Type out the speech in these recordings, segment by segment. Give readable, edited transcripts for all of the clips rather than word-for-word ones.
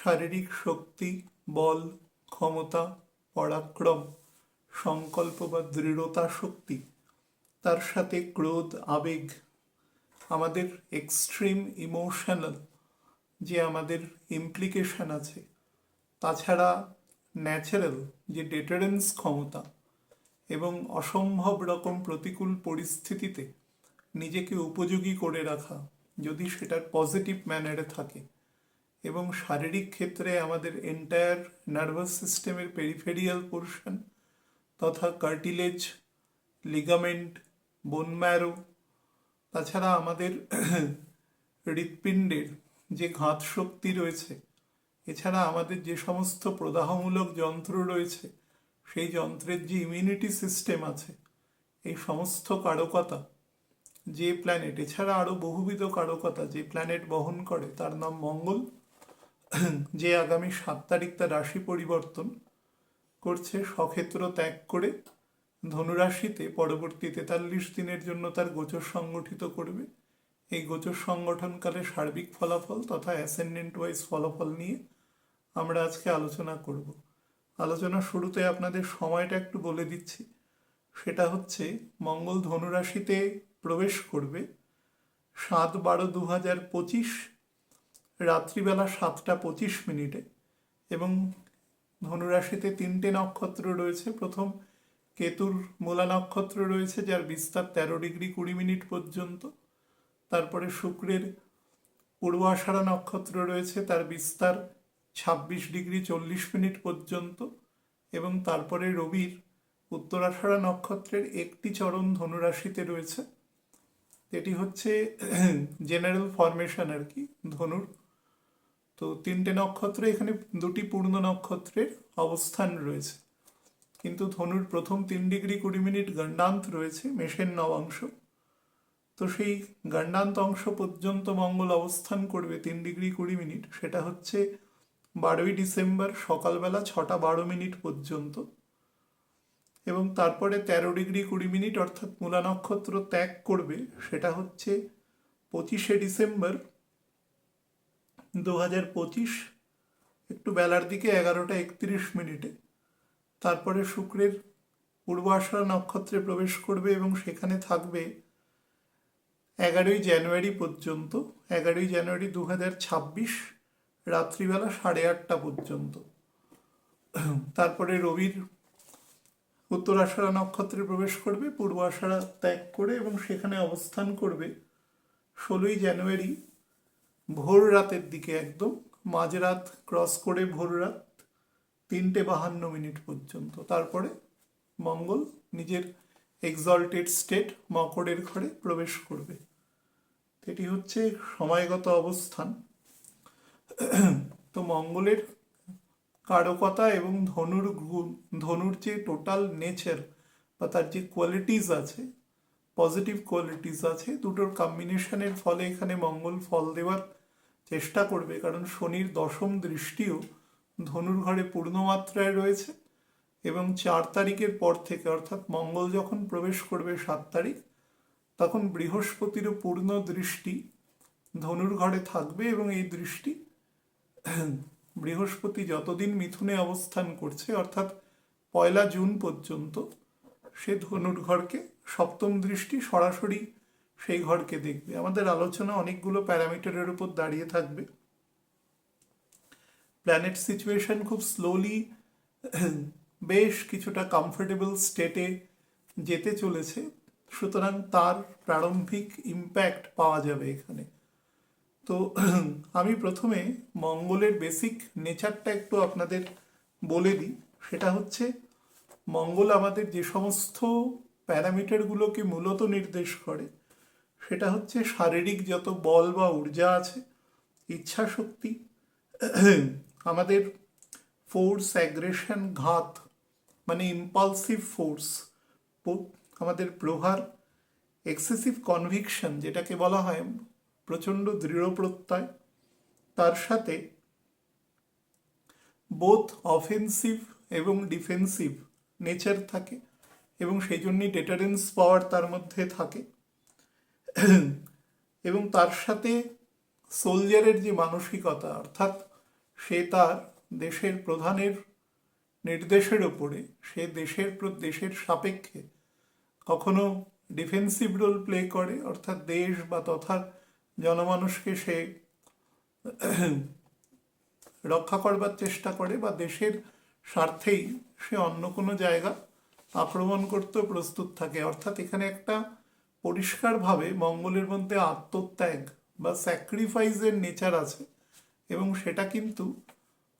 শারীরিক শক্তি, বল, ক্ষমতা, পরাক্রম, সংকল্প বা দৃঢ়তা শক্তি, তার সাথে ক্রোধ, আবেগ, আমাদের এক্সট্রিম ইমোশনাল যে আমাদের ইমপ্লিকেশন আছে, তাছাড়া ন্যাচারাল যে ডেটারেন্স ক্ষমতা এবং অসম্ভব রকম প্রতিকূল পরিস্থিতিতে নিজেকে উপযোগী করে রাখা, যদি সেটার পজিটিভ ম্যানারে থাকে, এবং শারীরিক ক্ষেত্রে আমাদের এন্টায়ার নার্ভাস সিস্টেমের পেরিফেরিয়াল পোর্শন তথা কার্টিলেজ, লিগামেন্ট, বোন ম্যারো, তাছাড়া আমাদের হৃৎপিণ্ডের যে ঘাত শক্তি রয়েছে, এছাড়া আমাদের যে সমস্ত প্রদাহমূলক যন্ত্র রয়েছে, সেই যন্ত্রের যে ইমিউনিটি সিস্টেম আছে, এই সমস্ত কারকতা যে প্ল্যানেট, এছাড়া আরও বহুবিধ কারকতা যে প্ল্যানেট বহন করে, তার নাম মঙ্গল, যে আগামী 7 তারিখ তার রাশি পরিবর্তন করছে, সক্ষেত্র ত্যাগ করে ধনুরাশিতে পরবর্তী 43 দিনের জন্য তার গোচর সংগঠিত করবে। এই গোচর সংগঠনকালে সার্বিক ফলাফল তথা অ্যাসেন্ডেন্ট ওয়াইজ ফলাফল নিয়ে আমরা আজকে আলোচনা করব। আলোচনার শুরুতে আপনাদের সময়টা একটু বলে দিচ্ছি। সেটা হচ্ছে মঙ্গল ধনুরাশিতে প্রবেশ করবে 7/12/2025 রাত্রিবেলা 7টা 25 মিনিটে, এবং ধনুরাশিতে 3টে নক্ষত্র রয়েছে। প্রথম কেতুর মূলা নক্ষত্র রয়েছে, যার বিস্তার 13°20' পর্যন্ত। তারপরে শুক্রের পূর্বাষাঢ়া নক্ষত্র রয়েছে, তার বিস্তার 26°40' পর্যন্ত, এবং তারপরে রবির উত্তরাষাঢ়া নক্ষত্রের একটি চরণ ধনুরাশিতে রয়েছে। এটি হচ্ছে জেনারেল ফরমেশন আর কি ধনুর। তো 3টে নক্ষত্র, এখানে 2টি পূর্ণ নক্ষত্রের অবস্থান রয়েছে, কিন্তু ধনুর প্রথম 3°20' গণ্ডান্ত রয়েছে, মেষের নবাংশ। তো সেই গণ্ডান্ত অংশ পর্যন্ত মঙ্গল অবস্থান করবে 3°20', সেটা হচ্ছে 12ই ডিসেম্বর সকালবেলা 6টা 12 মিনিট পর্যন্ত, এবং তারপরে 13°20' অর্থাৎ মূলা নক্ষত্র ত্যাগ করবে, সেটা হচ্ছে 25শে ডিসেম্বর 2025 একটু বেলার দিকে 11টা 31 মিনিটে। তারপরে শুক্রের পূর্বাষাঢ়া নক্ষত্রে প্রবেশ করবে এবং সেখানে থাকবে 11ই জানুয়ারি পর্যন্ত, 11ই জানুয়ারি 2026 রাত্রিবেলা 8:30 পর্যন্ত। তারপরে রবির উত্তরাষাঢ়া নক্ষত্রে প্রবেশ করবে পূর্বাষাঢ়া ত্যাগ করে, এবং সেখানে অবস্থান করবে 16ই জানুয়ারি ভোর রাতের দিকে, একদম মাঝরাত ক্রস করে ভোর রাত 3টা 52 মিনিট পর্যন্ত। তারপরে মঙ্গল নিজের এক্সল্টেড স্টেট মকরের ঘরে প্রবেশ করবে। এটি হচ্ছে সময়গত অবস্থান। তো মঙ্গলের কারকতা এবং ধনুর যে টোটাল নেচার বা তার যে কোয়ালিটিস আছে, পজিটিভ কোয়ালিটিস আছে, দুটোর কম্বিনেশনের ফলে এখানে মঙ্গল ফল দেওয়ার চেষ্টা করবে, কারণ শনির 10ম দৃষ্টিও ধনুর ঘরে পূর্ণমাত্রায় রয়েছে, এবং 4 তারিখের পর থেকে, অর্থাৎ মঙ্গল যখন প্রবেশ করবে 7 তারিখ, তখন বৃহস্পতিরও পূর্ণ দৃষ্টি ধনুর ঘরে থাকবে, এবং এই দৃষ্টি বৃহস্পতি যতদিন মিথুনে অবস্থান করছে, অর্থাৎ 1 জুন পর্যন্ত, সে ধনুর ঘরকে 7ম দৃষ্টি সরাসরি সেই ঘরকে দেখবে। আমাদের আলোচনা অনেকগুলো প্যারামিটারের উপর দাঁড়িয়ে থাকবে। প্ল্যানেট সিচুয়েশন খুব স্লোলি বেশ কিছুটা কমফোর্টেবল স্টেটে যেতে চলেছে, সুতরাং তার প্রারম্ভিক ইম্প্যাক্ট পাওয়া যাবে এখানে। তো আমি প্রথমে মঙ্গলের বেসিক নেচারটা একটু আপনাদের বলে দিই। সেটা হচ্ছে মঙ্গল আমাদের যে সমস্ত প্যারামিটারগুলোকে মূলত নির্দেশ করে, সেটা হচ্ছে শারীরিক যত বল বা ঊর্জা আছে, ইচ্ছা শক্তি, আমাদের ফোর্স, অ্যাগ্রেশন, ঘাত মানে ইম্পালসিভ ফোর্স, আমাদের প্রহার, এক্সেসিভ কনভিকশন যেটাকে বলা হয়, প্রচণ্ড দৃঢ় প্রত্যয়, তার সাথে বোথ অফেন্সিভ এবং ডিফেন্সিভ নেচার থাকে, এবং সেই জন্যই ডেটারেন্স পাওয়ার তার মধ্যে থাকে, এবং তার সাথে সোলজারের যে মানসিকতা, অর্থাৎ সে তার দেশের প্রধানের নির্দেশের ওপরে সে দেশের সাপেক্ষে কখনো ডিফেন্সিভ রোল প্লে করে, অর্থাৎ দেশ বা তথা জনমানুষকে সে রক্ষা করবার চেষ্টা করে, বা দেশের স্বার্থেই সে অন্য কোনো জায়গা আক্রমণ করতেও প্রস্তুত থাকে। অর্থাৎ এখানে একটা পরিষ্কারভাবে মঙ্গলের মধ্যে আত্মত্যাগ বা স্যাক্রিফাইসের নেচার আছে, এবং সেটা কিন্তু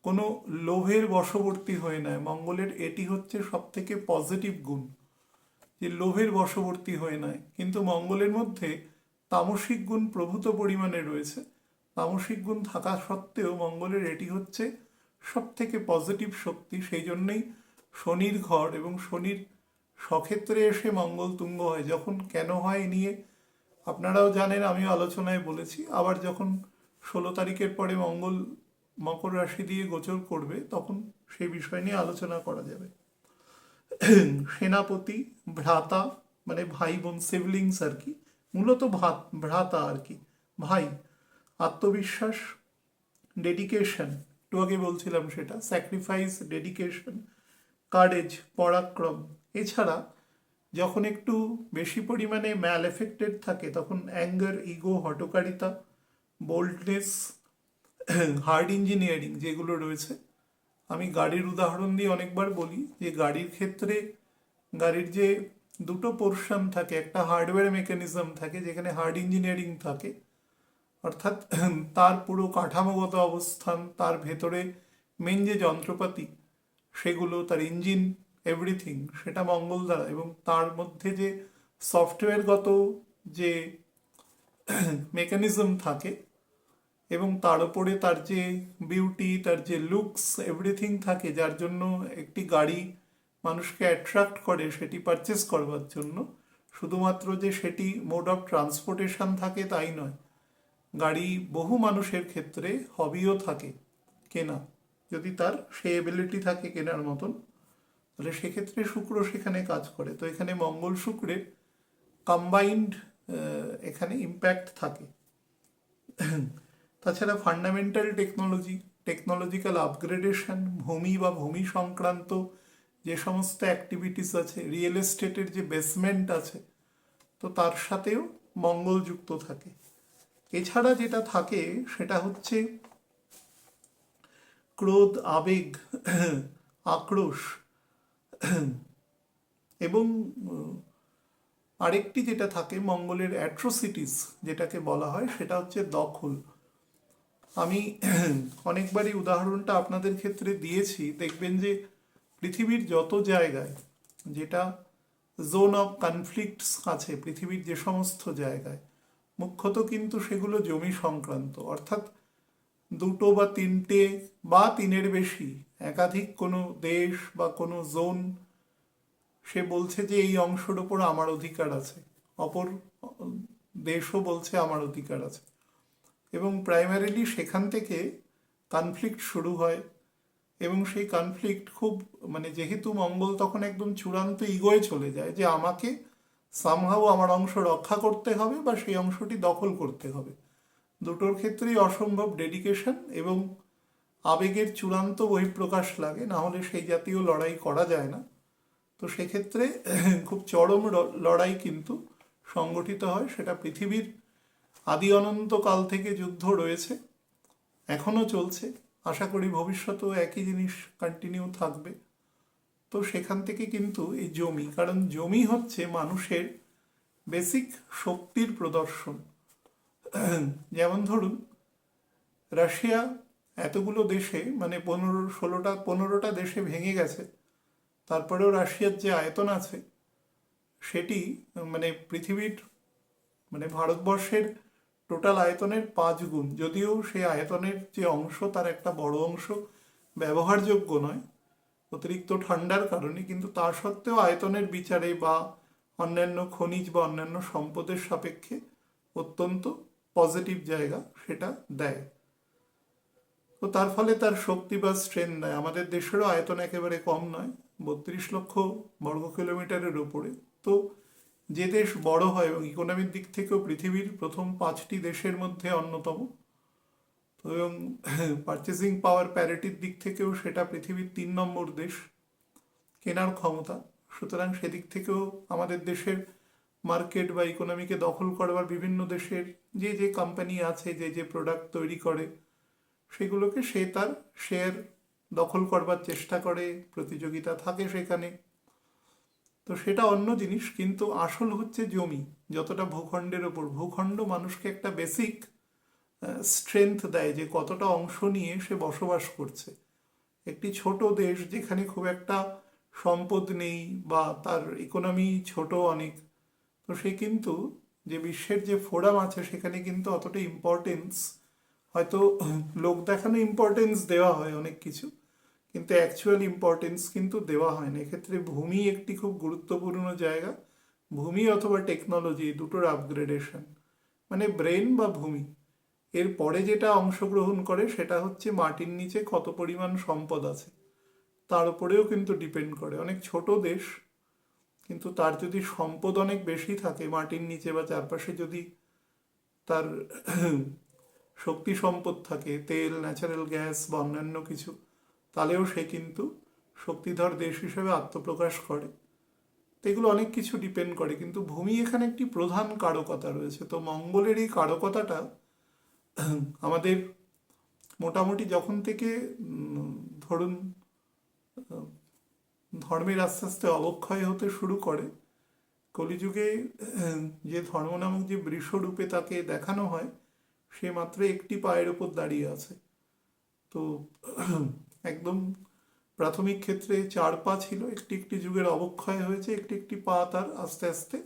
কোনো লোভের বশবর্তী হয়ে নয়। মঙ্গলের এটি হচ্ছে সব থেকে পজিটিভ গুণ, যে লোভের বশবর্তী হয়ে নয়। কিন্তু মঙ্গলের মধ্যে তামসিক গুণ প্রভূত পরিমাণে রয়েছে। তামসিক গুণ থাকা সত্ত্বেও মঙ্গলের এটি হচ্ছে সব থেকে পজিটিভ শক্তি। সেই জন্যই শনির ঘর এবং শনির সক্ষেত্রে এসে মঙ্গল তুঙ্গ হয়। যখন কেন হয় নিয়ে আপনারাও জানেন, আমিও আলোচনায় বলেছি। আবার যখন 16 তারিখের পরে মঙ্গল মকর রাশি দিয়ে গোচর করবে, তখন সেই বিষয় নিয়ে আলোচনা করা যাবে। সেনাপতি, ভ্রাতা মানে ভাই বোন, সিবলিংস আর কি, মূলত ভ্রাতা আর কি, ভাই। আত্মবিশ্বাস, ডেডিকেশন, একটু আগে বলছিলাম সেটা, স্যাক্রিফাইস, ডেডিকেশন, কারেজ, পরাক্রম। এছাড়া যখন একটু বেশি পরিমাণে ম্যাল এফেক্টেড থাকে তখন অ্যাঙ্গার, ইগো, হটকারিতা, বোল্ডনেস, হার্ড ইঞ্জিনিয়ারিং যেগুলো রয়েছে। আমি গাড়ির উদাহরণ দিয়ে অনেকবার বলি যে গাড়ির ক্ষেত্রে গাড়ির যে দুটো পোর্শন থাকে, একটা হার্ডওয়্যার মেকানিজম থাকে যেখানে হার্ড ইঞ্জিনিয়ারিং থাকে, অর্থাৎ তার পুরো কাঠামোগত অবস্থান, তার ভেতরে মেন যে যন্ত্রপাতি সেগুলো, তার ইঞ্জিন, এভরিথিং, সেটা মঙ্গল দ্বারা। এবং তার মধ্যে যে সফটওয়্যারগত যে মেকানিজম থাকে, এবং তার উপরে তার যে বিউটি, তার যে লুকস, এভরিথিং থাকে, যার জন্য একটি গাড়ি মানুষকে অ্যাট্রাক্ট করে সেটি পারচেস করবার জন্য। শুধুমাত্র যে সেটি মোড অফ ট্রান্সপোর্টেশন থাকে তাই নয়, গাড়ি বহু মানুষের ক্ষেত্রে হবিও থাকে কেনা, যদি তার সে এবিলিটি থাকে কেনার মতন, তাহলে সেক্ষেত্রে শুক্র সেখানে কাজ করে। তো এখানে মঙ্গল শুক্রের কম্বাইন্ড এখানে ইম্প্যাক্ট থাকে। তাছাড়া ফান্ডামেন্টাল টেকনোলজি, টেকনোলজিক্যাল আপগ্রেডেশন, ভূমি বা ভূমি সংক্রান্ত যে সমস্ত অ্যাক্টিভিটিস আছে, রিয়েল এস্টেটের যে বেসমেন্ট আছে, তো তার সাথেও মঙ্গল যুক্ত থাকে। এছাড়া যেটা থাকে সেটা হচ্ছে ক্রোধ, আবেগ, আক্রোশ, এবং আরেকটি যেটা থাকে মঙ্গলের অ্যাট্রোসিটিস যেটাকে বলা হয়, সেটা হচ্ছে দখল। আমি অনেকবারই উদাহরণটা আপনাদের ক্ষেত্রে দিয়েছি। দেখবেন যে পৃথিবীর যত জায়গায় যেটা জোন অফ কনফ্লিক্টস আছে, পৃথিবীর যে সমস্ত জায়গায়, মুখ্যত কিন্তু সেগুলো জমি সংক্রান্ত। অর্থাৎ দুটো বা তিনটে বা তিনের বেশি একাধিক কোনো দেশ বা কোনো জোন সে বলছে যে এই অংশের ওপর আমার অধিকার আছে, অপর দেশও বলছে আমার অধিকার আছে, এবং প্রাইমারিলি সেখান থেকে কনফ্লিক্ট শুরু হয়। এবং সেই কনফ্লিক্ট খুব মানে, যেহেতু মঙ্গল তখন একদম চূড়ান্ত ইগোয় চলে যায় যে আমাকে সামহাও আমার অংশ রক্ষা করতে হবে বা সেই অংশটি দখল করতে হবে। দুটোর ক্ষেত্রেই অসম্ভব ডেডিকেশন এবং আবেগের চূড়ান্ত বহিঃপ্রকাশ লাগে, না হলে সেই জাতীয় লড়াই করা যায় না। তো সেক্ষেত্রে খুব চরম লড়াই কিন্তু সংগঠিত হয়। সেটা পৃথিবীর আদি অনন্তকাল থেকে যুদ্ধ রয়েছে, এখনো চলছে, আশা করি ভবিষ্যতেও একই জিনিস কন্টিনিউ থাকবে। তো সেখান থেকে কিন্তু এই জমি, কারণ জমি হচ্ছে মানুষের বেসিক শক্তির প্রদর্শন। যেমন ধরুন রাশিয়া এতগুলো দেশে মানে 15টা দেশে ভেঙে গেছে, তারপরেও রাশিয়ার যে আয়তন আছে সেটি মানে পৃথিবীর মানে ভারতবর্ষের টোটাল আয়তনের 5 গুণ। যদিও সেই আয়তনের যে অংশ তার একটা বড় অংশ ব্যবহারযোগ্য নয় অতিরিক্ত ঠান্ডার কারণে, কিন্তু তা সত্ত্বেও আয়তনের বিচারে বা অন্যান্য খনিজ বা অন্যান্য সম্পদের সাপেক্ষে অত্যন্ত পজিটিভ জায়গা সেটা দেয়। তো তার ফলে তার শক্তি বা স্ট্রেংথ দেয়। আমাদের দেশেরও আয়তন একেবারে কম নয়, 32 লক্ষ বর্গ কিলোমিটারের উপরে। তো যে দেশ বড় হয় এবং ইকোনমির দিক থেকেও পৃথিবীর প্রথম 5টি দেশের মধ্যে অন্যতম, এবং পারচেসিং পাওয়ার প্যারিটির দিক থেকেও সেটা পৃথিবীর 3 নম্বর দেশ কেনার ক্ষমতা। সুতরাং সেদিক থেকেও আমাদের দেশের মার্কেট বা ইকোনমিকে দখল করবার বিভিন্ন দেশের যে যে কোম্পানি আছে, যে যে প্রোডাক্ট তৈরি করে, সেগুলোকে সে তার শেয়ার দখল করবার চেষ্টা করে, প্রতিযোগিতা থাকে সেখানে। তো সেটা অন্য জিনিস, কিন্তু আসল হচ্ছে জমি। যতটা ভূখণ্ডের ওপর, ভূখণ্ড মানুষকে একটা বেসিক স্ট্রেংথ দেয় যে কতটা অংশ নিয়ে সে বসবাস করছে। একটি ছোট দেশ যেখানে খুব একটা সম্পদ নেই বা তার ইকোনমি ছোট অনেক, তো সে কিন্তু যে বিশ্বের যে ফোরাম আছে সেখানে কিন্তু অতটা ইম্পর্টেন্স, হয়তো লোক দেখানো ইম্পর্টেন্স দেওয়া হয় অনেক কিছু, কিন্তু অ্যাকচুয়াল ইম্পর্টেন্স কিন্তু দেওয়া হয় না। এক্ষেত্রে ভূমি একটি খুব গুরুত্বপূর্ণ জায়গা। ভূমি অথবা টেকনোলজি, দুটোর আপগ্রেডেশন, মানে ব্রেন বা ভূমি। এর পরে যেটা অংশগ্রহণ করে সেটা হচ্ছে মাটির নিচে কত পরিমাণ সম্পদ আছে, তার উপরেও কিন্তু ডিপেন্ড করে। অনেক ছোট দেশ, কিন্তু তার যদি সম্পদ অনেক বেশি থাকে মাটির নিচে বা চারপাশে, যদি তার শক্তি সম্পদ থাকে, তেল, ন্যাচারাল গ্যাস বা অন্যান্য কিছু, তাহলেও সে কিন্তু শক্তিধর দেশ হিসেবে আত্মপ্রকাশ করে। তো এগুলো অনেক কিছু ডিপেন্ড করে, কিন্তু ভূমি এখানে একটি প্রধান কারকতা রয়েছে। তো মঙ্গলের এই কারকতাটা আমাদের মোটামুটি যখন থেকে ধরুন ধর্মের আস্তে আস্তে অবক্ষয় হতে শুরু করে, কলিযুগে যে ধর্ম নামক যে বৃষরূপে তাকে দেখানো হয়, সে মাত্র একটি পায়ের ওপর দাঁড়িয়ে আছে। তো একদম প্রাথমিক ক্ষেত্রে 4 পা ছিল, একটি একটি যুগের অবক্ষয় হয়েছে, একটি একটি পা তার আস্তে আস্তে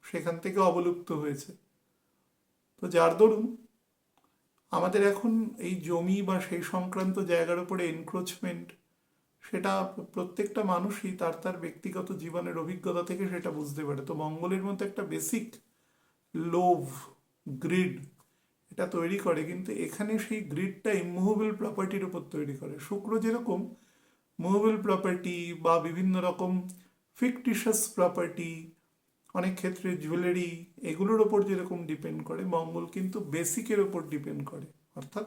সেখান থেকে অবলুপ্ত হয়েছে। তো যার দরুন আমাদের এখন এই জমি বা সেই সংক্রান্ত জায়গার উপরে এনক্রোচমেন্ট, সেটা প্রত্যেকটা মানুষই তার তার ব্যক্তিগত জীবনের অভিজ্ঞতা থেকে সেটা বুঝতে পারে। তো মঙ্গলের মধ্যে একটা বেসিক লোভ, গ্রিড, এটা তৈরি করে, কিন্তু এখানে সেই গ্রিডটা ইমুভেবল প্রপার্টির উপর তৈরি করে। শুক্র যেরকম মুভেবল প্রপার্টি বা বিভিন্ন রকম ফিকটিশাস প্রপার্টি, অনেক ক্ষেত্রে জুয়েলারি, এগুলোর ওপর যেরকম ডিপেন্ড করে, মঙ্গল কিন্তু বেসিকের ওপর ডিপেন্ড করে, অর্থাৎ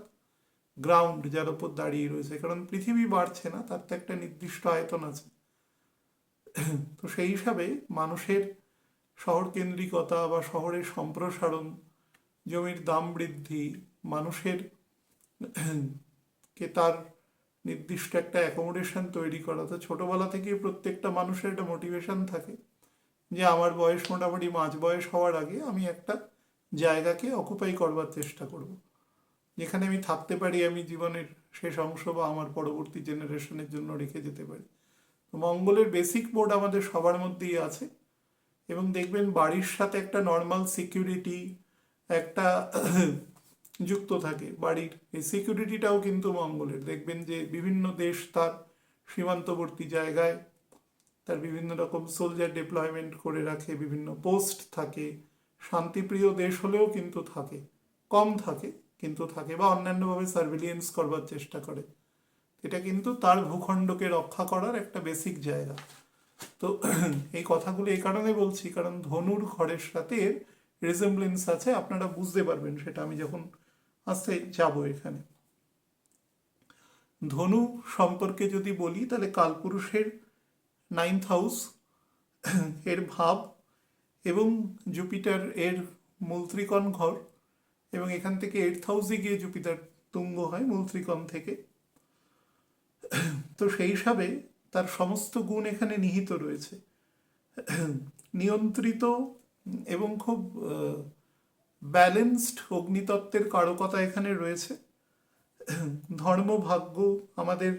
গ্রাউন্ড, যার ওপর দাঁড়িয়ে রয়েছে। কারণ পৃথিবী বাড়ছে না, তার তো একটা নির্দিষ্ট আয়তন আছে। তো সেই হিসাবে মানুষের শহর কেন্দ্রিকতা বা শহরের সম্প্রসারণ, জমির দাম বৃদ্ধি, মানুষের কে তার নির্দিষ্ট একটা অ্যাকোমোডেশন তৈরি করা। তো ছোটবেলা থেকেই প্রত্যেকটা মানুষের একটা মোটিভেশন থাকে যে আমার বয়স মোটামুটি মাঝ বয়স হওয়ার আগে আমি একটা জায়গাকে অকুপাই করবার চেষ্টা করব, যেখানে আমি থাকতে পারি, আমি জীবনের শেষ অংশ বা আমার পরবর্তী জেনারেশনের জন্য রেখে যেতে পারি। তো মঙ্গলের বেসিক মোড আমাদের সবার মধ্যেই আছে। এবং দেখবেন বাড়ির সাথে একটা নর্মাল সিকিউরিটি একটা যুক্ত থাকে। বাড়ির এই সিকিউরিটিটাও কিন্তু মঙ্গলের। দেখবেন যে বিভিন্ন দেশ তার সীমান্তবর্তী জায়গায় তার বিভিন্ন রকম সোলজার ডিপ্লয়মেন্ট করে রাখে, বিভিন্ন পোস্ট থাকে। শান্তিপ্রিয় দেশ হলেও কিন্তু থাকে, কম থাকে কিন্তু থাকে, বা অন্যান্যভাবে সার্ভিলিয়েন্স করবার চেষ্টা করে। এটা কিন্তু তার ভূখণ্ডকে রক্ষা করার একটা বেসিক জায়গা। তো এই কথাগুলো এই কারণে বলছি, কারণ ধনুর ঘরের সাথে রিজেম্বলেন্স আছে, আপনারা বুঝতে পারবেন সেটা আমি যখন আস্তে যাব এখানে। ধনু সম্পর্কে যদি বলি, তাহলে কালপুরুষের 9th হাউস এর ভাব এবং জুপিটার এর মূল ত্রিকোণ ঘর, এবং এখান থেকে 8th হাউসে গিয়ে জুপিটার তুঙ্গ হয় মূল ত্রিকোণ থেকে। তো সেই হিসাবে তার সমস্ত গুণ এখানে নিহিত রয়েছে। নিয়ন্ত্রিত এবং খুব ব্যালেন্সড অগ্নিতত্ত্বের কারকতা এখানে রয়েছে। ধর্ম, ভাগ্য, আমাদের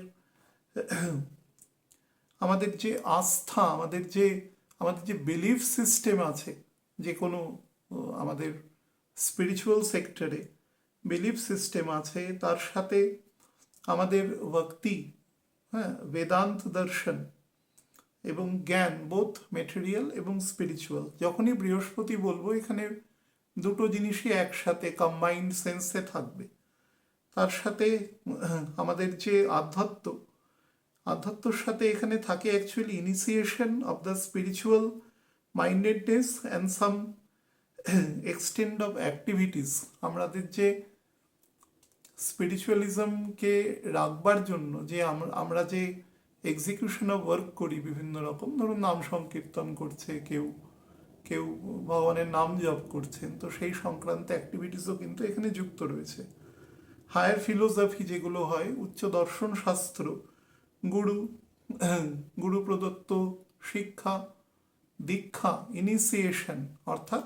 আমাদের যে আস্থা, আমাদের যে বিলিফ সিস্টেম আছে, যে কোনো আমাদের স্পিরিচুয়াল সেক্টরে বিলিফ সিস্টেম আছে, তার সাথে আমাদের ভক্তি, হ্যাঁ, বেদান্ত দর্শন এবং জ্ঞান, বোথ মেটেরিয়াল এবং স্পিরিচুয়াল। যখনই বৃহস্পতি বলবো, এখানে দুটো জিনিসই একসাথে কম্বাইন্ড সেন্সে থাকবে। তার সাথে আমাদের যে আধ্যাত্মর সাথে এখানে থাকে actually initiation of the spiritual mindedness and some extend of activities. আমাদের যে স্পিরিচুয়ালিজমকে রাখবার জন্য যে আমরা যে এক্সিকিউশন অফ ওয়ার্ক করি বিভিন্ন রকম, ধরুন নাম সংকীর্তন করছে কেউ, কেউ ভগবানের নাম জপ করছেন, তো সেই সংক্রান্ত অ্যাক্টিভিটিসও কিন্তু এখানে যুক্ত রয়েছে। হায়ার ফিলোসফি যেগুলো হয়, উচ্চ দর্শন শাস্ত্র, গুরু গুরু প্রদত্ত শিক্ষা, দীক্ষা, ইনিশিয়েশন, অর্থাৎ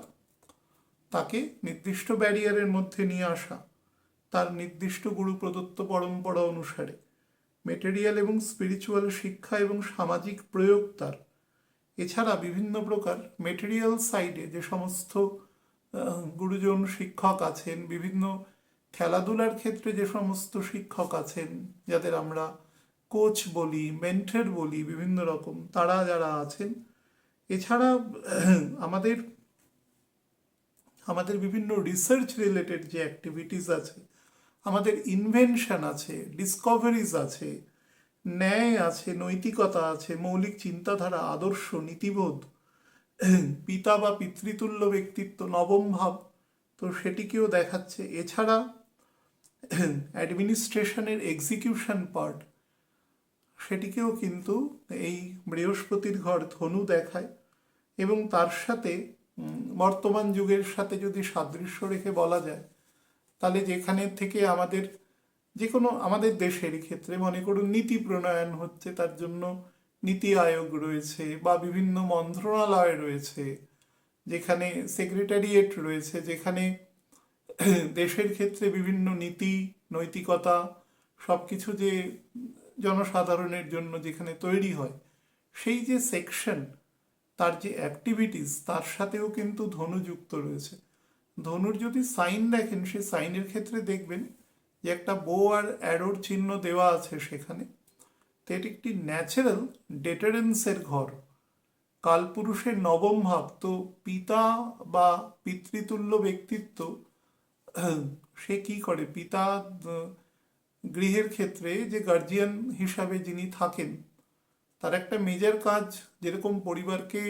তাকে নির্দিষ্ট ব্যারিয়ারের মধ্যে নিয়ে আসা তার নির্দিষ্ট গুরু প্রদত্ত পরম্পরা অনুসারে, মেটেরিয়াল এবং স্পিরিচুয়াল শিক্ষা এবং সামাজিক প্রয়োগ তার। এছাড়া বিভিন্ন প্রকার মেটেরিয়াল সাইডে যে সমস্ত গুরুজন শিক্ষক আছেন, বিভিন্ন খেলাধুলার ক্ষেত্রে যে সমস্ত শিক্ষক আছেন যাদের আমরা কোচ বলি, মেন্টর বলি, বিভিন্ন রকম তারা যারা আছেন। এছাড়া আমাদের আমাদের বিভিন্ন রিসার্চ রিলেটেড যে অ্যাক্টিভিটিস আছে, আমাদের ইনভেনশন আছে, ডিসকভারিজ আছে, ন্যায় আছে, নৈতিকতা আছে, মৌলিক চিন্তাধারা, আদর্শ, নীতিবোধ, পিতা বা পিতৃতুল্য ব্যক্তিত্ব, নবম ভাব, তো সেটিকেও দেখাচ্ছে। এছাড়া অ্যাডমিনিস্ট্রেশনের এক্সিকিউশন পার্ট, সেটিকেও কিন্তু এই বৃহস্পতির ঘর ধনু দেখায়। এবং তার সাথে বর্তমান যুগের সাথে যদি সাদৃশ্য রেখে বলা যায়, তাহলে যেখানে থেকে আমাদের যে কোনো আমাদের দেশের ক্ষেত্রে মনে করুন নীতি প্রণয়ন হচ্ছে, তার জন্য নীতি আয়োগ রয়েছে বা বিভিন্ন মন্ত্রণালয় রয়েছে, যেখানে সেক্রেটারিয়েট রয়েছে, যেখানে দেশের ক্ষেত্রে বিভিন্ন নীতি, নৈতিকতা সব কিছু যে জনসাধারণের জন্য যেখানে তৈরি হয়, সেই যে সেকশন, তার যে অ্যাক্টিভিটিস, তার সাথেও কিন্তু ধনু যুক্ত রয়েছে। ধনুর যদি সাইন দেখেন, সেই সাইনের ক্ষেত্রে দেখবেন যে একটা বো আর অ্যারোর চিহ্ন দেওয়া আছে সেখানে। তো এটি একটি ন্যাচারাল ডেটারেন্সের ঘর, কালপুরুষের নবম ভাব। তো পিতা বা পিতৃতুল্য ব্যক্তিত্ব সে কি করে, পিতা গৃহের ক্ষেত্রে যে গার্জিয়ান হিসাবে যিনি থাকেন, তার একটা মেজর কাজ যেরকম পরিবারকে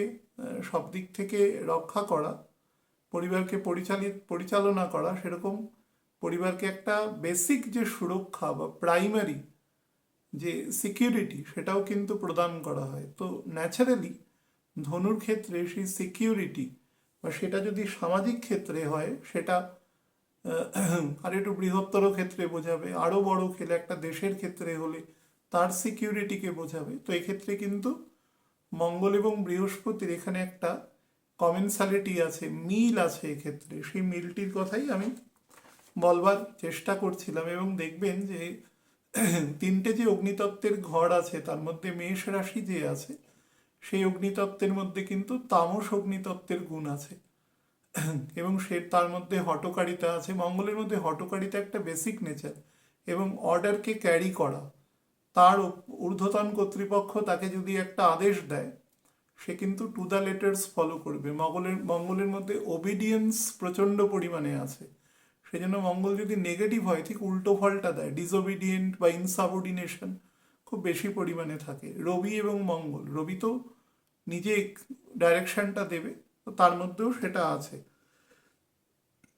সব দিক থেকে রক্ষা করা, পরিবারকে পরিচালনা করা, সেরকম পরিবারকে একটা বেসিক যে সুরক্ষা বা প্রাইমারি যে সিকিউরিটি, সেটাও কিন্তু প্রদান করা হয়। তো ন্যাচারালি ধনুর ক্ষেত্রে সেই সিকিউরিটি, বা সেটা যদি সামাজিক ক্ষেত্রে হয় সেটা আর একটু বৃহত্তর ক্ষেত্রে বোঝাবে, আরও বড় খেলে একটা দেশের ক্ষেত্রে হলে তার সিকিউরিটিকে বোঝাবে। তো এক্ষেত্রে কিন্তু মঙ্গল এবং বৃহস্পতির এখানে একটা কমেন্সালিটি আছে, মিল আছে এক্ষেত্রে। সেই মিলটির কথাই আমি বলবার চেষ্টা করছিলাম। এবং দেখবেন যে তিনটে যে অগ্নিতত্ত্বের ঘর আছে, তার মধ্যে মেষ রাশি যে আছে, সেই অগ্নিতত্ত্বের মধ্যে কিন্তু তামস অগ্নিতত্ত্বের গুণ আছে, এবং সে তার মধ্যে হঠকারিতা আছে। মঙ্গলের মধ্যে হঠকারিতা একটা বেসিক নেচার, এবং অর্ডারকে ক্যারি করা। তার ঊর্ধ্বতন কর্তৃপক্ষ তাকে যদি একটা আদেশ দেয়, সে কিন্তু টু দ্য লেটার্স ফলো করবে। মঙ্গলের মধ্যে ওবিডিয়েন্স প্রচণ্ড পরিমাণে আছে। সেজন্য মঙ্গল যদি নেগেটিভ হয়, ঠিক উল্টো ফলটা দেয়, ডিসওবিডিয়েন্ট বা ইনসাবঅর্ডিনেশন খুব বেশি পরিমাণে থাকে। রবি এবং মঙ্গল, রবি তো নিজে ডাইরেকশনটা দেবে, তো তার মধ্যেও সেটা আছে।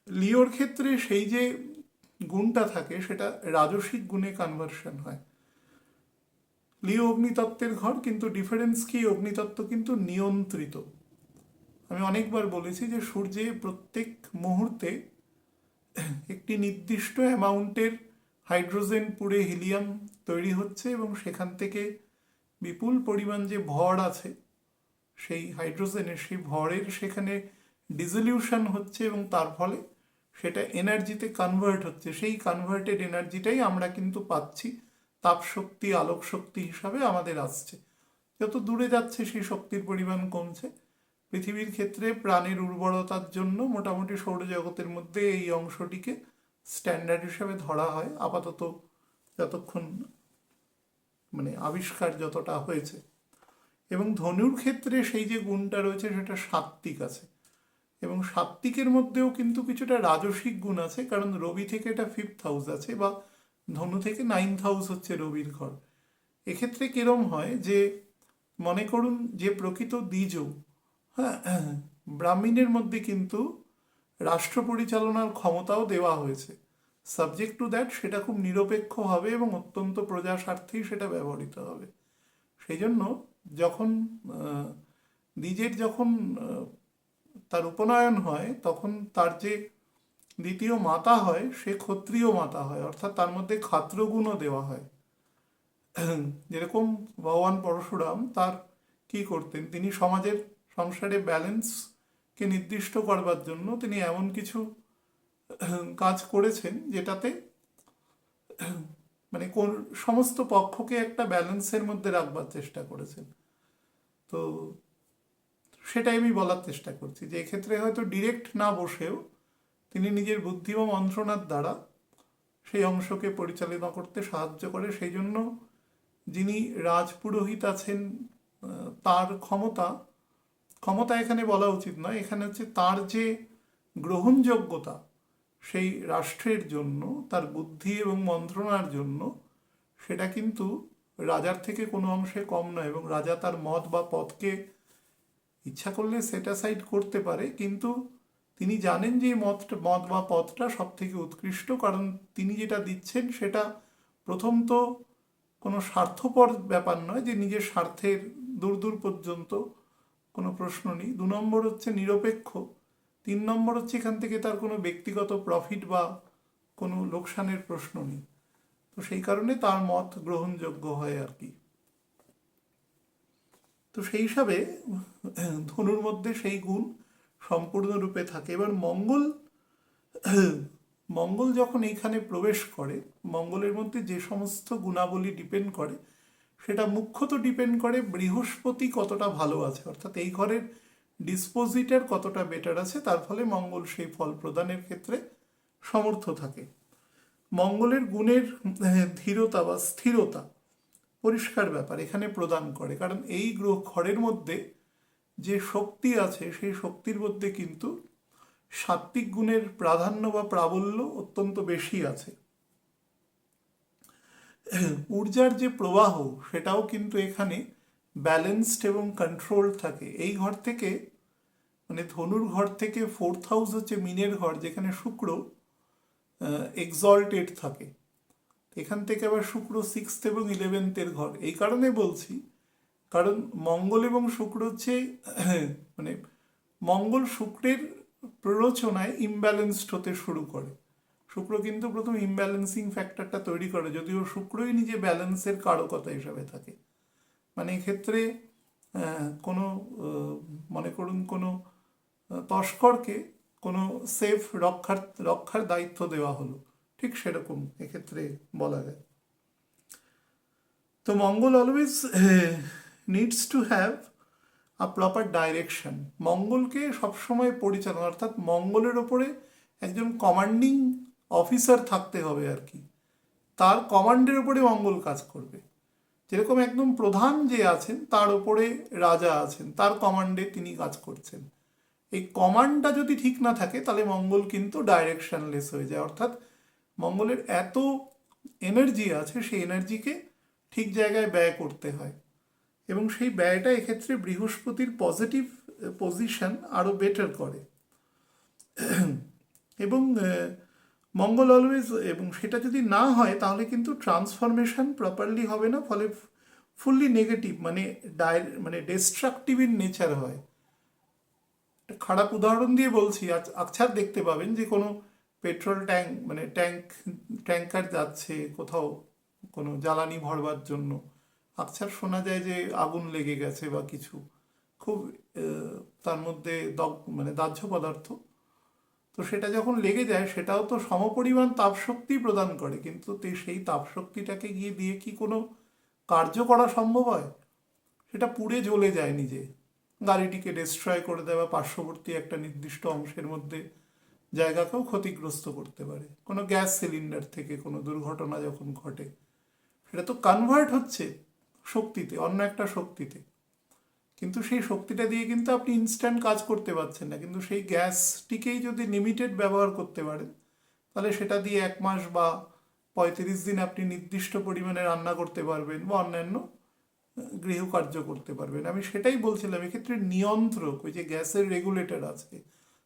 লিওর ক্ষেত্রে সেই যে গুণটা থাকে, সেটা রাজসিক গুণে কনভার্সন হয়। লিও অগ্নিতত্ত্বের ঘর, কিন্তু ডিফারেন্স কি, অগ্নিতত্ত্ব কিন্তু নিয়ন্ত্রিত। আমি অনেকবার বলেছি যে সূর্যে প্রত্যেক মুহূর্তে একটি নির্দিষ্ট অ্যামাউন্টের হাইড্রোজেন পুড়ে হিলিয়াম তৈরি হচ্ছে, এবং সেখান থেকে বিপুল পরিমাণ যে ভর আছে সেই হাইড্রোজেনের, সেই ভরের সেখানে ডিজলিউশন হচ্ছে, এবং তার ফলে সেটা এনার্জিতে কনভার্ট হচ্ছে। সেই কনভার্টেড এনার্জিটাই আমরা কিন্তু পাচ্ছি তাপশক্তি, আলোক শক্তি হিসাবে আমাদের আসছে। যত দূরে যাচ্ছে সেই শক্তির পরিমাণ কমছে। পৃথিবীর ক্ষেত্রে প্রাণের উর্বরতার জন্য মোটামুটি সৌরজগতের মধ্যে এই অংশটিকে স্ট্যান্ডার্ড হিসাবে ধরা হয় আপাতত, যতক্ষণ মানে আবিষ্কার যতটা হয়েছে। এবং ধনুর ক্ষেত্রে সেই যে গুণটা রয়েছে সেটা সাত্ত্বিক আছে, এবং সাত্ত্বিকের মধ্যেও কিন্তু কিছুটা রাজসিক গুণ আছে, কারণ রবি থেকে এটা 5th হাউস আছে, বা ধনু থেকে 9th হাউস হচ্ছে রবির ঘর। এক্ষেত্রে কিরম হয় যে মনে করুন যে প্রকৃত দ্বিজ, হ্যাঁ, ব্রাহ্মণের মধ্যে কিন্তু রাষ্ট্র পরিচালনার ক্ষমতাও দেওয়া হয়েছে। সাবজেক্ট টু দ্যাট সেটা খুব নিরপেক্ষ হবে এবং অত্যন্ত প্রজা স্বার্থেই সেটা ব্যবহৃত হবে। সেই জন্য যখন দ্বিজের যখন তার উপনয়ন হয় তখন তার যে দ্বিতীয় মাতা হয় সে ক্ষত্রিয় মাতা হয়, অর্থাৎ তার মধ্যে ক্ষাত্রগুণও দেওয়া হয়। যেরকম ভগবান পরশুরাম তার কি করতেন, তিনি সমাজের সংসারে ব্যালেন্সকে নির্দিষ্ট করবার জন্য তিনি এমন কিছু কাজ করেছেন যেটাতে মানে কোন সমস্ত পক্ষকে একটা ব্যালেন্সের মধ্যে রাখবার চেষ্টা করেছেন। তো সেটাই আমি বলার চেষ্টা করছি যে এক্ষেত্রে হয়তো ডিরেক্ট না বসেও তিনি নিজের বুদ্ধি ও মন্ত্রণার দ্বারা সেই অংশকে পরিচালনা করতে সাহায্য করে। সেই জন্য যিনি রাজপুরোহিত আছেন তার ক্ষমতা এখানে বলা উচিত নয়, এখানে হচ্ছে তার যে গ্রহণযোগ্যতা সেই রাষ্ট্রের জন্য, তার বুদ্ধি এবং মন্ত্রণার জন্য, সেটা কিন্তু রাজার থেকে কোনো অংশে কম নয়। এবং রাজা তার মত বা পথকে ইচ্ছা করলে সেট অ্যাসাইড করতে পারে, কিন্তু তিনি জানেন যে মত বা পথটা সব থেকে উৎকৃষ্ট, কারণ তিনি যেটা দিচ্ছেন সেটা প্রথম তো কোনো স্বার্থপর ব্যাপার নয় যে নিজের স্বার্থের দূর দূর পর্যন্ত কোনো প্রশ্ন নেই, 2 নম্বর হচ্ছে নিরপেক্ষ, 3 নম্বর হচ্ছে এখান থেকে তার কোনো ব্যক্তিগত প্রফিট বা কোনো লোকসানের প্রশ্ন নেই। তো সেই কারণে তার মত গ্রহণযোগ্য হয় আর কি। তো সেই হিসাবে ধনুর মধ্যে সেই গুণ সম্পূর্ণরূপে থাকে। এবার মঙ্গল যখন এইখানে প্রবেশ করে, মঙ্গলের মধ্যে যে সমস্ত গুণাবলী ডিপেন্ড করে সেটা মুখ্যত ডিপেন্ড করে বৃহস্পতি কতটা ভালো আছে, অর্থাৎ এই ঘরের ডিসপোজিটার কতটা বেটার আছে, তার ফলে মঙ্গল সেই ফল প্রদানের ক্ষেত্রে সমর্থ থাকে। মঙ্গলের গুণের ধীরতা বা স্থিরতা পরিষ্কার ব্যাপার এখানে প্রদান করে, কারণ এই ঘরের মধ্যে যে শক্তি আছে সেই শক্তির মধ্যে কিন্তু সাত্ত্বিক গুণের প্রাধান্য বা প্রাবল্য অত্যন্ত বেশি আছে। ঊর্জার যে প্রবাহ সেটাও কিন্তু এখানে ব্যালেন্সড এবং কন্ট্রোল থাকে। এই ঘর থেকে মানে ধনুর ঘর থেকে 4th হাউস হচ্ছে মিনের ঘর, যেখানে শুক্র এক্সল্টেড থাকে। এখান থেকে আবার শুক্র 6th এবং 11th ঘর। এই কারণে বলছি কারণ মঙ্গল এবং শুক্র হচ্ছে মানে মঙ্গল শুক্রের প্ররোচনায় ইমব্যালেন্সড হতে শুরু করে। শুক্র কিন্তু প্রথম ইমব্যালেন্সিং ফ্যাক্টরটা তৈরি করে, যদিও শুক্রই নিজে ব্যালেন্সের কারকতা হিসাবে থাকে। মানে এক্ষেত্রে কোনো মনে করুন কোনো তস্করকে কোনো সেফ রক্ষার দায়িত্ব দেওয়া হলো, ঠিক সেরকম এক্ষেত্রে বলা যায়। তো Mangal always needs to have a proper direction. মঙ্গলকে সবসময় পরিচালনা, অর্থাৎ মঙ্গলের ওপরে একজন কমান্ডিং অফিসার থাকতে হবে আর কি, তার কমান্ডের ওপরে মঙ্গল কাজ করবে। যেরকম একদম প্রধান যে আছেন তার ওপরে রাজা আছেন, তার কমান্ডে তিনি কাজ করছেন। এই কমান্ডটা যদি ঠিক না থাকে তাহলে মঙ্গল কিন্তু ডাইরেকশনলেস হয়ে যায়, অর্থাৎ মঙ্গলের এত এনার্জি আছে সেই এনার্জিকে ঠিক জায়গায় ব্যয় করতে হয়, এবং সেই ব্যয়টা এক্ষেত্রে বৃহস্পতির পজিটিভ পজিশন আরও বেটার করে। এবং মঙ্গল অলওয়েজ, এবং সেটা যদি না হয় তাহলে কিন্তু ট্রান্সফরমেশন প্রপারলি হবে না, ফলে ফুললি নেগেটিভ মানে ডিস্ট্রাকটিভ ইন নেচার হয়। খারাপ উদাহরণ দিয়ে বলছি, আকছার দেখতে পাবেন যে কোনো পেট্রোল ট্যাঙ্কার যাচ্ছে কোথাও কোনো জ্বালানি ভরবার জন্য, আকছার শোনা যায় যে আগুন লেগে গেছে বা কিছু খুব তার মধ্যে দাহ্য পদার্থ, তো সেটা যখন লেগে যায় সেটাও তো সমপরিমাণ তাপশক্তি প্রদান করে, কিন্তু সেই তাপশক্তিটাকে গিয়ে দিয়ে কি কোনো কার্য করা সম্ভব হয়? সেটা পুড়ে জ্বলে যায় নিজে, গাড়িটিকে ডিস্ট্রয় করে দেওয়া, পার্শ্ববর্তী একটা নির্দিষ্ট অংশের মধ্যে জায়গাকেও ক্ষতিগ্রস্ত করতে পারে। কোনো গ্যাস সিলিন্ডার থেকে কোনো দুর্ঘটনা যখন ঘটে সেটা তো কনভার্ট হচ্ছে শক্তিতে, অন্য একটা শক্তিতে, কিন্তু সেই শক্তিটা দিয়ে কিন্তু আপনি ইনস্ট্যান্ট কাজ করতে পারছেন না। কিন্তু সেই গ্যাসটিকেই যদি লিমিটেড ব্যবহার করতে পারেন তাহলে সেটা দিয়ে 1 মাস বা 35 দিন আপনি নির্দিষ্ট পরিমাণে রান্না করতে পারবেন বা অন্যান্য গৃহকার্য করতে পারবেন। আমি সেটাই বলছিলাম, এক্ষেত্রে নিয়ন্ত্রক, ওই যে গ্যাসের রেগুলেটর আছে,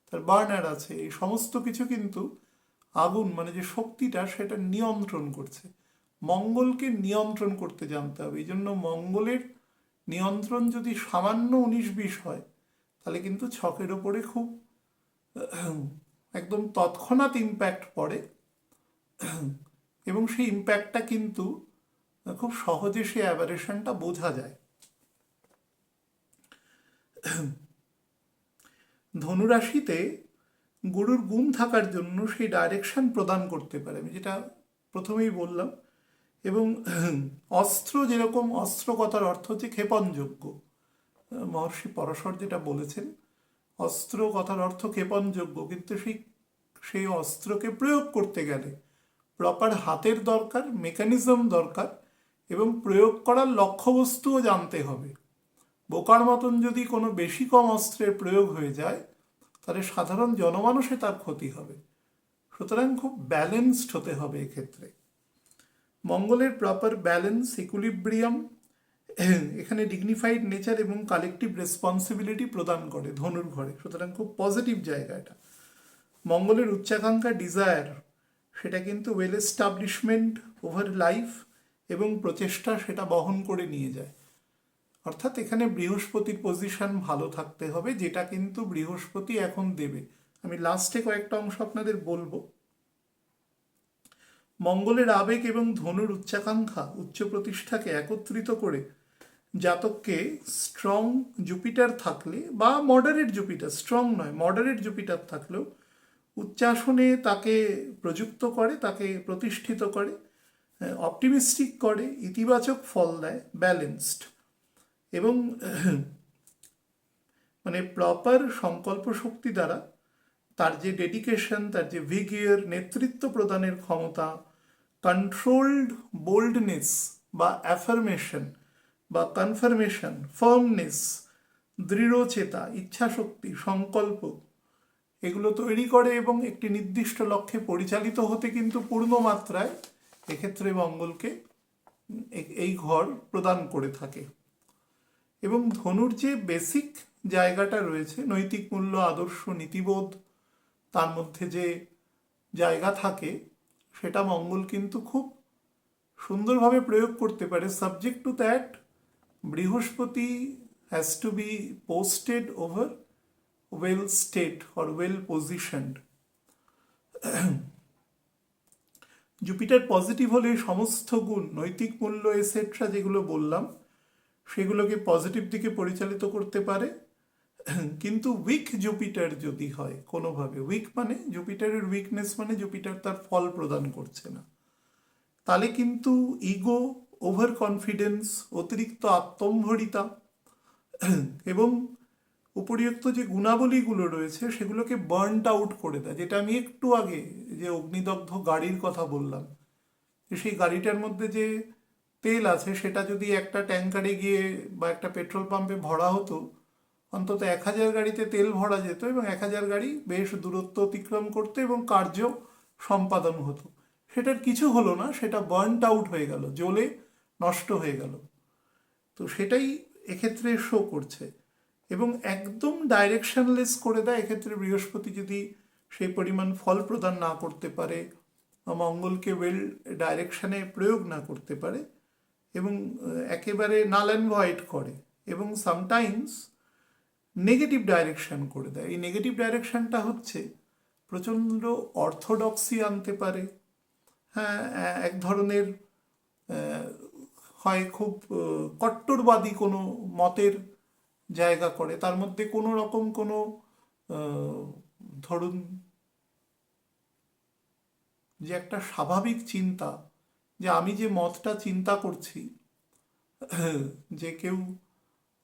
তার বার্নার আছে, এই সমস্ত কিছু কিন্তু আগুন মানে যে শক্তিটা সেটা নিয়ন্ত্রণ করছে। মঙ্গলকে নিয়ন্ত্রণ করতে জানতে হবে। এই জন্য মঙ্গলের নিয়ন্ত্রণ যদি সামান্য 19-20 হয়, তাহলে কিন্তু ছকের ওপরে খুব একদম তৎক্ষণাৎ ইম্প্যাক্ট পড়ে, এবং সেই ইম্প্যাক্টটা কিন্তু খুব সহজে সেই অ্যাভারেশনটা বোঝা যায়। ধনুরাশিতে গুরুর গুণ থাকার জন্য সেই ডাইরেকশন প্রদান করতে পারে, আমি যেটা প্রথমেই বললাম। এবং অস্ত্র, যেরকম অস্ত্র কথার অর্থ হচ্ছে ক্ষেপণযোগ্য, মহর্ষি পরাশর যেটা বলেছেন, অস্ত্র কথার অর্থ ক্ষেপণযোগ্য, কিন্তু সেই অস্ত্রকে প্রয়োগ করতে গেলে প্রপার হাতের দরকার, মেকানিজম দরকার, এবং প্রয়োগ করার লক্ষ্যবস্তুও জানতে হবে। বোকার মতন যদি কোনো বেশি কম অস্ত্রের প্রয়োগ হয়ে যায়, তাহলে সাধারণ জনমানুষে তার ক্ষতি হবে। সুতরাং খুব ব্যালেন্সড হতে হবে এক্ষেত্রে। মঙ্গলের প্রপার ব্যালেন্স, ইকুইলিব্রিয়াম এখানে ডিগনিফাইড নেচার এবং কালেকটিভ রেসপন্সিবিলিটি প্রদান করে ধনুর ঘরে। সুতরাং খুব পজিটিভ জায়গা এটা। মঙ্গলের উচ্চাকাঙ্ক্ষা, ডিজায়ার, সেটা কিন্তু ওয়েল এস্টাবলিশমেন্ট ওভার লাইফ এবং প্রচেষ্টা সেটা বহন করে নিয়ে যায়। অর্থাৎ এখানে বৃহস্পতির পজিশন ভালো থাকতে হবে, যেটা কিন্তু বৃহস্পতি এখন দেবে। আমি লাস্টে কয়েকটা অংশ আপনাদের বলবো। মঙ্গলের আবেগ এবং ধনুর উচ্চাকাঙ্ক্ষা, উচ্চ প্রতিষ্ঠাকে একত্রিত করে জাতককে স্ট্রং জুপিটার থাকলে, বা মডারেট জুপিটার, স্ট্রং নয় মডারেট জুপিটার থাকলেও উচ্চাসনে তাকে প্রযুক্ত করে, তাকে প্রতিষ্ঠিত করে, অপটিমিস্টিক করে, ইতিবাচক ফল দেয়, ব্যালেন্সড। এবং মানে প্রপার সংকল্প শক্তি দ্বারা তার যে ডেডিকেশন, তার যে ভিগিয়ার, নেতৃত্ব প্রদানের ক্ষমতা, কন্ট্রোলড বোল্ডনেস বা অ্যাফার্মেশন বা কনফার্মেশন, ফার্মনেস, দৃঢ়চেতা, ইচ্ছাশক্তি, সংকল্প, এগুলো তৈরি করে এবং একটি নির্দিষ্ট লক্ষ্যে পরিচালিত হতে কিন্তু পূর্ণ মাত্রায় এক্ষেত্রে মঙ্গলকে এই ঘর প্রদান করে থাকে। এবং ধনুর যে বেসিক জায়গাটা রয়েছে, নৈতিক মূল্য, আদর্শ, নীতিবোধ, তার মধ্যে যে জায়গা থাকে, সেটা মঙ্গল কিন্তু খুব সুন্দরভাবে প্রয়োগ করতে পারে। Subject to that Brihaspati has to be posted over well state or well positioned. Jupiter positive হলে সমস্ত গুণ, নৈতিক মূল্য এসেট্রা যেগুলো বললাম, সেগুলোকে পজিটিভ দিকে পরিচালিত করতে পারে। কিন্তু উইক জুপিটার যদি হয় কোনোভাবে, উইক মানে জুপিটারের উইকনেস মানে জুপিটার তার ফল প্রদান করছে না, তাহলে কিন্তু ইগো, ওভার কনফিডেন্স, অতিরিক্ত আত্মম্ভরিতা এবং উপরিউক্ত যে গুণাবলীগুলো রয়েছে সেগুলোকে বার্নড আউট করে দেয়। যেটা আমি একটু আগে যে অগ্নিদগ্ধ গাড়ির কথা বললাম, সেই গাড়িটার মধ্যে যে তেল আছে সেটা যদি একটা ট্যাঙ্কারে গিয়ে বা একটা পেট্রোল পাম্পে ভরা হতো, অন্তত 1000 গাড়িতে তেল ভরা যেত এবং 1000 গাড়ি বেশ দূরত্ব অতিক্রম করতো এবং কার্য সম্পাদন হতো। সেটার কিছু হলো না, সেটা বার্নড আউট হয়ে গেল, জ্বলে নষ্ট হয়ে গেল। তো সেটাই এক্ষেত্রে শো করছে। এবং একদম ডাইরেকশনলেস করে দেয় এক্ষেত্রে বৃহস্পতি যদি সেই পরিমাণ ফল প্রদান না করতে পারে, মঙ্গলকে ওয়েল ডাইরেকশনে প্রয়োগ না করতে পারে, এবং একেবারে নাল অ্যান্ড ভয়েড করে, এবং সামটাইমস নেগেটিভ ডাইরেকশন করে দেয়। এই নেগেটিভ ডাইরেকশনটা হচ্ছে প্রচণ্ড অর্থোডক্সি আনতে পারে। হ্যাঁ, এক ধরনের হয় খুব কট্টরবাদী কোনো মতের জায়গা করে, তার মধ্যে কোনো রকম কোনো ধরুন যে একটা স্বাভাবিক চিন্তা, যে আমি যে মতটা চিন্তা করছি, যে কেউ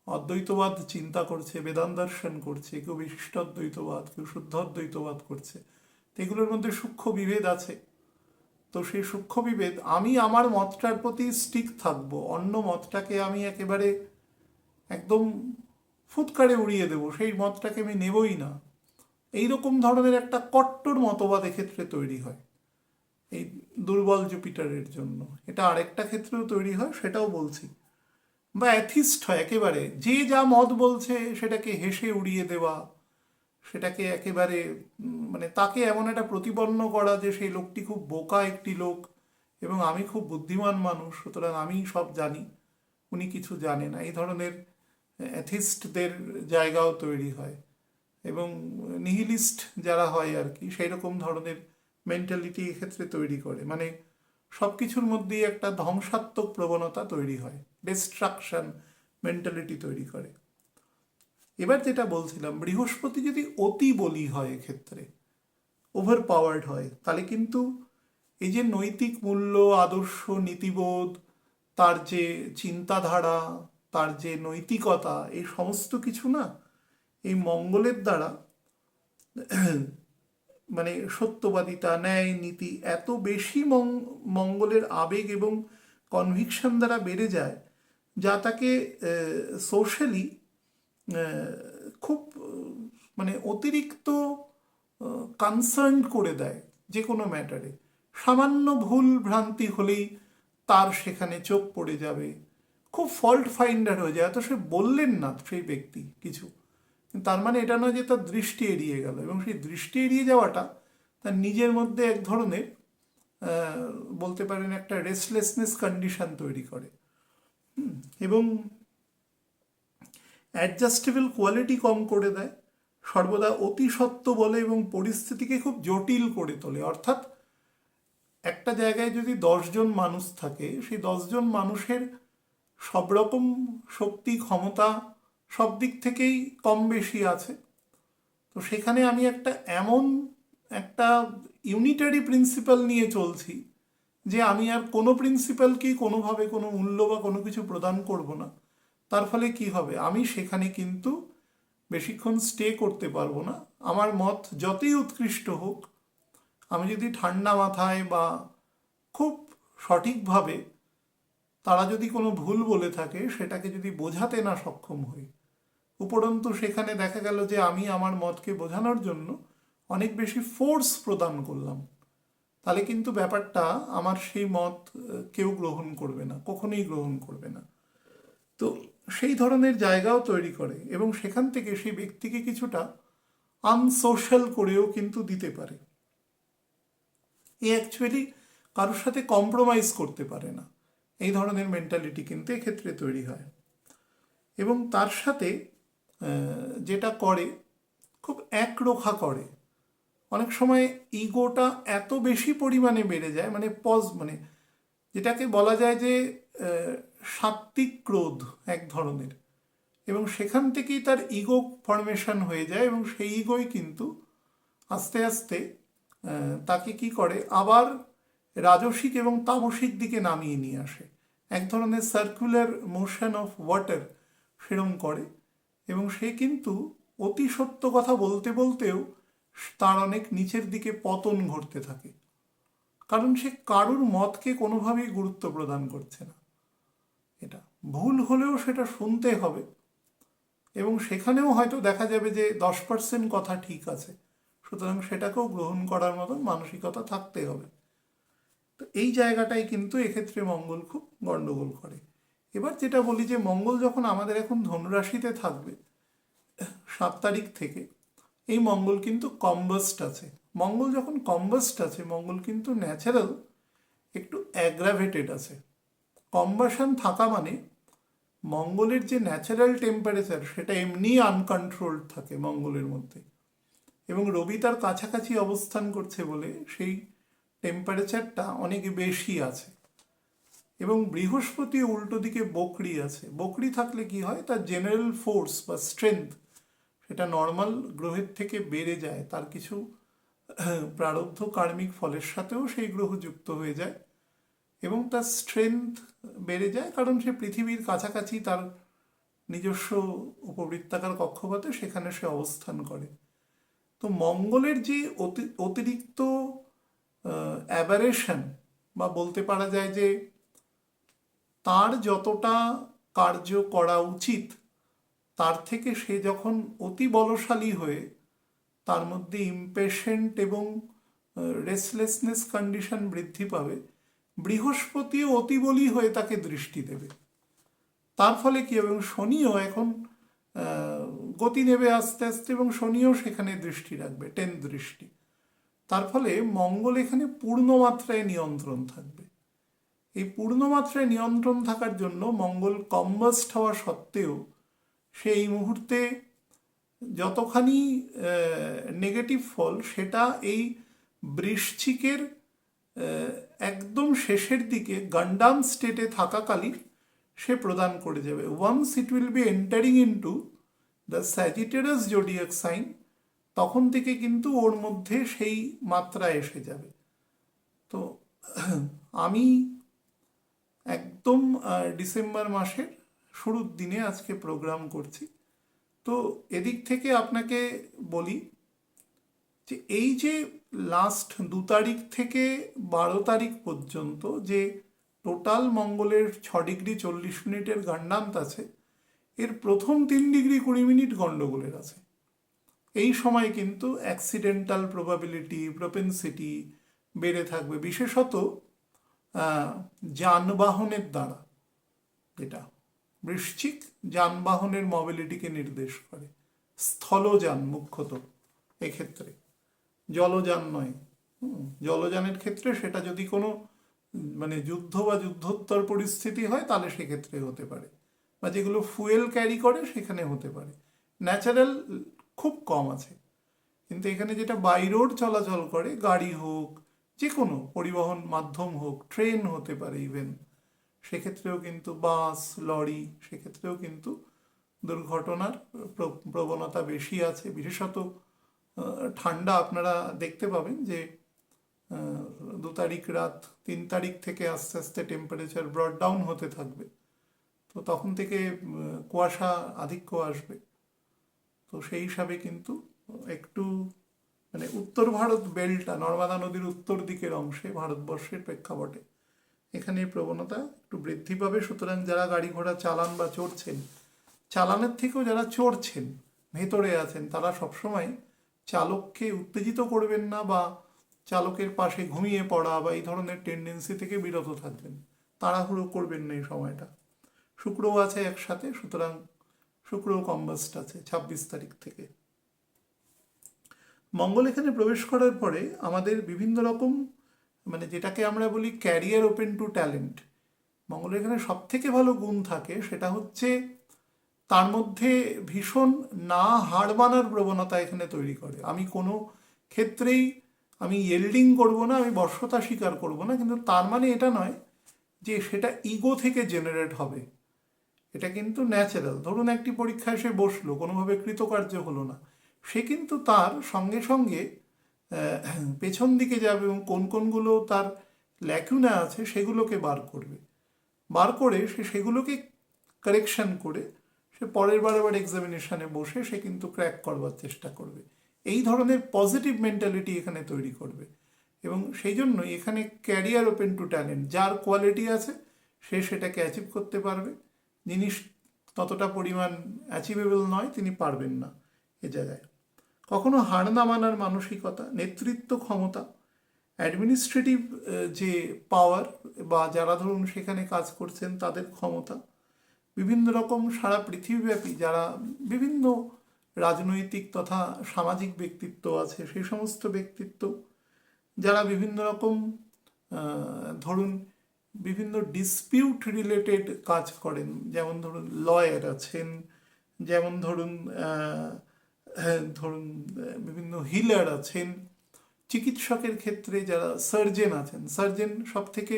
অদ্বৈতবাদ চিন্তা করছে, বেদান্ত দর্শন করছে, কেউ বিশিষ্ট অদ্বৈতবাদ, কেউ শুদ্ধ অদ্বৈতবাদ করছে, তো এগুলোর মধ্যে সূক্ষ্ম বিভেদ আছে। তো সেই সূক্ষ্ম বিভেদ, আমি আমার মতটার প্রতি স্টিক থাকবো, অন্য মতটাকে আমি একেবারে একদম ফুৎকারে উড়িয়ে দেব, সেই মতটাকে আমি নেবই না, এইরকম ধরনের একটা কট্টর মতবাদ এক্ষেত্রে তৈরি হয় এই দুর্বল জুপিটারের জন্য। এটা আরেকটা ক্ষেত্রেও তৈরি হয়, সেটাও বলছি। বা অ্যাথিস্ট হয়, একেবারে যে যা মত বলছে সেটাকে হেসে উড়িয়ে দেওয়া, সেটাকে একেবারে মানে তাকে এমন একটা প্রতিপন্ন করা যে সেই লোকটি খুব বোকা একটি লোক এবং আমি খুব বুদ্ধিমান মানুষ, সুতরাং আমি সব জানি, উনি কিছু জানে না, এই ধরনের অ্যাথিস্টদের জায়গাও তৈরি হয়। এবং নিহিলিস্ট যারা হয় আর কি, সেই রকম ধরনের মেন্টালিটি এক্ষেত্রে তৈরি করে, মানে সব কিছুর মধ্যেই একটা ধ্বংসাত্মক প্রবণতা তৈরি হয়, ডিস্ট্রাকশন মেন্টালিটি তৈরি করে। এবার যেটা বলছিলাম, বৃহস্পতি যদি অতি বলি হয় এক্ষেত্রে, ওভার পাওয়ার্ড হয়, তাহলে কিন্তু এই যে নৈতিক মূল্য, আদর্শ, নীতিবোধ, তার যে চিন্তাধারা, তার যে নৈতিকতা, এই সমস্ত কিছু না এই মঙ্গলের দ্বারা মানে সত্যবাদিতা, ন্যায়, নীতি এত বেশি মঙ্গলের আবেগ এবং কনভিকশন দ্বারা বেড়ে যায়, যা তাকে সোশ্যালি খুব মানে অতিরিক্ত কনসার্ন করে দেয় যে কোনো ম্যাটারে। সামান্য ভুল ভ্রান্তি হলেই তার সেখানে চোখ পড়ে যাবে, খুব ফল্ট ফাইন্ডার হয়ে যায়। এত সে বললেন না সেই ব্যক্তি কিছু, তার মানে এটা নয় যে তার দৃষ্টি এড়িয়ে গেল, এবং সেই দৃষ্টি এড়িয়ে যাওয়াটা তার নিজের মধ্যে এক ধরনের বলতে পারেন একটা রেস্টলেসনেস কন্ডিশন তৈরি করে। এবং অ্যাডজাস্টেবল কোয়ালিটি কম করে দেয়, সর্বদা অতি সত্য বলে এবং পরিস্থিতিকে খুব জটিল করে তোলে। অর্থাৎ একটা জায়গায় যদি 10 জন মানুষ থাকে, সেই 10 জন মানুষের সব রকম শক্তি, ক্ষমতা সব দিক থেকেই কম বেশি আছে। তো সেখানে আমি এমন একটা ইউনিটারি প্রিন্সিপাল নিয়ে চলছি যে আমি আর কোনো প্রিন্সিপালকেই কোনোভাবে কোনো মূল্য বা কোনো কিছু প্রদান করব না। তার ফলে কি হবে, আমি সেখানে কিন্তু বেশিক্ষণ স্টে করতে পারবো না। আমার মত যতই উৎকৃষ্ট হোক, আমি যদি ঠান্ডা মাথায় বা খুব সঠিকভাবে তারা যদি কোনো ভুল বলে থাকে সেটাকে যদি বোঝাতে না সক্ষম হই, উপরন্তু সেখানে দেখা গেল যে আমি আমার মতকে বোঝানোর জন্য অনেক বেশি ফোর্স প্রদান করলাম, তাহলে কিন্তু ব্যাপারটা আমার সেই মত কেউ গ্রহণ করবে না, কখনোই গ্রহণ করবে না। তো সেই ধরনের জায়গাও তৈরি করে এবং সেখান থেকে সেই ব্যক্তিকে কিছুটা আনসোশ্যাল করেও কিন্তু দিতে পারে। এ অ্যাকচুয়ালি কারোর সাথে কম্প্রোমাইজ করতে পারে না, এই ধরনের মেন্টালিটি কিন্তু এক্ষেত্রে তৈরি হয়। এবং তার সাথে যেটা করে, খুব একরোখা করে। অনেক সময় ইগোটা এত বেশি পরিমাণে বেড়ে যায়, মানে যেটাকে বলা যায় যে সাত্ত্বিক ক্রোধ এক ধরনের, এবং সেখান থেকেই তার ইগো ফরমেশন হয়ে যায় এবং সেই ইগোই কিন্তু আস্তে আস্তে তাকে কি করে, আবার রাজসিক এবং তামসিক দিকে নামিয়ে নিয়ে আসে। এক ধরনের সার্কুলার মোশন অফ ওয়াটার সেরম করে, এবং সে কিন্তু অতি সত্য কথা বলতে বলতেও তার অনেক নিচের দিকে পতন ঘটতে থাকে, কারণ সে কারুর মতকে কোনোভাবেই গুরুত্ব প্রদান করছে না। এটা ভুল হলেও সেটা শুনতে হবে, এবং সেখানেও হয়তো দেখা যাবে যে 10% কথা ঠিক আছে, সুতরাং সেটাকেও গ্রহণ করার মতন মানসিকতা থাকতে হবে। তো এই জায়গাটাই কিন্তু এক্ষেত্রে মঙ্গল খুব গণ্ডগোল করে। এবার যেটা বলি যে মঙ্গল যখন আমাদের এখন ধনুরাশিতে থাকবে 7 তারিখ থেকে, এই মঙ্গল কিন্তু কম্বাস্ট আছে। মঙ্গল যখন কম্বাস্ট আছে, মঙ্গল কিন্তু ন্যাচারাল একটু অ্যাগ্রাভেটেড আছে। কম্বাসন থাকা মানে মঙ্গলের যে ন্যাচারাল টেম্পারেচার সেটা এমনি আনকন্ট্রোলড থাকে মঙ্গলের মধ্যে, এবং রবি তার কাছাকাছি অবস্থান করছে বলে সেই টেম্পারেচারটা অনেক বেশি আছে। এবং বৃহস্পতি উল্টো দিকে বকরি আছে। বকরি থাকলে কি হয়, তার জেনারেল ফোর্স বা স্ট্রেংথ সেটা নর্মাল গ্রহের থেকে বেড়ে যায়, তার কিছু প্রারব্ধ কার্মিক ফলের সাথেও সেই গ্রহ যুক্ত হয়ে যায় এবং তার স্ট্রেংথ বেড়ে যায়, কারণ সে পৃথিবীর কাছাকাছি তার নিজস্ব উপবৃত্তাকার কক্ষপথে সেখানে সে অবস্থান করে। তো মঙ্গলের যে অতিরিক্ত অ্যাবারেশন, বা বলতে পারা যায় যে তার যতটা কার্য করা উচিত তার থেকে সে যখন অতি বলশালী হয়ে তার মধ্যে ইমপেশেন্ট এবং রেস্টলেসনেস কন্ডিশন বৃদ্ধি পাবে, বৃহস্পতিও অতি বলি হয়ে তাকে দৃষ্টি দেবে। তার ফলে কি, এবং শনিও এখন গতি নেবে আস্তে আস্তে, এবং শনিও সেখানে দৃষ্টি রাখবে, 10 দৃষ্টি। তার ফলে মঙ্গল এখানে পূর্ণমাত্রায় নিয়ন্ত্রণ থাকবে। এই পূর্ণমাত্রায় নিয়ন্ত্রণ থাকার জন্য মঙ্গল কম্বাস্ট হওয়া সত্ত্বেও সেই মুহূর্তে যতখানি নেগেটিভ ফল সেটা এই বৃশ্চিকের একদম শেষের দিকে গান্ডাম স্টেটে থাকাকালীন সে প্রদান করে যাবে। Once it will be entering into the Sagittarius zodiac sign, তখন থেকে কিন্তু ওর মধ্যে সেই মাত্রা এসে যাবে। তো আমি একদম ডিসেম্বর মাসের শুরুর দিনে আজকে প্রোগ্রাম করছি। তো এদিক থেকে আপনাকে বলি যে এই যে লাস্ট 2 তারিখ থেকে 12 তারিখ পর্যন্ত যে টোটাল মঙ্গলের 6 ডিগ্রি 40 মিনিটের গান্ডান্ত আছে, এর প্রথম 3 ডিগ্রি 20 মিনিট গন্ডগোলের আছে। এই সময় কিন্তু অ্যাক্সিডেন্টাল প্রবাবিলিটি, প্রপেন্সিটি বেড়ে থাকবে, বিশেষত যানবাহনের দ্বারা। যেটা বৃশ্চিক যানবাহনের মোবিলিটিকে নির্দেশ করে, স্থলযান মুখ্যত এক্ষেত্রে, জলযান নয়। জলযানের ক্ষেত্রে সেটা যদি কোনো মানে যুদ্ধ বা যুদ্ধোত্তর পরিস্থিতি হয় তাহলে সেক্ষেত্রে হতে পারে, বা যেগুলো ফুয়েল ক্যারি করে সেখানে হতে পারে। ন্যাচারাল খুব কম আছে, কিন্তু এখানে যেটা বাই রোড চলাচল করে, গাড়ি হোক, যে কোনো পরিবহন মাধ্যম হোক, ট্রেন হতে পারে ইভেন, সেক্ষেত্রেও কিন্তু বাস, লরি, সেক্ষেত্রেও কিন্তু দুর্ঘটনার প্রবণতা বেশি আছে। বিশেষত ঠান্ডা আপনারা দেখতে পাবেন যে 2 তারিখ রাত 3 তারিখ থেকে আস্তে আস্তে টেম্পারেচার ব্রড ডাউন হতে থাকবে। তো তখন থেকে কুয়াশা আধিক্য আসবে। তো সেই হিসাবে কিন্তু একটু মানে উত্তর ভারত বেল্টটা, নর্মদা নদীর উত্তর দিকের অংশে ভারতবর্ষের প্রেক্ষাপটে এখানে প্রবণতা একটু বৃদ্ধি পাবে। সুতরাং যারা গাড়ি ঘোড়া চালান বা চড়ছেন, চালানের থেকেও যারা চড়ছেন, ভেতরে আছেন, তারা সবসময় চালককে উত্তেজিত করবেন না, বা চালকের পাশে ঘুমিয়ে পড়া বা এই ধরনের টেন্ডেন্সি থেকে বিরত থাকবেন। তাড়াহুড়ো করবেন না এই সময়টা। শুক্রও আছে একসাথে, সুতরাং শুক্রও কম্বাস্ট আছে 26 তারিখ থেকে। মঙ্গল এখানে প্রবেশ করার পরে আমাদের বিভিন্ন রকম মানে যেটাকে আমরা বলি ক্যারিয়ার ওপেন টু ট্যালেন্ট, মঙ্গলের এখানে সব থেকে ভালো গুণ থাকে সেটা হচ্ছে তার মধ্যে ভীষণ না হার মানার প্রবণতা এখানে তৈরি করে। আমি কোনো ক্ষেত্রেই আমি ইয়েল্ডিং করব না, আমি বশ্যতা স্বীকার করব না, কিন্তু তার মানে এটা নয় যে সেটা ইগো থেকে জেনারেট হবে। এটা কিন্তু ন্যাচারাল। ধরুন একটি পরীক্ষায় সে বসলো, কোনোভাবে কৃতকার্য হলো না, সে কিন্তু তার সঙ্গে সঙ্গে পেছন দিকে যাবে এবং কোন কোনগুলো তার ল্যাকুনা আছে সেগুলোকে বার করবে, বার করে সে সেগুলোকে কারেকশন করে সে পরের বার আবার এক্সামিনেশনে বসে সে কিন্তু ক্র্যাক করবার চেষ্টা করবে। এই ধরনের পজিটিভ মেন্টালিটি এখানে তৈরি করবে, এবং সেই জন্য এখানে ক্যারিয়ার ওপেন টু ট্যালেন্ট, যার কোয়ালিটি আছে সে সেটাকে অ্যাচিভ করতে পারবে। জিনিস ততটা পরিমাণ অ্যাচিভেবল নয়, তিনি পারবেন না এ জায়গায়। কখনো হার না মানার মানসিকতা, নেতৃত্ব ক্ষমতা, অ্যাডমিনিস্ট্রেটিভ যে পাওয়ার, বা যারা ধরুন সেখানে কাজ করছেন তাদের ক্ষমতা, বিভিন্ন রকম সারা পৃথিবীব্যাপী যারা বিভিন্ন রাজনৈতিক তথা সামাজিক ব্যক্তিত্ব আছে, সেই সমস্ত ব্যক্তিত্ব যারা বিভিন্ন রকম ধরুন বিভিন্ন ডিসপিউট রিলেটেড কাজ করেন, যেমন ধরুন লয়ার আছেন, যেমন ধরুন বিভিন্ন হিলার আছেন, চিকিৎসকের ক্ষেত্রে যারা সার্জেন আছেন, সার্জেন সব থেকে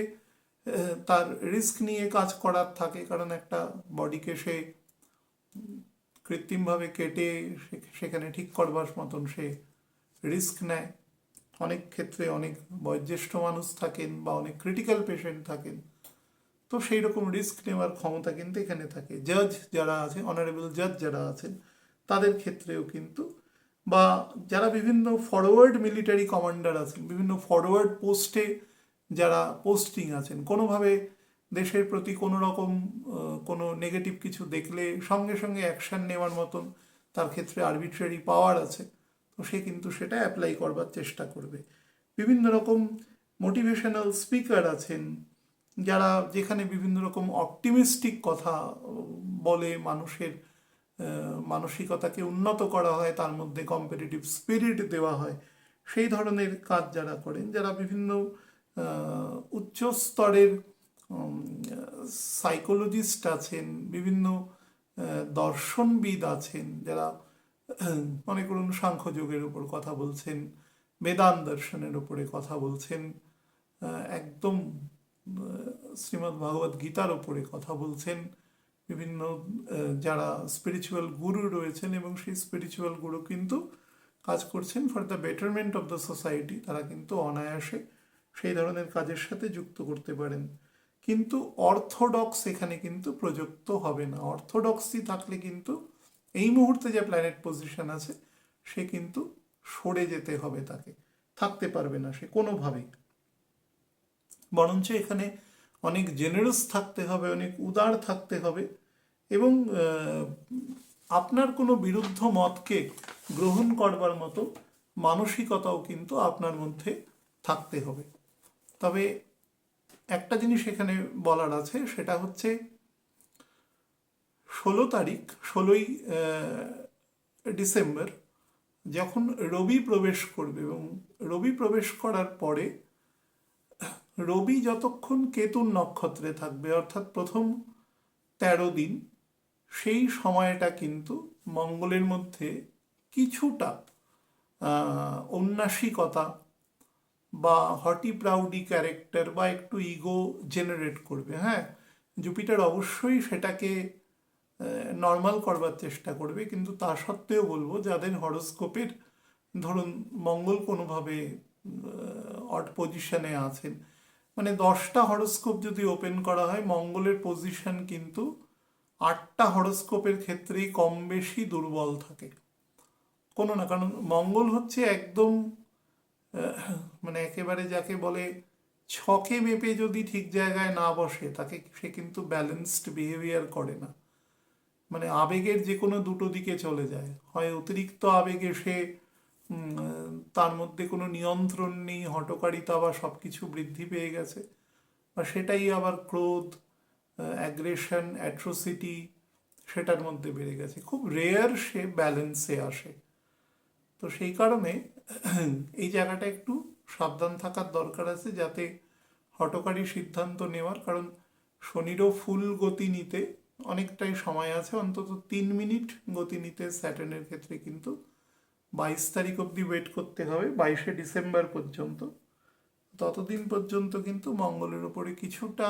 তার রিস্ক নিয়ে কাজ করার থাকে, কারণ একটা বডিকে সে কৃত্রিমভাবে কেটে সেখানে ঠিক করবার মতন সে রিস্ক নেয়। অনেক ক্ষেত্রে অনেক বয়োজ্যেষ্ঠ মানুষ থাকেন বা অনেক ক্রিটিক্যাল পেশেন্ট থাকেন, তো সেই রকম রিস্ক নেওয়ার ক্ষমতা কিন্তু এখানে থাকে। জাজ যারা আছে, অনারেবল জাজ যারা আছেন, তাদের ক্ষেত্রেও কিন্তু, বা যারা বিভিন্ন ফরওয়ার্ড মিলিটারি কমান্ডার আছেন, বিভিন্ন ফরওয়ার্ড পোস্টে যারা পোস্টিং আছেন, কোনোভাবে দেশের প্রতি কোনো রকম কোনো নেগেটিভ কিছু দেখলে সঙ্গে সঙ্গে অ্যাকশান নেওয়ার মতন তার ক্ষেত্রে আরবিট্রারি পাওয়ার আছে, তো সে কিন্তু সেটা অ্যাপ্লাই করবার চেষ্টা করবে। বিভিন্ন রকম মোটিভেশনাল স্পিকার আছেন, যারা যেখানে বিভিন্ন রকম অপটিমিস্টিক কথা বলে মানুষের মানসিকতাকে উন্নত করা হয়, তার মধ্যে কম্পিটিটিভ স্পিরিট দেওয়া হয়, সেই ধরনের কাজ যারা করেন, যারা বিভিন্ন উচ্চ স্তরের সাইকোলজিস্ট আছেন, বিভিন্ন দর্শনবিদ আছেন, যারা মনে করুন সাংখ্যযোগের উপর কথা বলছেন, বেদান্ত দর্শনের উপরে কথা বলছেন, একদম শ্রীমদ্ ভগবদ গীতার উপরে কথা বলছেন, বিভিন্ন যারা স্পিরিচুয়াল গুরু রয়েছেন, এবং সেই স্পিরিচুয়াল গুরু কিন্তু কাজ করছেন for the betterment of the society, তারা কিন্তু অনায়াসে সেই ধরনের কাজের সাথে যুক্ত করতে পারেন। কিন্তু অর্থোডক্স এখানে কিন্তু প্রযুক্ত হবে না। অর্থোডক্সি থাকলে কিন্তু এই মুহূর্তে যে প্ল্যানেট পজিশন আছে সে কিন্তু সরে যেতে হবে, তাকে থাকতে পারবে না সে কোনোভাবেই। বরঞ্চ এখানে অনেক জেনারেস থাকতে হবে, অনেক উদার থাকতে হবে, এবং আপনার কোনো বিরুদ্ধ মতকে গ্রহণ করবার মতো মানসিকতাও কিন্তু আপনার মধ্যে থাকতে হবে। তবে একটা জিনিস এখানে বলার আছে, সেটা হচ্ছে 16ই ডিসেম্বর যখন রবি প্রবেশ করবে, এবং রবি প্রবেশ করার পরে রবি যতক্ষণ কেতুর নক্ষত্রে থাকবে, অর্থাৎ প্রথম 13 দিন, সেই সময়টা কিন্তু মঙ্গলের মধ্যে কিছুটা ঔন্নাসিকতা বা হটি প্রাউডি ক্যারেক্টার বা একটু ইগো জেনারেট করবে। হ্যাঁ, জুপিটার অবশ্যই সেটাকে নর্মাল করবার চেষ্টা করবে, কিন্তু তা সত্ত্বেও বলবো যাদের হরোস্কোপের ধরুন মঙ্গল কোনোভাবে অড পজিশনে আছেন, মানে 10টা হরোস্কোপ যদি ওপেন করা হয়, মঙ্গলের পজিশন কিন্তু 8টা হরোস্কোপের ক্ষেত্রেই কম বেশি দুর্বল থাকে কোনো না, কারণ মঙ্গল হচ্ছে একদম মানে একেবারে যাকে বলে ছকে মেপে যদি ঠিক জায়গায় না বসে, তাকে সে কিন্তু ব্যালেন্সড বিহেভিয়ার করে না। মানে আবেগের যে কোনো দুটো দিকে চলে যায়, হয় অতিরিক্ত আবেগে সে তার মধ্যে কোনো নিয়ন্ত্রণ নেই, হঠকারিতা বা সব কিছু বৃদ্ধি পেয়ে গেছে, বা সেটাই আবার ক্রোধ, অ্যাগ্রেশন, অ্যাট্রোসিটি সেটার মধ্যে বেড়ে গেছে। খুব রেয়ার সে ব্যালেন্সে আসে। তো সেই কারণে এই জায়গাটা একটু সাবধান থাকার দরকার আছে, যাতে হঠকারী সিদ্ধান্ত নেওয়ার, কারণ শনিরও ফুল গতি নিতে অনেকটাই সময় আছে, অন্তত 3 মিনিট গতি নিতে স্যাটার্নের ক্ষেত্রে কিন্তু 22 তারিখ অবধি ওয়েট করতে হবে, 22শে ডিসেম্বর পর্যন্ত। ততদিন পর্যন্ত কিন্তু মঙ্গলের উপরে কিছুটা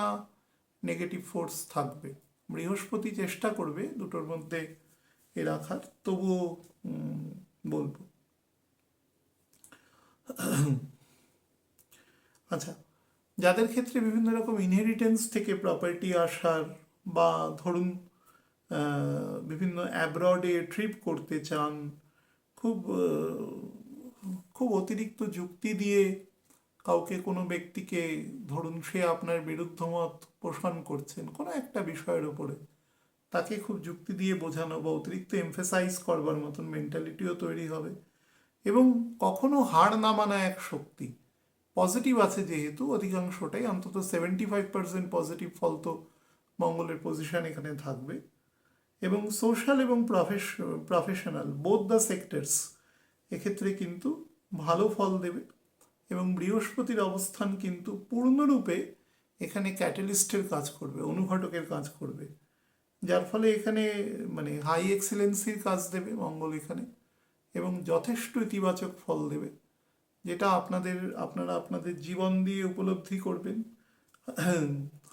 নেগেটিভ ফোর্স থাকবে। বৃহস্পতি চেষ্টা করবে দুটোর মধ্যে এ রাখার, তবুও বলবো। আচ্ছা, যাদের ক্ষেত্রে বিভিন্ন রকম ইনহেরিটেন্স থেকে প্রপার্টি আসার, বা ধরুন বিভিন্ন অ্যাব্রডে ট্রিপ করতে চান, খুব খুব অতিরিক্ত যুক্তি দিয়ে কাউকে, কোনো ব্যক্তিকে, ধরুন সে আপনার বিরুদ্ধ মত পোষণ করছেন কোনো একটা বিষয়ের উপরে, তাকে খুব যুক্তি দিয়ে বোঝানো বা অতিরিক্ত এমফেসাইজ করবার মতন মেন্টালিটিও তৈরি হবে। এবং কখনো হার না মানা এক শক্তি, পজিটিভ আছে যেহেতু অধিকাংশটাই, অন্তত 75% পজিটিভ ফল তো মঙ্গলের পজিশন এখানে থাকবে। এবং সোশ্যাল এবং প্রফেশনাল বোথ দ্য সেক্টরস এক্ষেত্রে কিন্তু ভালো ফল দেবে। এবং বৃহস্পতির অবস্থান কিন্তু পূর্ণরূপে এখানে ক্যাটালিস্টের কাজ করবে, অনুঘটকের কাজ করবে, যার ফলে এখানে মানে হাই এক্সেলেন্সির কাজ দেবে মঙ্গল এখানে, এবং যথেষ্ট ইতিবাচক ফল দেবে, যেটা আপনারা আপনাদের জীবন দিয়ে উপলব্ধি করবেন।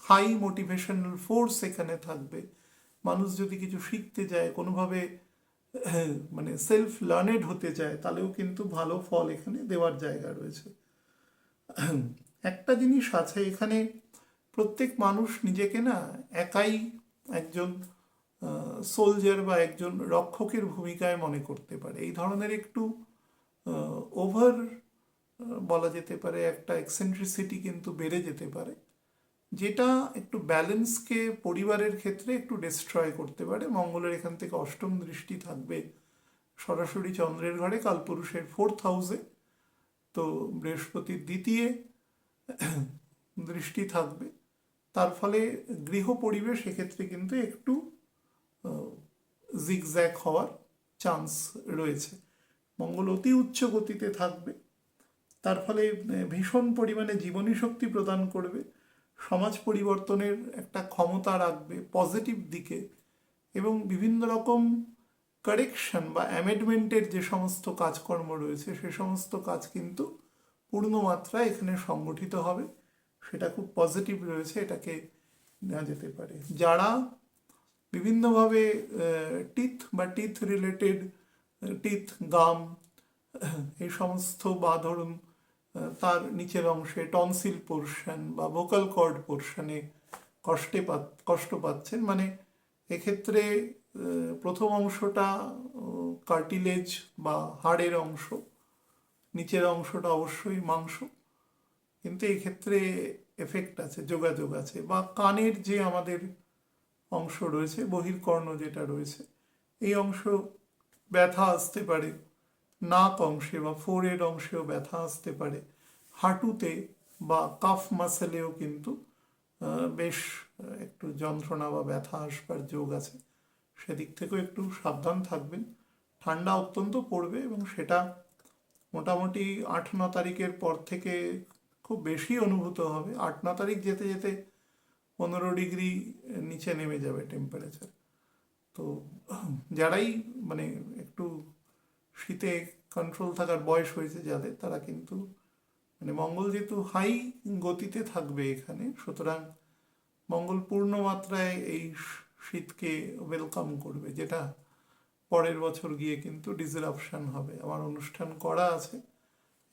হাই মোটিভেশনাল ফোর্স এখানে থাকবে। মানুষ যদি কিছু শিখতে যায়, কোনোভাবে মানে সেলফ লার্নেড হতে চায়, তাহলেও কিন্তু ভালো ফল এখানে দেওয়ার জায়গা রয়েছে। একটা জিনিস আছে এখানে, প্রত্যেক মানুষ নিজেকে না একাই একজন সোলজার বা একজন রক্ষকের ভূমিকায় মনে করতে পারে। এই ধরনের একটু ওভার বলা যেতে পারে একটা এক্সেন্ট্রিসিটি কিন্তু বেড়ে যেতে পারে, যেটা একটু ব্যালেন্সকে পরিবারের ক্ষেত্রে একটু ডিস্ট্রয় করতে পারে। মঙ্গলের এখান থেকে অষ্টম দৃষ্টি থাকবে সরাসরি চন্দ্রের ঘরে, কালপুরুষের 4th হাউসে, তো বৃহস্পতির দ্বিতীয় দৃষ্টি থাকবে, তার ফলে গৃহ পরিবেশ এক্ষেত্রে কিন্তু একটু জিগজ্যাগ হওয়ার চান্স রয়েছে। মঙ্গল অতি উচ্চ গতিতে থাকবে, তার ফলে ভীষণ পরিমাণে জীবনী শক্তি প্রদান করবে, সমাজ পরিবর্তনের একটা ক্ষমতা রাখবে পজিটিভ দিকে, এবং বিভিন্ন রকম কারেকশন বা অ্যামেন্ডমেন্টের যে সমস্ত কাজকর্ম রয়েছে সে সমস্ত কাজ কিন্তু পূর্ণ মাত্রায় এখানে সংগঠিত হবে। সেটা খুব পজিটিভ রয়েছে, এটাকে নেওয়া যেতে পারে। যারা বিভিন্নভাবে টিথ বা টিথ রিলেটেড, টিথ, গাম, এই সমস্ত, বা ধরুন তার নিচের অংশে টনসিল পোর্শন বা ভোকাল কর্ড পোর্শনে কষ্ট পাচ্ছেন, মানে এক্ষেত্রে প্রথম অংশটা কার্টিলেজ বা হাড়ের অংশ, নিচের অংশটা অবশ্যই মাংস, কিন্তু এই ক্ষেত্রে এফেক্ট আছে, যোগাযোগ আছে। বা কানের যে আমাদের অংশ রয়েছে, বহির্কর্ণ যেটা রয়েছে, এই অংশ ব্যথা আসতে পারে, নাক অংশে বা ফোরহেড অংশেও ব্যথা আসতে পারে, হাঁটুতে বা কাফ মাসেলেও কিন্তু বেশ একটু যন্ত্রণা বা ব্যথা আসবার যোগ আছে। সেদিক থেকেও একটু সাবধান থাকবেন। ঠান্ডা অত্যন্ত পড়বে এবং সেটা মোটামুটি 8-9 তারিখের পর থেকে খুব বেশি অনুভূত হবে। 8-9 তারিখ যেতে যেতে 15 ডিগ্রি নিচে নেমে যাবে টেম্পারেচার। তো যারাই মানে একটু শীতে কন্ট্রোল থাকার বয়স হয়েছে যাদের, তারা কিন্তু মানে মঙ্গল যেহেতু হাই গতিতে থাকবে এখানে, সুতরাং মঙ্গল পূর্ণ মাত্রায় এই শীতকে ওয়েলকাম করবে, যেটা পরের বছর গিয়ে কিন্তু ডিসরাপশন হবে। আমার অনুষ্ঠান করা আছে,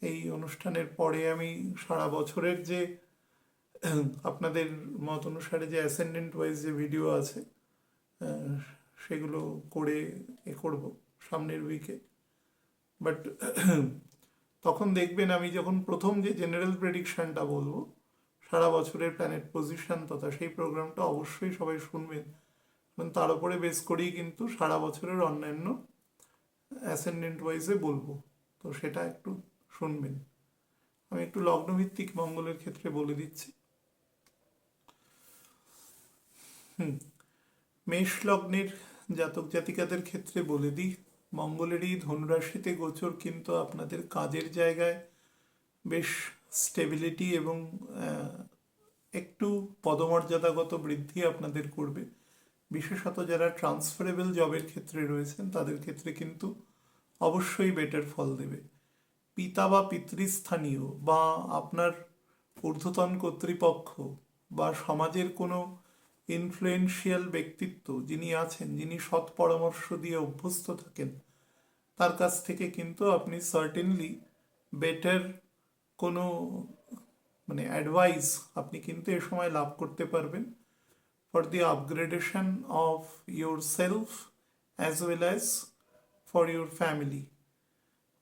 এই অনুষ্ঠানের পরে আমি সারা বছরের যে আপনাদের মত অনুসারে যে অ্যাসেন্ডেন্ট ওয়াইজ যে ভিডিও আছে সেগুলো করে করব সামনের উইকে। বাট তখন দেখবেন আমি যখন প্রথম যে জেনারেল প্রেডিকশনটা বলবো সারা বছরের প্ল্যানেট পজিশন তথা, সেই প্রোগ্রামটা অবশ্যই সবাই শুনবেন, এবং তার উপরে বেস করেই কিন্তু সারা বছরের অন্যান্য অ্যাসেন্ডেন্ট ওয়াইজে বলবো। তো সেটা একটু শুনবেন। আমি একটু লগ্নভিত্তিক মঙ্গলের ক্ষেত্রে বলে দিচ্ছি। মেষ লগ্নের জাতক জাতিকাদের ক্ষেত্রে বলে দিই, মঙ্গলেরই ধনুরাশিতে গোচর কিন্তু আপনাদের কাজের জায়গায় বেশ স্টেবিলিটি এবং একটু পদমর্যাদাগত বৃদ্ধি আপনাদের করবে। বিশেষত যারা ট্রান্সফারেবল জবের ক্ষেত্রে রয়েছেন তাদের ক্ষেত্রে কিন্তু অবশ্যই বেটার ফল দেবে। পিতা বা পিতৃস্থানীয় বা আপনার ঊর্ধ্বতন কর্তৃপক্ষ বা সমাজের কোনো ইনফ্লুয়েন্সিয়াল ব্যক্তিত্ব যিনি আছেন, যিনি সৎ পরামর্শ দিয়ে অভ্যস্ত থাকেন, তার কাছ থেকে কিন্তু আপনি সার্টেনলি বেটার কোনো মানে অ্যাডভাইস আপনি কিন্তু এ সময় লাভ করতে পারবেন for the upgradation of your self as well as for your family.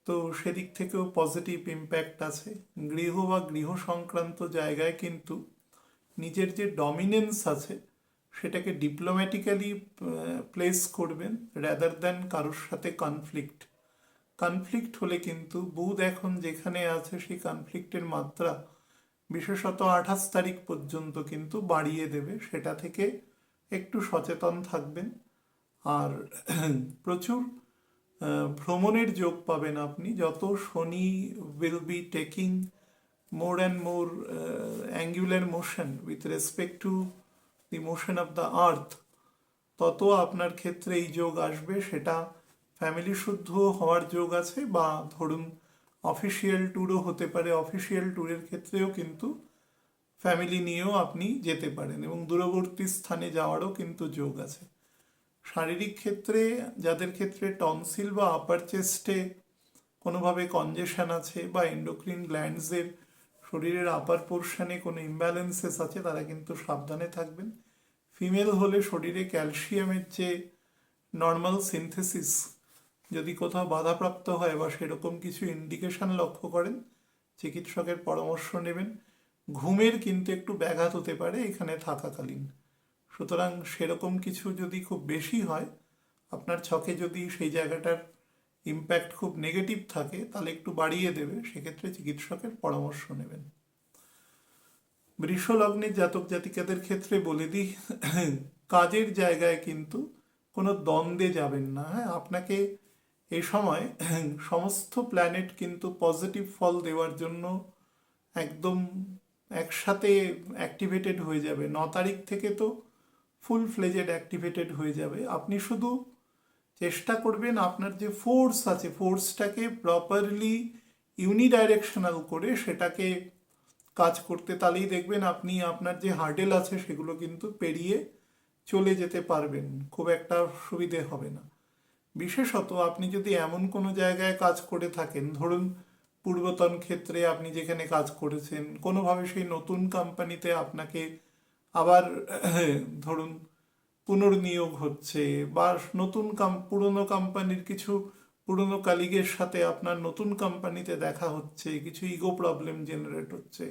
তো সেদিক থেকেও পজিটিভ ইম্প্যাক্ট আছে। গৃহ বা গৃহ সংক্রান্ত জায়গায় কিন্তু নিজের যে ডমিনেন্স আছে সেটাকে ডিপ্লোম্যাটিক্যালি প্লেস করবেন রাদার দ্যান কারোর সাথে কনফ্লিক্ট হলে কিন্তু বুধ এখন যেখানে আছে সেই কনফ্লিক্টের মাত্রা বিশেষত 28 তারিখ পর্যন্ত কিন্তু বাড়িয়ে দেবে, সেটা থেকে একটু সচেতন থাকবেন। আর প্রচুর ভ্রমণের যোগ পাবেন আপনি, যত Shani will be taking more and more angular motion with respect to the motion of the earth, তত আপনার ক্ষেত্রে এই যোগ আসবে। সেটা ফ্যামিলি শুদ্ধ হওয়ার যোগ আছে, বা ধরুন অফিসিয়াল ট্যুরও হতে পারে। অফিসিয়াল ট্যুরের ক্ষেত্রেও কিন্তু ফ্যামিলি নিয়েও আপনি যেতে পারেন, এবং দূরবর্তী স্থানে যাওয়ারও কিন্তু যোগ আছে। শারীরিক ক্ষেত্রে যাদের ক্ষেত্রে টনসিল বা আপার চেস্টে কোনোভাবে কনজেশন আছে, বা এন্ডোক্রিন গ্ল্যান্ডসের শরীরের আপার পোর্শনে কোনো ইমব্যালেন্সেস আছে, তারা কিন্তু সাবধানে থাকবেন। ফিমেল হলে শরীরে ক্যালসিয়ামের যে নর্মাল সিনথেসিস যদি কোথাও বাধাপ্রাপ্ত হয় বা সেরকম কিছু ইন্ডিকেশন লক্ষ্য করেন, চিকিৎসকের পরামর্শ নেবেন। ঘুমের কিন্তু একটু ব্যাঘাত হতে পারে এখানে থাকাকালীন, সুতরাং সেরকম কিছু যদি খুব বেশি হয়, আপনার ছকে যদি সেই জায়গাটার ইম্প্যাক্ট খুব নেগেটিভ থাকে, তাহলে একটু বাড়িয়ে দেবে, সেক্ষেত্রে চিকিৎসকের পরামর্শ নেবেন। বৃষ লগ্নের জাতক জাতিকাদের ক্ষেত্রে বলে দিই, কাজের জায়গায় কিন্তু কোনো দ্বন্দ্বে যাবেন না। হ্যাঁ, আপনাকে এই সময় সমস্ত প্ল্যানেট কিন্তু পজিটিভ ফল দেওয়ার জন্য একদম একসাথে অ্যাক্টিভেটেড হয়ে যাবে। 9 তারিখ থেকে তো ফুল ফ্লেজেড অ্যাক্টিভেটেড হয়ে যাবে। আপনি শুধু চেষ্টা করবেন আপনার যে ফোর্স আছে ফোর্সটাকে প্রপারলি ইউনিডাইরেকশনাল করে সেটাকে কাজ করতে, তাহলেই দেখবেন আপনি আপনার যে হার্ডেল আছে সেগুলো কিন্তু পেরিয়ে চলে যেতে পারবেন, খুব একটা সুবিধে হবে না। বিশেষত আপনি যদি এমন কোনো জায়গায় কাজ করে থাকেন, ধরুন পূর্বতন ক্ষেত্রে আপনি যেখানে কাজ করেছেন কোনোভাবে সেই নতুন কোম্পানিতে আপনাকে আবার ধরুন পুনর্নিয়োগ হচ্ছে, বা নতুন পুরনো কোম্পানির কিছু পুরনো কালিগের সাথে আপনার নতুন কোম্পানিতে দেখা হচ্ছে, কিছু ইগো প্রবলেম জেনারেট হচ্ছে,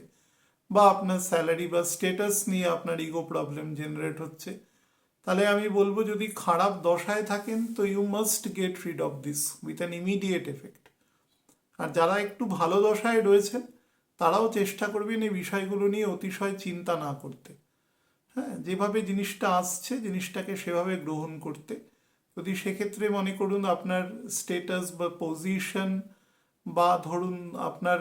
বা আপনার স্যালারি বা স্টেটাস নিয়ে আপনার ইগো প্রবলেম জেনারেট হচ্ছে, তাহলে আমি বলবো যদি খারাপ দশায় থাকেন তো you must get rid of this with an immediate effect. আর যারা একটু ভালো দশায় রয়েছেন তারাও চেষ্টা করবেন এই বিষয়গুলো নিয়ে অতিশয় চিন্তা না করতে। হ্যাঁ, যেভাবে জিনিসটা আসছে জিনিসটাকে সেভাবে গ্রহণ করতে। যদি সেক্ষেত্রে মনে করুন আপনার স্টেটাস বা পজিশন বা ধরুন আপনার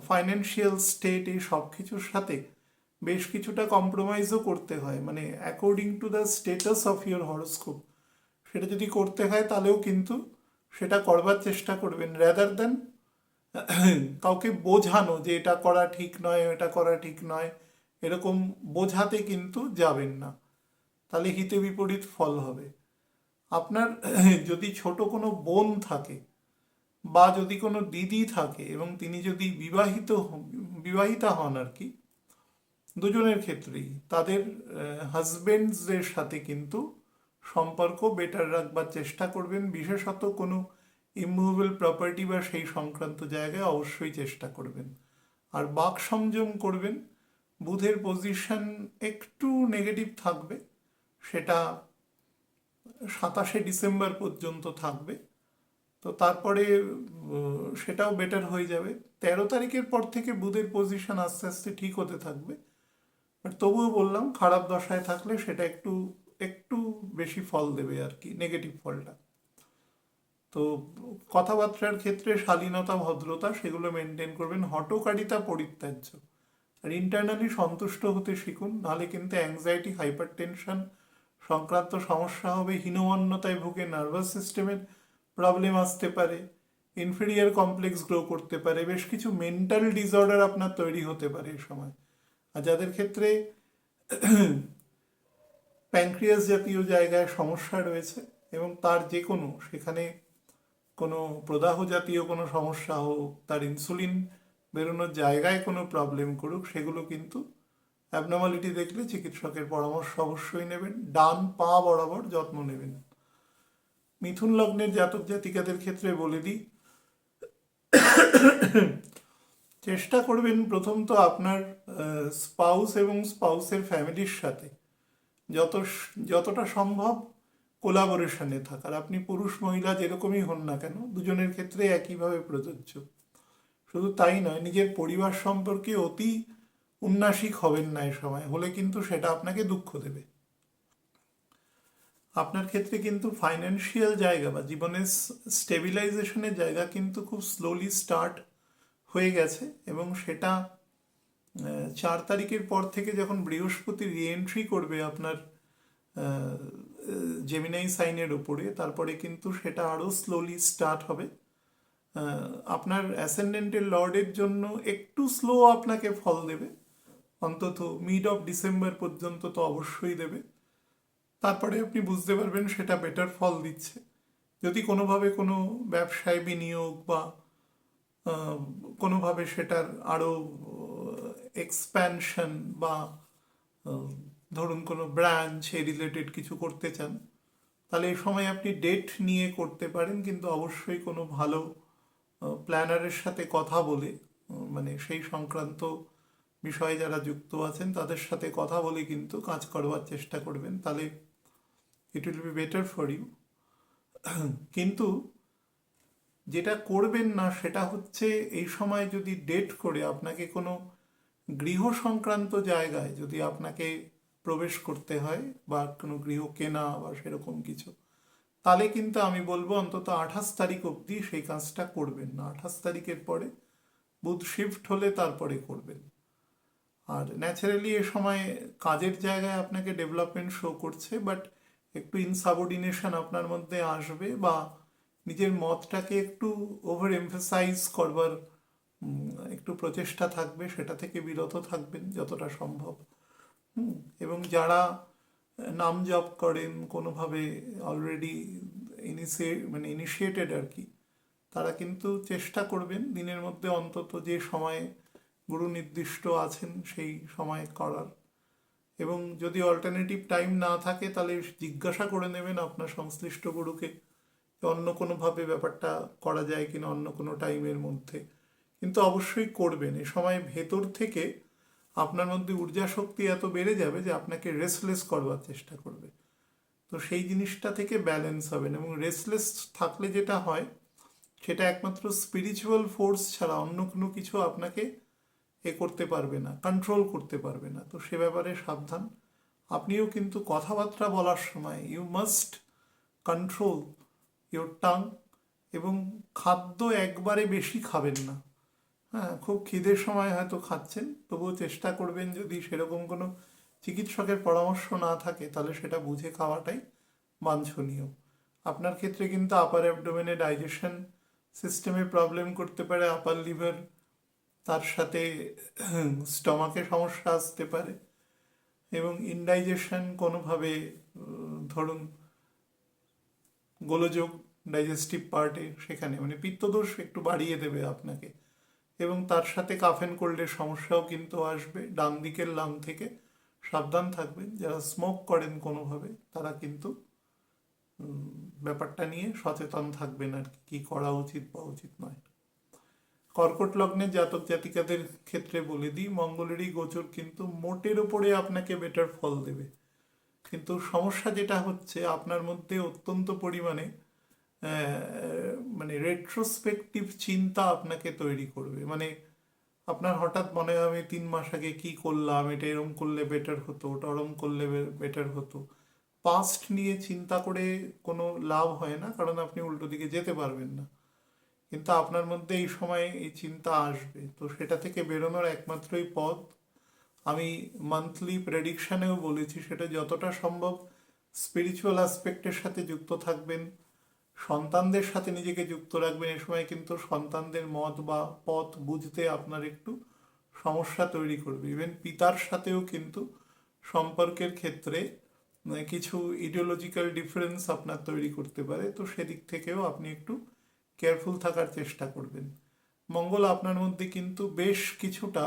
ফাইন্যান্সিয়াল স্টেট, এই সব কিছুর সাথে বেশ কিছুটা কম্প্রোমাইজও করতে হয়, মানে according to the status of your horoscope, সেটা যদি করতে হয় তাহলেও কিন্তু সেটা করবার চেষ্টা করবেন, রেদার দেন কাউকে বোঝানো যে এটা করা ঠিক নয়, এটা করা ঠিক নয়, এরকম বোঝাতে কিন্তু যাবেন না, তাহলে হিতে বিপরীত ফল হবে। আপনার যদি ছোট কোনো বোন থাকে বা যদি কোনো দিদি থাকে এবং তিনি যদি বিবাহিতা হন আর কি, দুজনের ক্ষেত্রেই তাদের হাজবেন্ডসদের সাথে কিন্তু সম্পর্ক বেটার রাখবার চেষ্টা করবেন। বিশেষত কোনো ইমুভেবল প্রপার্টি বা সেই সংক্রান্ত জায়গায় অবশ্যই চেষ্টা করবেন। আর বাক সংযম করবেন। বুধের পজিশন একটু নেগেটিভ থাকবে, সেটা 27শে ডিসেম্বর পর্যন্ত থাকবে, তো তারপরে সেটাও বেটার হয়ে যাবে। 13 তারিখের পর থেকে বুধের পজিশন আস্তে আস্তে ঠিক হতে থাকবে, বাট তবুও বললাম খারাপ দশায় থাকলে সেটা একটু একটু বেশি ফল দেবে আর কি, নেগেটিভ ফলটা। তো কথাবার্তার ক্ষেত্রে শালীনতা ভদ্রতা সেগুলো মেনটেন করবেন, হটকারিতা পরিত্যাজ্য। আর ইন্টারনালি সন্তুষ্ট হতে শিখুন, নাহলে কিন্তু অ্যাংজাইটি, হাইপার টেনশন সংক্রান্ত সমস্যা হবে, হীনমন্যতায় ভুগে নার্ভাস সিস্টেমের প্রবলেম আসতে পারে, ইনফেরিয়ার কমপ্লেক্স গ্রো করতে পারে, বেশ কিছু মেন্টাল ডিসঅর্ডার আপনার তৈরি হতে পারে এই সময়। আর যাদের ক্ষেত্রে প্যানক্রিয়াস জাতীয় জায়গায় সমস্যা রয়েছে এবং তার যে কোনো সেখানে কোনো প্রদাহ জাতীয় কোনো সমস্যা হোক, তার ইনসুলিন বেরোনোর জায়গায় কোনো প্রবলেম করুক, সেগুলো কিন্তু অ্যাবনর্মালিটি দেখলে চিকিৎসকের পরামর্শ অবশ্যই নেবেন। ডান পা বরাবর যত্ন নেবেন। মিথুন লগ্নের জাতক জাতিকাদের ক্ষেত্রে বলে দিই, চেষ্টা করবেন প্রথম তো আপনার স্পাউস এবং স্পাউসের ফ্যামিলির সাথে যতটা সম্ভব কোলাবোরেশনে থাকার। আপনি পুরুষ মহিলা যেরকমই হন না কেন, দুজনের ক্ষেত্রে একইভাবে প্রযোজ্য। শুধু তাই নয়, নিজের পরিবার সম্পর্কে অতি উন্নাসিক হবেন না এ সময়, হলে কিন্তু সেটা আপনাকে দুঃখ দেবে। আপনার ক্ষেত্রে কিন্তু ফাইন্যান্সিয়াল জায়গা বা জীবনের স্টেবিলাইজেশনের জায়গা কিন্তু খুব স্লোলি স্টার্ট হয়ে গেছে, এবং সেটা 4 তারিখের পর থেকে যখন বৃহস্পতি রিএন্ট্রি করবে আপনার জেমিনাই সাইনের উপরে, তারপরে কিন্তু সেটা আরও স্লোলি স্টার্ট হবে। আপনার অ্যাসেন্ডেন্টের লর্ডের জন্য একটু স্লো আপনাকে ফল দেবে, অন্তত মিড অফ ডিসেম্বর পর্যন্ত তো অবশ্যই দেবে। তারপরে আপনি বুঝতে পারবেন সেটা বেটার ফল দিচ্ছে। যদি কোনোভাবে কোনো ব্যবসায় বিনিয়োগ বা কোনোভাবে সেটার আরও এক্সপ্যানশন বা ধরুন কোনো ব্রাঞ্চ এই রিলেটেড কিছু করতে চান, তাহলে এই সময় আপনি ডেট নিয়ে করতে পারেন, কিন্তু অবশ্যই কোনো ভালো প্ল্যানারের সাথে কথা বলে, মানে সেই সংক্রান্ত বিষয়ে যারা যুক্ত আছেন তাদের সাথে কথা বলে কিন্তু কাজ করবার চেষ্টা করবেন, তাহলে it will be better for you. কিন্তু যেটা করবেন না সেটা হচ্ছে এই সময় যদি ডেট করে আপনাকে কোনো গৃহ সংক্রান্ত জায়গায় যদি আপনাকে প্রবেশ করতে হয় বা কোনো গৃহ কেনা বা সেরকম কিছু, তাহলে কিন্তু আমি বলবো অন্তত 28 তারিখ অবধি সেই কাজটা করবেন না। 28 তারিখের পরে বুধ শিফট হলে তারপরে করবেন। আর ন্যাচারালি এ সময় কাজের জায়গায় আপনাকে ডেভেলপমেন্ট শো করছে, বাট একটু ইনসাবঅর্ডিনেশন আপনার মধ্যে আসবে বা নিজের মতটাকে একটু ওভার এমফাসাইজ করবার একটু প্রচেষ্টা থাকবে, সেটা থেকে বিরত থাকবেন যতটা সম্ভব। এবং যারা নাম জপ করেন কোনোভাবে অলরেডি ইনিশিয়েটেড আর কি, তারা কিন্তু চেষ্টা করবেন দিনের মধ্যে অন্তত যে সময়ে গুরু নির্দিষ্ট আছেন সেই সময় করার। এবং যদি অল্টারনেটিভ টাইম না থাকে তাহলে জিজ্ঞাসা করে নেবেন আপনার সংশ্লিষ্ট গুরুকে অন্য কোনোভাবে ব্যাপারটা করা যায় কিনা, অন্য কোনো টাইমের মধ্যে। কিন্তু অবশ্যই করবেন। এ সময় ভেতর থেকে আপনার মধ্যে ঊর্জা শক্তি এত বেড়ে যাবে যে আপনাকে রেস্টলেস করবার চেষ্টা করবে। তো সেই জিনিসটা থেকে ব্যালেন্স হবেন। এবং রেস্টলেস থাকলে যেটা হয় সেটা একমাত্র স্পিরিচুয়াল ফোর্স ছাড়া অন্য কোনো কিছু আপনাকে করতে পারবে না, কন্ট্রোল করতে পারবে না। তো সে ব্যাপারে সাবধান। আপনিও কিন্তু কথাবার্তা বলার সময় you must control your tongue. এবং খাদ্য একবারে বেশি খাবেন না। হ্যাঁ, খুব খিদের সময় হয়তো খাচ্ছেন, তবুও চেষ্টা করবেন যদি সেরকম কোনো চিকিৎসকের পরামর্শ না থাকে তাহলে সেটা বুঝে খাওয়াটাই বাঞ্ছনীয়। আপনার ক্ষেত্রে কিন্তু আপার অ্যাবডোমেনে ডাইজেশন সিস্টেমে প্রবলেম করতে পারে, আপার লিভার, তার সাথে স্টমাকে সমস্যা আসতে পারে। এবং ইনডাইজেশন কোনোভাবে ধরুন গোলযোগ ডাইজেস্টিভ পার্টে, সেখানে পিত্তদোষ একটু বাড়িয়ে দেবে আপনাকে। এবং তার সাথে কাফ অ্যান্ড কোল্ডের সমস্যাও কিন্তু আসবে। ডান দিকের লাং থেকে সাবধান থাকবেন। যারা স্মোক করেন কোনোভাবে তারা কিন্তু ব্যাপারটা নিয়ে সচেতন থাকবেন আর কি করা উচিত বা উচিত নয়। কর্কট লগ্নের জাতক জাতিকাদের ক্ষেত্রে বলে দিই, মঙ্গলেরই গোচর কিন্তু মোটের ওপরে আপনাকে বেটার ফল দেবে। কিন্তু সমস্যা যেটা হচ্ছে আপনার মধ্যে অত্যন্ত পরিমাণে রেট্রোস্পেকটিভ চিন্তা আপনাকে তৈরি করবে। আপনার হঠাৎ মনে হবে 3 মাস আগে কি করলাম, এটা এরম করলে বেটার হতো, ওটা ওরম করলে বেটার হতো। পাস্ট নিয়ে চিন্তা করে কোনো লাভ হয় না, কারণ আপনি উল্টো দিকে যেতে পারবেন না। কিন্তু আপনার মধ্যে এই সময় এই চিন্তা আসবে। তো সেটা থেকে বেরোনোর একমাত্রই পথ, আমি মান্থলি প্রেডিকশানেও বলেছি, সেটা যতটা সম্ভব স্পিরিচুয়াল অ্যাসপেক্টের সাথে যুক্ত থাকবেন, সন্তানদের সাথে নিজেকে যুক্ত রাখবেন। এ সময় কিন্তু সন্তানদের মত বা পথ বুঝতে আপনার একটু সমস্যা তৈরি করবে। ইভেন পিতার সাথেও কিন্তু সম্পর্কের ক্ষেত্রে কিছু ইডিওলজিক্যাল ডিফারেন্স আপনার তৈরি করতে পারে। তো সেদিক থেকেও আপনি একটু কেয়ারফুল থাকার চেষ্টা করবেন। মঙ্গল আপনার মধ্যে কিন্তু বেশ কিছুটা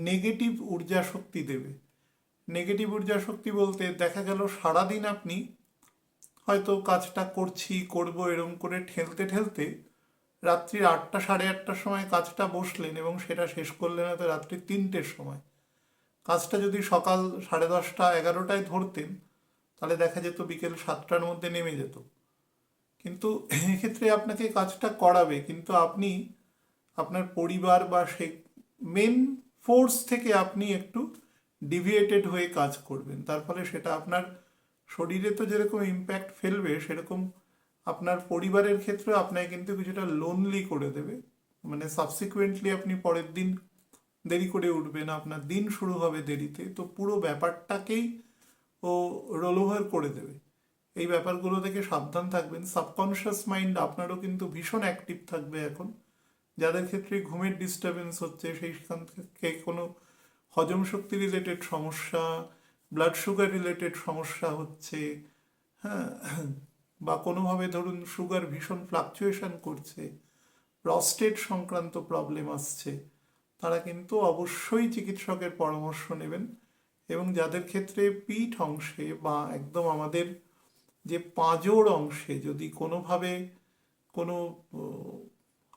নেগেটিভ ঊর্জা শক্তি দেবে। নেগেটিভ ঊর্জা শক্তি বলতে দেখা গেল সারাদিন আপনি হয়তো কাজটা করব এরম করে ঠেলতে ঠেলতে রাত্রি 8টা সাড়ে 8টার সময় কাজটা বসলেন এবং সেটা শেষ করলেন হয়তো রাত্রি 3টের সময়। কাজটা যদি সকাল 10:30 11টায় ধরতেন তাহলে দেখা যেত বিকেল 7টার মধ্যে নেমে যেত। কিন্তু এক্ষেত্রে আপনাকে কাজটা করাবে, কিন্তু আপনি আপনার পরিবার বা সে মেন ফোর্স থেকে আপনি একটু ডিভিয়েটেড হয়ে কাজ করবেন। তার ফলে সেটা আপনার শরীরে তো যেরকম ইম্প্যাক্ট ফেলবে, সেরকম আপনার পরিবারের ক্ষেত্রে আপনাকে কিন্তু কিছুটা লোনলি করে দেবে। সাবসিকুয়েন্টলি আপনি পরের দিন দেরি করে উঠবেন, আপনার দিন শুরু হবে দেরিতে। তো পুরো ব্যাপারটাকেই ও রোল ওভার করে দেবে। এই ব্যাপারগুলো থেকে সাবধান থাকবেন। সাবকনশিয়াস মাইন্ড আপনারও কিন্তু ভীষণ অ্যাক্টিভ থাকবে এখন। যাদের ক্ষেত্রে ঘুমের ডিস্টারবেন্স হচ্ছে, সেইখান থেকে কোনো হজম শক্তি রিলেটেড সমস্যা, ব্লাড সুগার রিলেটেড সমস্যা হচ্ছে, হ্যাঁ, বা কোনোভাবে ধরুন সুগার ভীষণ ফ্লাকচুয়েশন করছে, প্রস্টেট সংক্রান্ত প্রবলেম আসছে, তারা কিন্তু অবশ্যই চিকিৎসকের পরামর্শ নেবেন। এবং যাদের ক্ষেত্রে পিঠ অংশে বা একদম আমাদের যে পাঁজর অংশে যদি কোনোভাবে কোনো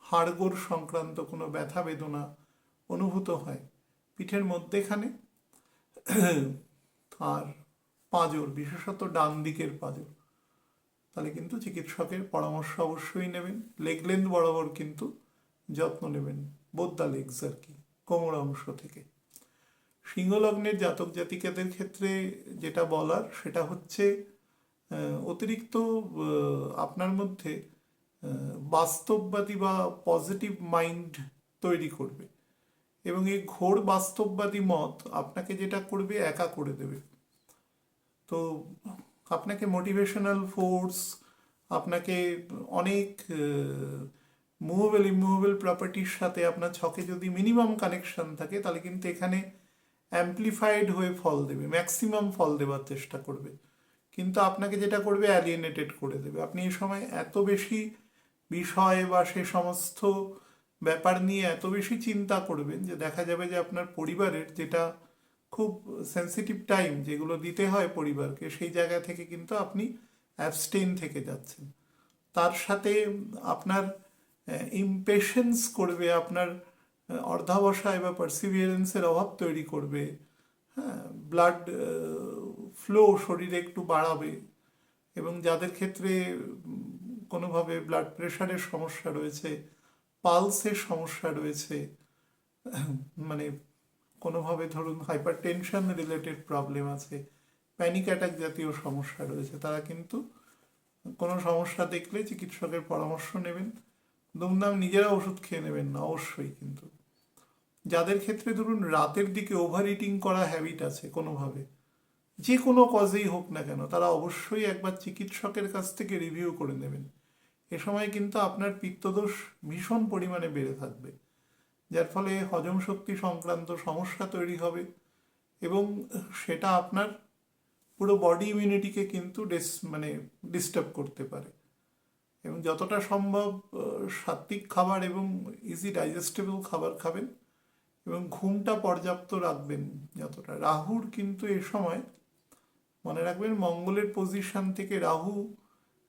হাড়গোড় সংক্রান্ত কোনো ব্যথা বেদনা অনুভূত হয় পিঠের মধ্যেখানে আর পাঁজর, বিশেষত ডান দিকের পাঁজর, তাহলে কিন্তু চিকিৎসকের পরামর্শ অবশ্যই নেবেন। লেগ লেন্থ বরাবর কিন্তু যত্ন নেবেন, বোথ দ্য লেগস আর কি, কোমর অংশ থেকে। সিংহলগ্নের জাতক জাতিকাদের ক্ষেত্রে যেটা বলার সেটা হচ্ছে অতিরিক্ত আপনার মধ্যে বাস্তববাদী বা পজিটিভ মাইন্ড তৈরি করবে, এবং এই ঘোর বাস্তববাদী মত আপনাকে যেটা করবে একা করে দেবে। তো আপনাকে মোটিভেশনাল ফোর্স, আপনাকে অনেক মুভেবল ইমুভেবল প্রপার্টির সাথে আপনার ছকে যদি মিনিমাম কানেকশন থাকে, তাহলে কিন্তু এখানে অ্যাম্পলিফাইড হয়ে ফল দেবে, ম্যাক্সিমাম ফল দেওয়ার চেষ্টা করবে। কিন্তু আপনাকে যেটা করবে অ্যালিয়েনেটেড করে দেবে। আপনি এই সময় এত বেশি বিষয় বা সে সমস্ত ব্যাপার নিয়ে এত বেশি চিন্তা করবেন যে দেখা যাবে যে আপনার পরিবারের যেটা খুব সেন্সিটিভ টাইম যেগুলো দিতে হয় পরিবারকে, সেই জায়গা থেকে কিন্তু আপনি অ্যাবস্টেইন থেকে যাচ্ছেন। তার সাথে আপনার ইমপেশেন্স করবে, আপনার অর্ধাবসায় বা পারসিভিয়ারেন্সের অভাব তৈরি করবে। হ্যাঁ, ব্লাড ফ্লো শরীরে একটু বাড়াবে, এবং যাদের ক্ষেত্রে কোনোভাবে ব্লাড প্রেশারের সমস্যা রয়েছে, পালসের সমস্যা রয়েছে, মানে কোনোভাবে ধরুন হাইপার টেনশন রিলেটেড প্রবলেম আছে, প্যানিক অ্যাটাক জাতীয় সমস্যা রয়েছে, তারা কিন্তু কোনো সমস্যা দেখলে চিকিৎসকের পরামর্শ নেবেন। দুমদাম নিজেরা ওষুধ খেয়ে নেবেন না অবশ্যই। কিন্তু যাদের ক্ষেত্রে ধরুন রাতের দিকে ওভার ইটিং করা হ্যাবিট আছে কোনোভাবে, যে কোনো কজেই হোক না কেন, তারা অবশ্যই একবার চিকিৎসকের কাছ থেকে রিভিউ করে নেবেন। এ সময় কিন্তু আপনার পিত্তদোষ ভীষণ পরিমাণে বেড়ে থাকবে, যার ফলে হজম শক্তি সংক্রান্ত সমস্যা তৈরি হবে, এবং সেটা আপনার পুরো বডি ইমিউনিটিকে কিন্তু ডিস্টার্ব করতে পারে। এবং যতটা সম্ভব সাত্বিক খাবার এবং ইজি ডাইজেস্টেবল খাবার খাবেন, এবং ঘুমটা পর্যাপ্ত রাখবেন যতটা। রাহুর কিন্তু এ সময় মনে রাখবেন মঙ্গলের পজিশন থেকে রাহু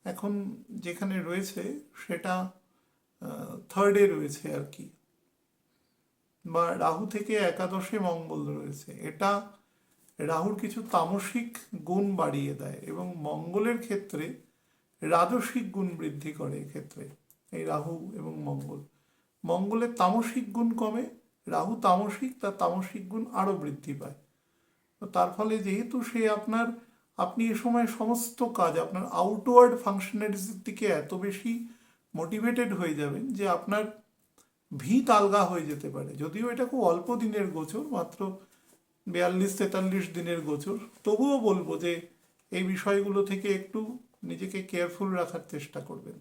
এখন যেখানে রয়েছে সেটা থার্ডে রয়েছে আর কি, বা রাহু থেকে একাদশে মঙ্গল রয়েছে। এটা রাহুর কিছু তামসিক গুণ বাড়িয়ে দেয়, এবং মঙ্গলের ক্ষেত্রে রাজসিক গুণ বৃদ্ধি করে। এক্ষেত্রে এই রাহু এবং মঙ্গলের তামসিক গুণ কমে, রাহু তামসিক, তার তামসিক গুণ আরও বৃদ্ধি পায়। তো তার ফলে যেহেতু আপনি এ সময় সমস্ত কাজ আপনার আউটওয়ার্ড ফাংশনারিজের দিকে এত বেশি মোটিভেটেড হয়ে যাবেন যে আপনার ভিত আলগা হয়ে যেতে পারে। যদিও এটা খুব অল্প দিনের গোচর, মাত্র 42-43 দিনের গোচর, তবুও বলবো যে এই বিষয়গুলো থেকে একটু নিজেকে কেয়ারফুল রাখার চেষ্টা করবেন।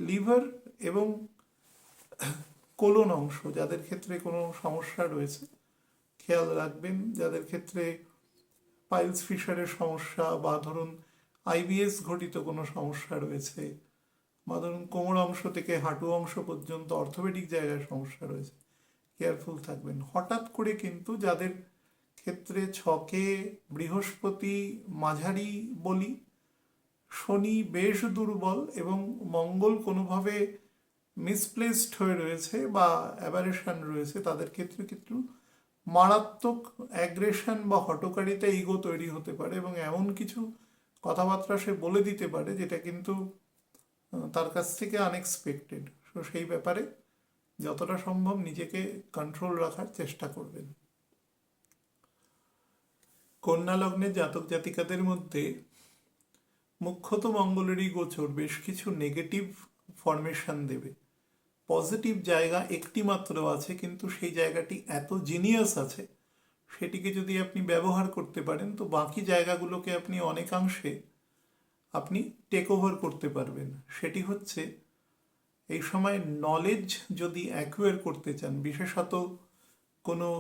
লিভার এবং কোলন অংশ যাদের ক্ষেত্রে কোনো সমস্যা রয়েছে খেয়াল রাখবেন। যাদের ক্ষেত্রে পাইলস ফিশারের সমস্যা, বা ধরুন আইবিএস ঘটিত কোনো সমস্যা রয়েছে, বা ধরুন কোমর অংশ থেকে হাঁটু অংশ পর্যন্ত অর্থোপেডিক জায়গায় সমস্যা রয়েছে, কেয়ারফুল থাকবেন। হঠাৎ করে কিন্তু যাদের ক্ষেত্রে ছকে বৃহস্পতি মাঝারি বলি, শনি বেশ দুর্বল, এবং মঙ্গল কোনোভাবে মিসপ্লেসড হয়ে রয়েছে বা অ্যাবারেশন রয়েছে, তাদের ক্ষেত্রে কিন্তু মারাত্মক অ্যাগ্রেশন বা হটকারিতা ইগো তৈরি হতে পারে, এবং এমন কিছু কথাবার্তা সে বলে দিতে পারে যেটা কিন্তু তার কাছ থেকে আনএক্সপেক্টেড। তো সেই ব্যাপারে যতটা সম্ভব নিজেকে কন্ট্রোল রাখার চেষ্টা করবেন। কন্যা লগ্নের জাতক জাতিকাদের মধ্যে মুখ্যত মঙ্গলেরই গোচর বেশ কিছু নেগেটিভ ফরমেশন দেবে। পজিটিভ জায়গা একটি মাত্র আছে, কিন্তু সেই জায়গাটি এত জিনিয়াস আছে, সেটিকে যদি আপনি ব্যবহার করতে পারেন তো বাকি জায়গাগুলোকে আপনি অনেকাংশে আপনি টেক ওভার করতে পারবেন। সেটি হচ্ছে এই সময় নলেজ যদি অ্যাকুয়ার করতে চান, বিশেষত কোনো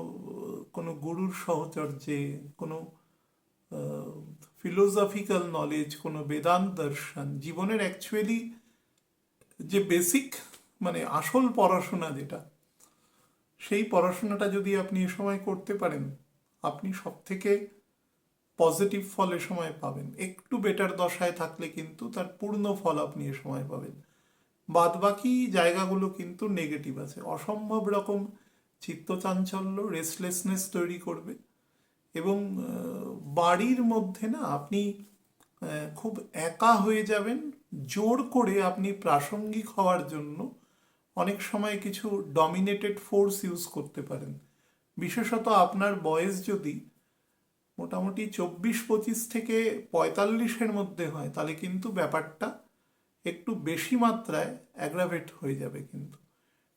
কোনো গুরুর সহচর্যে, কোনো ফিলোসফিক্যাল নলেজ, কোনো বেদান্ত দর্শন, জীবনের অ্যাকচুয়ালি যে বেসিক আসল পড়াশোনা যেটা, সেই পড়াশোনাটা যদি আপনি এ সময় করতে পারেন, আপনি সব থেকে পজিটিভ ফল এ সময় পাবেন। একটু বেটার দশায় থাকলে কিন্তু তার পূর্ণ ফল আপনি এ সময় পাবেন। বাদবাকি জায়গাগুলো কিন্তু নেগেটিভ আছে, অসম্ভব রকম চিত্তচাঞ্চল্য, রেস্টলেসনেস তৈরি করবে, এবং বাড়ির মধ্যে না আপনি খুব একা হয়ে যাবেন। জোর করে আপনি প্রাসঙ্গিক হওয়ার জন্য অনেক সময় কিছু ডমিনেটেড ফোর্স ইউজ করতে পারেন। বিশেষত আপনার বয়স যদি মোটামুটি 24-25 থেকে 45-এর মধ্যে হয়, তাহলে কিন্তু ব্যাপারটা একটু বেশি মাত্রায় অ্যাগ্রাভেট হয়ে যাবে। কিন্তু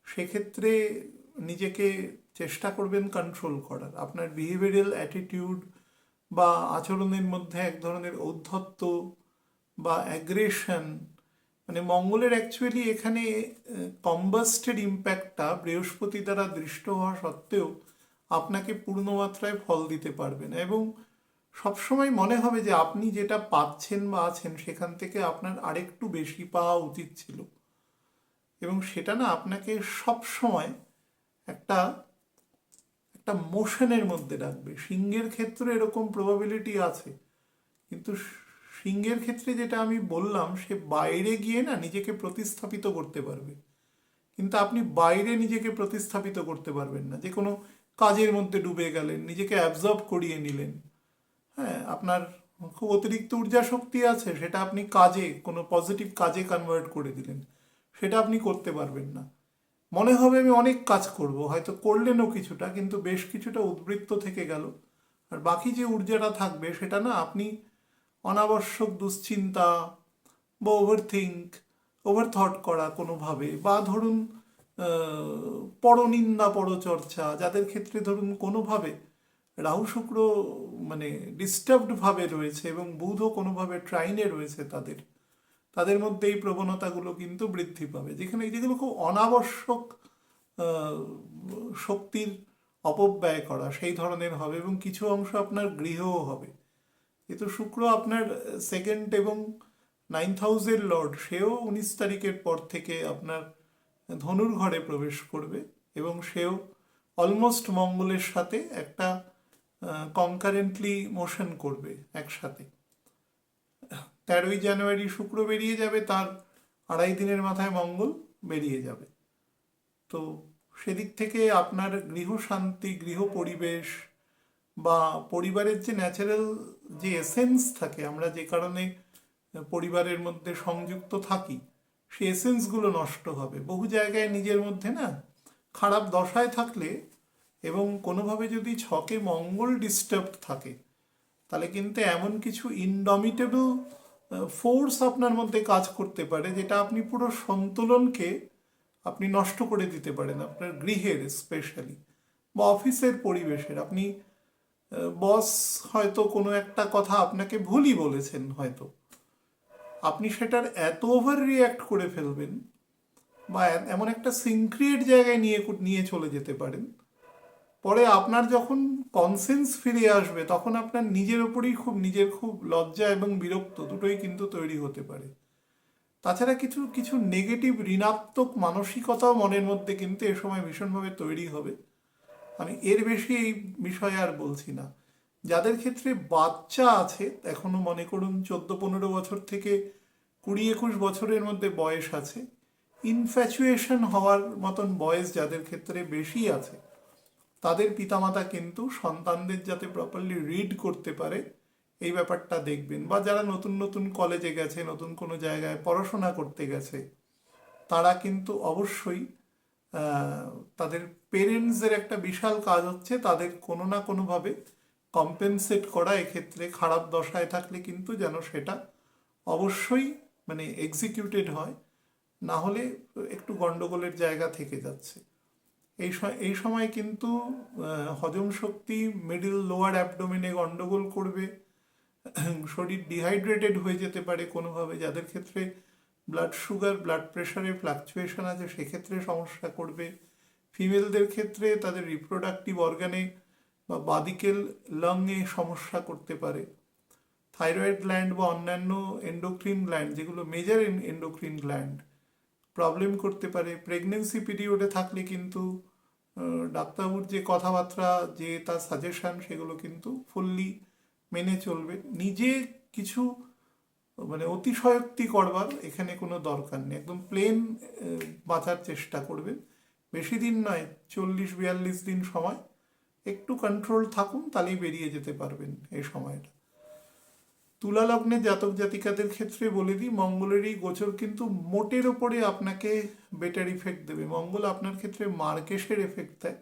সেক্ষেত্রে নিজেকে চেষ্টা করবেন কন্ট্রোল করার। আপনার বিহেভিয়ারাল অ্যাটিটিউড বা আচরণের মধ্যে এক ধরনের ঔদ্ধত্য বা অ্যাগ্রেশন, মানে মঙ্গলের অ্যাকচুয়ালি এখানে কম্বাস্টেড ইম্প্যাক্টটা বৃহস্পতি দ্বারা দৃষ্ট হওয়া সত্ত্বেও আপনাকে পূর্ণমাত্রায় ফল দিতে পারবে না, এবং সবসময় মনে হবে যে আপনি যেটা পাচ্ছেন বা আছেন সেখান থেকে আপনার আরেকটু বেশি পাওয়া উচিত ছিল, এবং সেটা না আপনাকে সবসময় একটা একটা মোশনের মধ্যে রাখবে। সিংহের ক্ষেত্রে এরকম প্রবাবিলিটি আছে, কিন্তু সিংহের ক্ষেত্রে যেটা আমি বললাম, সে বাইরে গিয়ে না নিজেকে প্রতিস্থাপিত করতে পারবে, কিন্তু আপনি বাইরে নিজেকে প্রতিস্থাপিত করতে পারবেন না। যে কোনো কাজের মধ্যে ডুবে গেলেন, নিজেকে অ্যাবজর্ব করিয়ে নিলেন, হ্যাঁ, আপনার খুব অতিরিক্ত ঊর্জা শক্তি আছে, সেটা আপনি কাজে, কোনো পজিটিভ কাজে কনভার্ট করে দিলেন, সেটা আপনি করতে পারবেন না। মনে হবে আমি অনেক কাজ করব, হয়তো করলেনও কিছুটা, কিন্তু বেশ কিছুটা উদ্বৃত্ত থেকে গেল, আর বাকি যে ঊর্জাটা থাকবে সেটা না আপনি অনাবশ্যক দুশ্চিন্তা বা ওভার থট করা কোনোভাবে, বা ধরুন পরনিন্দা পরচর্চা, যাদের ক্ষেত্রে ধরুন কোনোভাবে রাহু শুক্র মানে ডিস্টার্বড ভাবে রয়েছে এবং বুধও কোনোভাবে ট্রাইনে রয়েছে, তাদের তাদের মধ্যে এই প্রবণতাগুলো কিন্তু বৃদ্ধি পাবে, যেখানে যেগুলো খুব অনাবশ্যক শক্তির অপব্যয় করা সেই ধরনের হবে, এবং কিছু অংশ আপনার গৃহও হবে। কিন্তু শুক্র আপনার সেকেন্ড এবং 9th হাউসের লর্ড, সেও 19 তারিখের পর থেকে আপনার ধনুর ঘরে প্রবেশ করবে, এবং সেও অলমোস্ট মঙ্গলের সাথে একটা কনকারেন্টলি মোশন করবে একসাথে। 13ই জানুয়ারি শুক্র বেরিয়ে যাবে, তার 2.5 দিনের মাথায় মঙ্গল বেরিয়ে যাবে। তো সেদিক থেকে আপনার গৃহ শান্তি, গৃহ পরিবেশ বা পরিবারের যে ন্যাচারাল যে এসেন্স থাকে, আমরা যে কারণে পরিবারের মধ্যে সংযুক্ত থাকি, সেই এসেন্সগুলো নষ্ট হবে। বহু জায়গায় নিজের মধ্যে না খারাপ দশায় থাকলে এবং কোনোভাবে যদি ছকে মঙ্গল ডিস্টার্বড থাকে, তাহলে কিন্তু এমন কিছু ইনডমিটেবল ফোর্স আপনার মধ্যে কাজ করতে পারে, যেটা আপনি পুরো সন্তুলনকে আপনি নষ্ট করে দিতে পারেন, আপনার গৃহের স্পেশালি বা অফিসের পরিবেশের। আপনি বস হয়তো কোনো একটা কথা আপনাকে ভুলই বলেছেন, হয়তো আপনি সেটার এত ওভার রিয়্যাক্ট করে ফেলবেন বা এমন একটা সিনক্রিয়েট জায়গায় নিয়ে চলে যেতে পারেন, পরে আপনার যখন কনসেন্স ফিরে আসবে তখন আপনার নিজের ওপরই খুব লজ্জা এবং বিরক্ত দুটোই কিন্তু তৈরি হতে পারে। তাছাড়া কিছু কিছু নেগেটিভ ঋণাত্মক মানসিকতাও মনের মধ্যে কিন্তু এ সময় ভীষণভাবে তৈরি হবে। আমি এর বেশি এই বিষয়ে আর বলছি না। যাদের ক্ষেত্রে বাচ্চা আছে, এখনো মনে করুন 14-15 বছর থেকে 20-21 বছরের মধ্যে বয়স আছে, ইনফ্যাচুয়েশন হওয়ার মতন বয়স যাদের ক্ষেত্রে বেশি আছে, তাদের পিতামাতা কিন্তু সন্তানদের যাতে প্রপারলি রিড করতে পারে এই ব্যাপারটা দেখবেন। বা যারা নতুন নতুন কলেজে গেছে, নতুন কোনো জায়গায় পড়াশোনা করতে গেছে, তারা কিন্তু অবশ্যই তাদের পেরেন্টসদের একটা বিশাল কাজ হচ্ছে তাদের কোনো না কোনোভাবে কম্পেনসেট করা। এক্ষেত্রে খারাপ দশায় থাকলে কিন্তু যেন সেটা অবশ্যই মানে এক্সিকিউটেড হয়, না হলে একটু গন্ডগোলের জায়গা থেকে যাচ্ছে। এই সময় কিন্তু হজম শক্তি মিডল লোয়ার অ্যাবডোমেনে গন্ডগোল করবে, শরীর ডিহাইড্রেটেড হয়ে যেতে পারে কোনোভাবে। যাদের ক্ষেত্রে ব্লাড সুগার, ব্লাড প্রেশারে ফ্লাকচুয়েশন আছে, সেক্ষেত্রে সমস্যা করবে। ফিমেলদের ক্ষেত্রে তাদের রিপ্রোডাক্টিভ অর্গানে বা বাদিকেল লংয়ে সমস্যা করতে পারে। থাইরয়েড গ্ল্যান্ড বা অন্যান্য এন্ডোক্রিন গ্ল্যান্ড, যেগুলো মেজর এন্ডোক্রিন গ্ল্যান্ড, প্রবলেম করতে পারে। প্রেগনেন্সি পিরিয়ডে থাকলে কিন্তু ডাক্তারবাবুর যে কথাবার্তা, যে তার সাজেশন, সেগুলো কিন্তু ফুললি মেনে চলবে। নিজে কিছু মানে অতিশয়োক্তি করবার এখানে কোনো দরকার নেই, একদম প্লেন বাঁচার চেষ্টা করবেন। বেশি দিন নয়, 40-42 দিন সময়, একটু কন্ট্রোল থাকুন, তাহলেই বেরিয়ে যেতে পারবেন এই সময়টা। তুলা লগ্নে জাতক জাতিকাদের ক্ষেত্রে বলে দিই, মঙ্গলের এই গোচর কিন্তু মোটের ওপরে আপনাকে বেটার ইফেক্ট দেবে। মঙ্গল আপনার ক্ষেত্রে মার্কেশের এফেক্ট দেয়,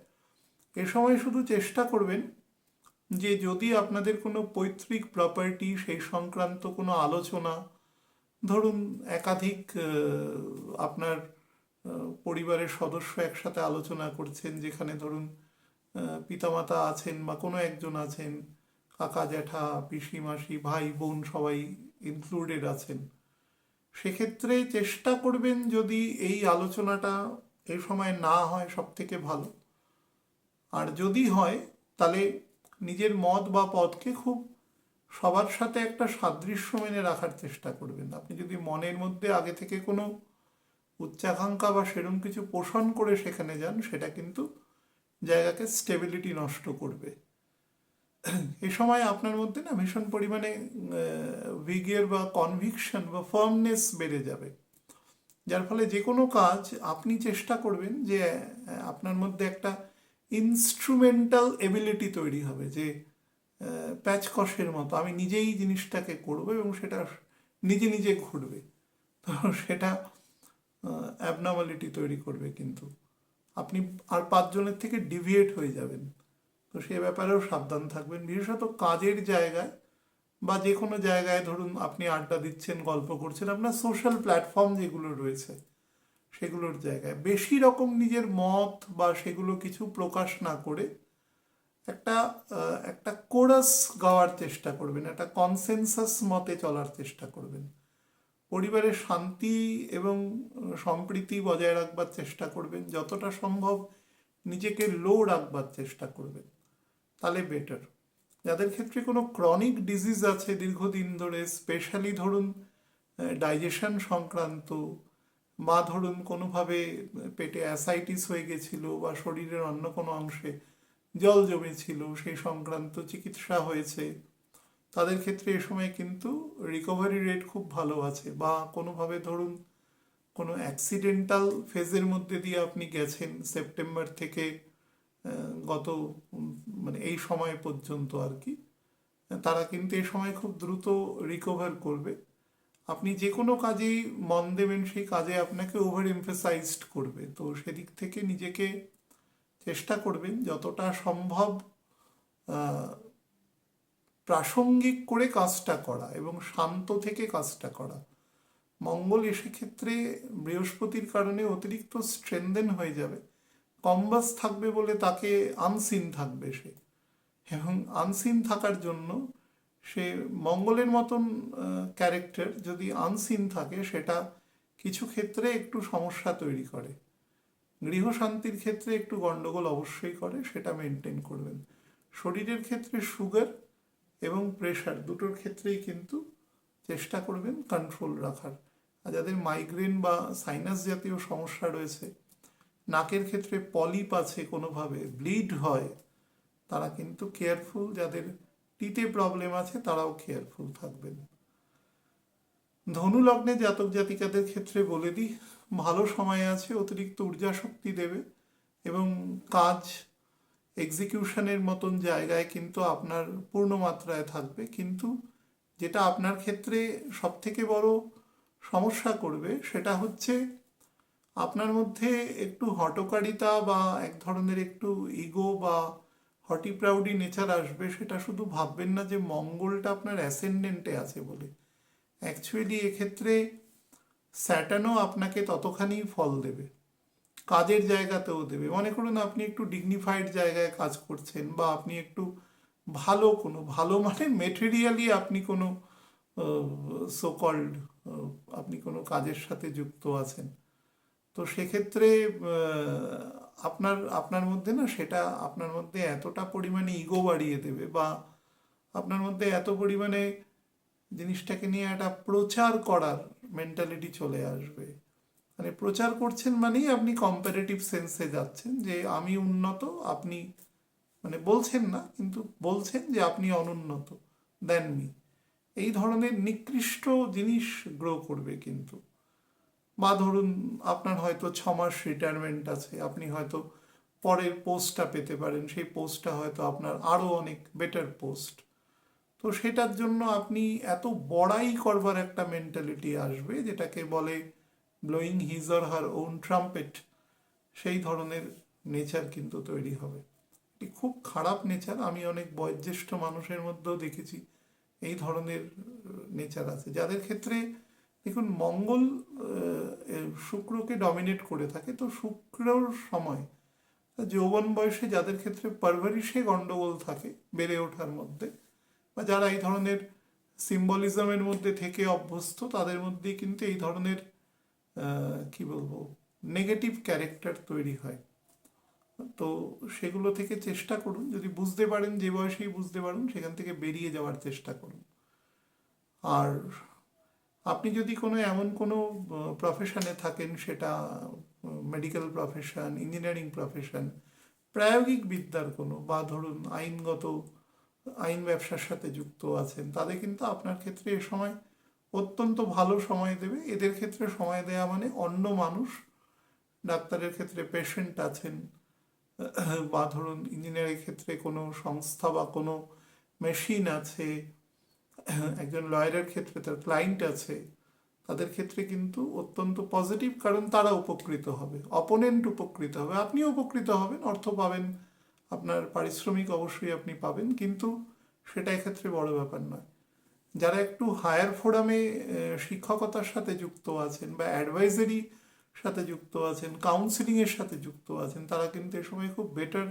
এ সময় শুধু চেষ্টা করবেন যে যদি আপনাদের কোনো পৈতৃক প্রপার্টি সেই সংক্রান্ত কোনো আলোচনা, ধরুন একাধিক আপনার পরিবারের সদস্য একসাথে আলোচনা করছেন, যেখানে ধরুন পিতামাতা আছেন বা কোনো একজন আছেন, কাকা জ্যাঠা পিসি মাসি ভাই বোন সবাই ইনক্লুডেড আছেন, সেক্ষেত্রে চেষ্টা করবেন যদি এই আলোচনাটা এই সময় না হয় সব থেকে ভালো। আর যদি হয় তাহলে নিজের মত বা পথকে খুব সবার সাথে একটা সাদৃশ্য মেনে রাখার চেষ্টা করবেন। আপনি যদি মনের মধ্যে আগে থেকে কোনো উচ্চাকাঙ্ক্ষা বা সেরকম কিছু পোষণ করে সেখানে যান, সেটা কিন্তু জায়গাকে স্টেবিলিটি নষ্ট করবে। এ সময় আপনার মধ্যে না ভীষণ পরিমাণে ভিগিয়ার বা কনভিকশন বা ফার্মনেস বেড়ে যাবে, যার ফলে যে কোনো কাজ আপনি চেষ্টা করবেন যে আপনার মধ্যে একটা ইনস্ট্রুমেন্টাল এবিলিটি তৈরি হবে, যে প্যাচকসের মতো আমি নিজেই জিনিসটাকে করব এবং সেটা নিজে নিজে ঘুরবে। তো সেটা অ্যাবনর্মালিটি তৈরি করবে, কিন্তু আপনি আর পাঁচজনের থেকে ডিভিয়েট হয়ে যাবেন। তো সে ব্যাপারেও সাবধান থাকবেন, বিশেষত কাজের জায়গায় বা যে কোনো জায়গায়। ধরুন আপনি আড্ডা দিচ্ছেন, গল্প করছেন, আপনার সোশ্যাল প্ল্যাটফর্ম যেগুলো রয়েছে সেগুলোর জায়গায় বেশি রকম নিজের মত বা সেগুলো কিছু প্রকাশ না করে একটা একটা কোরাস গাওয়ার চেষ্টা করবেন, একটা কনসেনসাস মতে চলার চেষ্টা করবেন। পরিবারের শান্তি এবং সম্প্রীতি বজায় রাখবার চেষ্টা করবেন, যতটা সম্ভব নিজেকে লো রাখবার চেষ্টা করবেন, তাহলে বেটার। যাদের ক্ষেত্রে কোনো ক্রনিক ডিজিজ আছে দীর্ঘদিন ধরে, স্পেশালি ধরুন ডাইজেশন সংক্রান্ত, বা ধরুন কোনোভাবে পেটে অ্যাসাইটিস হয়ে গেছিল বা শরীরের অন্য কোনো অংশে জল জমেছিল, সেই সংক্রান্ত চিকিৎসা হয়েছে, তাদের ক্ষেত্রে এ সময় কিন্তু রিকভারি রেট খুব ভালো আছে। বা কোনোভাবে ধরুন কোনো অ্যাক্সিডেন্টাল ফেজের মধ্যে দিয়ে আপনি গেছেন সেপ্টেম্বর থেকে গত মানে এই সময় পর্যন্ত আর কি, তারা কিন্তু এই সময় খুব দ্রুত রিকভার করবে। আপনি যে কোনো কাজেই মন দেবেন, সেই কাজে আপনাকে ওভার এমফেসাইজড করবে। তো সেদিক থেকে নিজেকে চেষ্টা করবেন যতটা সম্ভব প্রাসঙ্গিক করে কাজটা করা এবং শান্ত থেকে কাজটা করা। মঙ্গল এসে ক্ষেত্রে বৃহস্পতির কারণে অতিরিক্ত স্ট্রেনদেন হয়ে যাবে, কম্বাস থাকবে বলে তাকে আনসিন থাকবে সে, এবং আনসিন থাকার জন্য সে মঙ্গলের মতন ক্যারেক্টার যদি আনসিন থাকে, সেটা কিছু ক্ষেত্রে একটু সমস্যা তৈরি করে, গৃহশান্তির ক্ষেত্রে একটু গন্ডগোল অবশ্যই করে, সেটা মেনটেন করবেন। শরীরের ক্ষেত্রে সুগার এবং প্রেশার দুটোর ক্ষেত্রেই কিন্তু চেষ্টা করবেন কন্ট্রোল রাখার। আর যাদের মাইগ্রেন বা সাইনাস জাতীয় সমস্যা রয়েছে, নাকের ক্ষেত্রে পলিপ আছে, কোনোভাবে ব্লিড হয়, তারা কিন্তু কেয়ারফুল। যাদের টিতে প্রবলেম আছে তারাও কেয়ারফুল থাকবেন। ধনু লগ্নে জাতক জাতিকাদের ক্ষেত্রে বলে দিই, ভালো সময় আছে, অতিরিক্ত ঊর্জা শক্তি দেবে এবং কাজ এক্সিকিউশনের মতন জায়গায় কিন্তু আপনার পূর্ণ মাত্রায় থাকবে। কিন্তু যেটা আপনার ক্ষেত্রে সব থেকে বড় সমস্যা করবে সেটা হচ্ছে আপনার মধ্যে একটু হটকারিতা বা এক ধরনের একটু ইগো বা হটি প্রাউডি নেচার আসবে। সেটা শুধু ভাববেন না যে মঙ্গলটা আপনার অ্যাসেন্ডেন্টে আছে বলে, অ্যাকচুয়ালি এক্ষেত্রে স্যাটার্নও আপনাকে ততখানি ফল দেবে, কাজের জায়গাতেও দেবে। মনে করুন আপনি একটু ডিগনিফাইড জায়গায় কাজ করছেন, বা আপনি একটু ভালো মানে মেটেরিয়ালি আপনি কোনো সোকল্ড আপনি কোনো কাজের সাথে যুক্ত আছেন, তো সেক্ষেত্রে আপনার আপনার মধ্যে না সেটা আপনার মধ্যে এতটা পরিমাণে ইগো বাড়িয়ে দেবে, বা আপনার মধ্যে এত পরিমাণে জিনিসটাকে নিয়ে একটা প্রচার করার মেন্টালিটি চলে আসবে। মানে প্রচার করছেন মানেই আপনি কম্পারেটিভ সেন্সে যাচ্ছেন যে আমি উন্নত, আপনি মানে বলছেন না কিন্তু বলছেন যে আপনি অনুন্নত দেন মি, এই ধরনের নিকৃষ্ট জিনিস গ্রো করবে। কিন্তু বা ধরুন আপনার হয়তো 6 মাস রিটায়ারমেন্ট আছে, আপনি হয়তো পরের পোস্টটা পেতে পারেন, সেই পোস্টটা হয়তো আপনার আরও অনেক বেটার পোস্ট, তো সেটার জন্য আপনি এত বড়াই করবার একটা মেন্টালিটি আসবে, যেটাকে বলে blowing his or her own trumpet, সেই ধরনের নেচার কিন্তু তৈরি হবে। একটি খুব খারাপ নেচার। আমি অনেক বয়োজ্যেষ্ঠ মানুষের মধ্যেও দেখেছি এই ধরনের নেচার আছে, যাদের ক্ষেত্রে দেখুন মঙ্গল শুক্রকে ডমিনেট করে থাকে। তো শুক্রর সময় যৌবন বয়সে যাদের ক্ষেত্রে পারভারিশে গন্ডগোল থাকে বেড়ে ওঠার মধ্যে, বা যারা এই ধরনের সিম্বলিজমের মধ্যে থেকে অভ্যস্ত, তাদের মধ্যেই কিন্তু এই ধরনের কি বলবো নেগেটিভ ক্যারেক্টার তৈরি হয়। তো সেগুলো থেকে চেষ্টা করুন, যদি বুঝতে পারেন, যে বয়সেই বুঝতে পারেন, সেখান থেকে বেরিয়ে যাওয়ার চেষ্টা করুন। আর আপনি যদি এমন কোনো প্রফেশনে থাকেন, সেটা মেডিকেল প্রফেশন, ইঞ্জিনিয়ারিং প্রফেশন, প্রায়োগিক বিদ্যার কোনো, বা ধরুন আইন ব্যবসার সাথে যুক্ত আছেন, তাদের কিন্তু আপনার ক্ষেত্রে এ সময় অত্যন্ত ভালো সময় দেবে। এদের ক্ষেত্রে সময় দেওয়া মানে অন্য মানুষ, ডাক্তারের ক্ষেত্রে পেশেন্ট আছেন, বা ধরুন ইঞ্জিনিয়ারিং ক্ষেত্রে কোনো সংস্থা বা কোনো মেশিন আছে, একজন লয়ারের ক্ষেত্রে তার ক্লায়েন্ট আছে, তাদের ক্ষেত্রে কিন্তু অত্যন্ত পজিটিভ, কারণ তারা উপকৃত হবে, অপোনেন্ট উপকৃত হবে, আপনিও উপকৃত হবেন, অর্থ পাবেন, আপনার পারিশ্রমিক অবশ্যই আপনি পাবেন, কিন্তু সেটা এক্ষেত্রে বড় ব্যাপার নয়। যারা একটু হায়ার ফোরামে শিক্ষকতার সাথে যুক্ত আছেন, বা অ্যাডভাইজারি সাথে যুক্ত আছেন, কাউন্সিলিংয়ের সাথে যুক্ত আছেন, তারা কিন্তু এ সময় খুব বেটার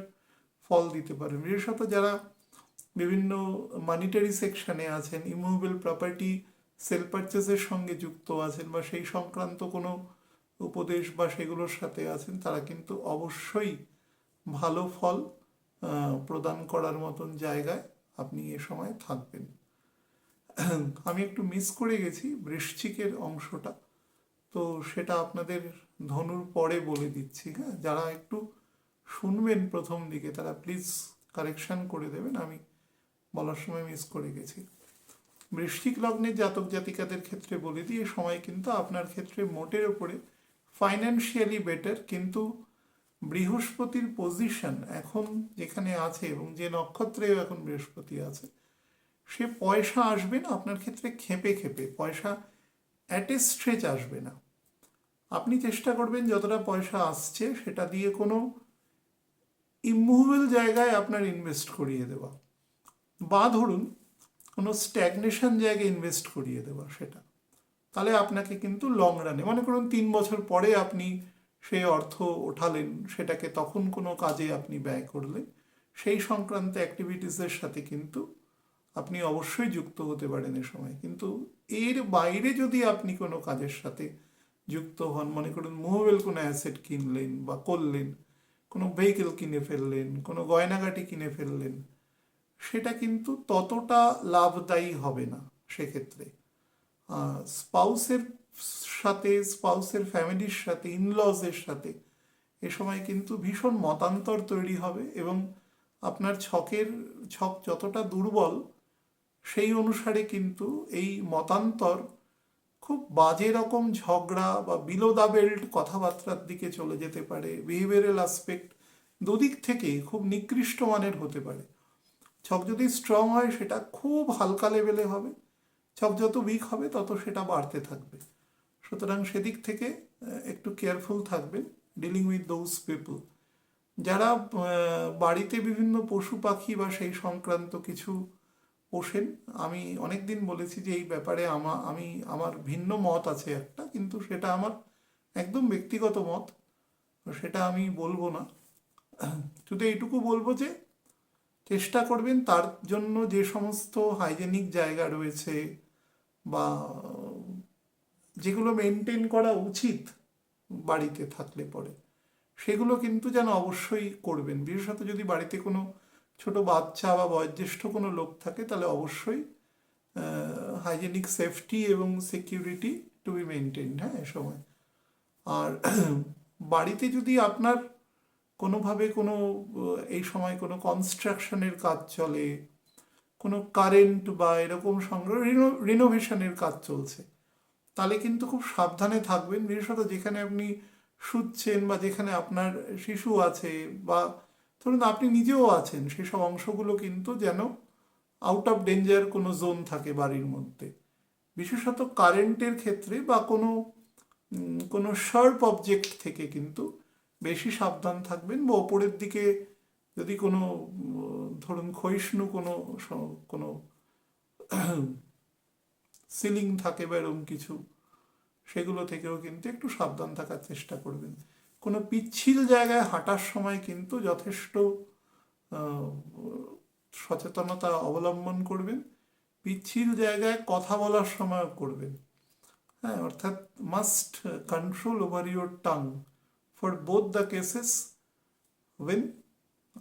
ফল দিতে পারেন। বিশেষত যারা বিভিন্ন মানিটারি সেকশনে আছেন, ইমুভেবল প্রপার্টি সেল পারচেজের সঙ্গে যুক্ত আছেন, বা সেই সংক্রান্ত কোনো উপদেশ বা সেগুলোর সাথে আছেন, তারা কিন্তু অবশ্যই ভালো ফল প্রদান করার মতন জায়গায় আপনি এ সময় থাকবেন। আমি একটু মিস করে গেছি বৃশ্চিকের অংশটা, তো সেটা আপনাদের ধনুর পরে বলে দিচ্ছি। হ্যাঁ, যারা একটু শুনবেন প্রথম দিকে, তারা প্লিজ কারেকশন করে দেবেন, আমি বলার সময় মিস করে গেছি। বৃশ্চিক লগ্নের জাতক জাতিকাদের ক্ষেত্রে বলে দিই, এ সময় কিন্তু আপনার ক্ষেত্রে মোটের ওপরে ফাইন্যান্সিয়ালি বেটার, কিন্তু বৃহস্পতির পজিশন এখন যেখানে আছে এবং যে নক্ষত্রেও এখন বৃহস্পতি আছে, সে পয়সা আসবে না আপনার ক্ষেত্রে খেপে খেপে, পয়সা অ্যাট এ স্ট্রেচ আসবে না। আপনি চেষ্টা করবেন যতটা পয়সা আসছে সেটা দিয়ে কোনো ইমুভেবল জায়গায় আপনার ইনভেস্ট করিয়ে দেওয়া, বা ধরুন কোনো স্ট্যাগনেশন জায়গায় ইনভেস্ট করিয়ে দেওয়া, সেটা তাহলে আপনাকে কিন্তু লং রানে, মনে করুন 3 বছর পরে আপনি সেই অর্থ ওঠালেন, সেটাকে তখন কোনো কাজে আপনি ব্যয় করলেন, সেই সংক্রান্ত অ্যাক্টিভিটিসের সাথে কিন্তু আপনি অবশ্যই যুক্ত হতে পারেন এ সময়। কিন্তু এর বাইরে যদি আপনি কোনো কাজের সাথে যুক্ত হন, মনে করুন মুভেবল কোনো অ্যাসেট কিনলেন বা করলেন, কোনো ভেহিকেল কিনে ফেললেন, কোনো গয়নাগাটি কিনে ফেললেন, সেটা কিন্তু ততটা লাভদায়ী হবে না সেক্ষেত্রে। স্পাউসের সাথে, স্পাউসের ফ্যামিলির সাথে, ইনলজের সাথে এ সময় কিন্তু ভীষণ মতান্তর তৈরি হবে, এবং আপনার ছক যতটা দুর্বল, সেই অনুসারে কিন্তু এই মতান্তর খুব বাজে রকম ঝগড়া বা বিলো দ্য বেল্ট কথাবার্তার দিকে চলে যেতে পারে। বিহেভিয়ারাল আসপেক্ট দুদিক থেকেই খুব নিকৃষ্ট মানের হতে পারে। ছক যদি স্ট্রং হয় সেটা খুব হালকা লেভেলে হবে, ছক যত উইক হবে তত সেটা বাড়তে থাকবে। সুতরাং সেদিক থেকে একটু কেয়ারফুল থাকবেন ডিলিং উইথ দোজ পিপল। যারা বাড়িতে বিভিন্ন পশু পাখি বা সেই সংক্রান্ত কিছু পোষেন, আমি অনেক দিন বলেছি যে এই ব্যাপারে আমার ভিন্ন মত আছে একটা, কিন্তু সেটা আমার একদম ব্যক্তিগত মত, সেটা আমি বলবো না। শুধু এইটুকু বলবো যে চেষ্টা করবেন তার জন্য যে সমস্ত হাইজেনিক জায়গা রয়েছে বা যেগুলো মেনটেন করা উচিত বাড়িতে থাকলে পরে, সেগুলো কিন্তু যেন অবশ্যই করবেন। বিশেষত যদি বাড়িতে কোনো ছোট বাচ্চা বা বয়োজ্যেষ্ঠ কোনো লোক থাকে, তাহলে অবশ্যই হাইজেনিক সেফটি এবং সিকিউরিটি টু বি মেনটেন, হ্যাঁ, এ সময়। আর বাড়িতে যদি আপনার কোনোভাবে এই সময় কোনো কনস্ট্রাকশনের কাজ চলে, কোনো কারেন্ট বা এরকম রিনোভেশনের কাজ চলছে, তাহলে কিন্তু খুব সাবধানে থাকবেন। বিশেষত যেখানে আপনি শুচ্ছেন বা যেখানে আপনার শিশু আছে, বা ধরুন আপনি নিজেও আছেন, সেসব অংশগুলো কিন্তু যেন আউট অফ ডেঞ্জার কোনো জোন থাকে বাড়ির মধ্যে। বিশেষত কারেন্টের ক্ষেত্রে বা কোনো শার্প অবজেক্ট থেকে কিন্তু বেশি সাবধান থাকবেন, বা ওপরের দিকে যদি কোনো ধরুন ক্ষয়িষ্ণু কোনো সিলিং থাকে বা এরকম কিছু, সেগুলো থেকেও কিন্তু একটু সাবধান থাকার চেষ্টা করবেন। কোনো পিচ্ছিল জায়গায় হাঁটার সময় কিন্তু যথেষ্ট সচেতনতা অবলম্বন করবেন। পিচ্ছিল জায়গায় কথা বলার সময় করবেন, হ্যাঁ, অর্থাৎ must control over your tongue for both the cases, when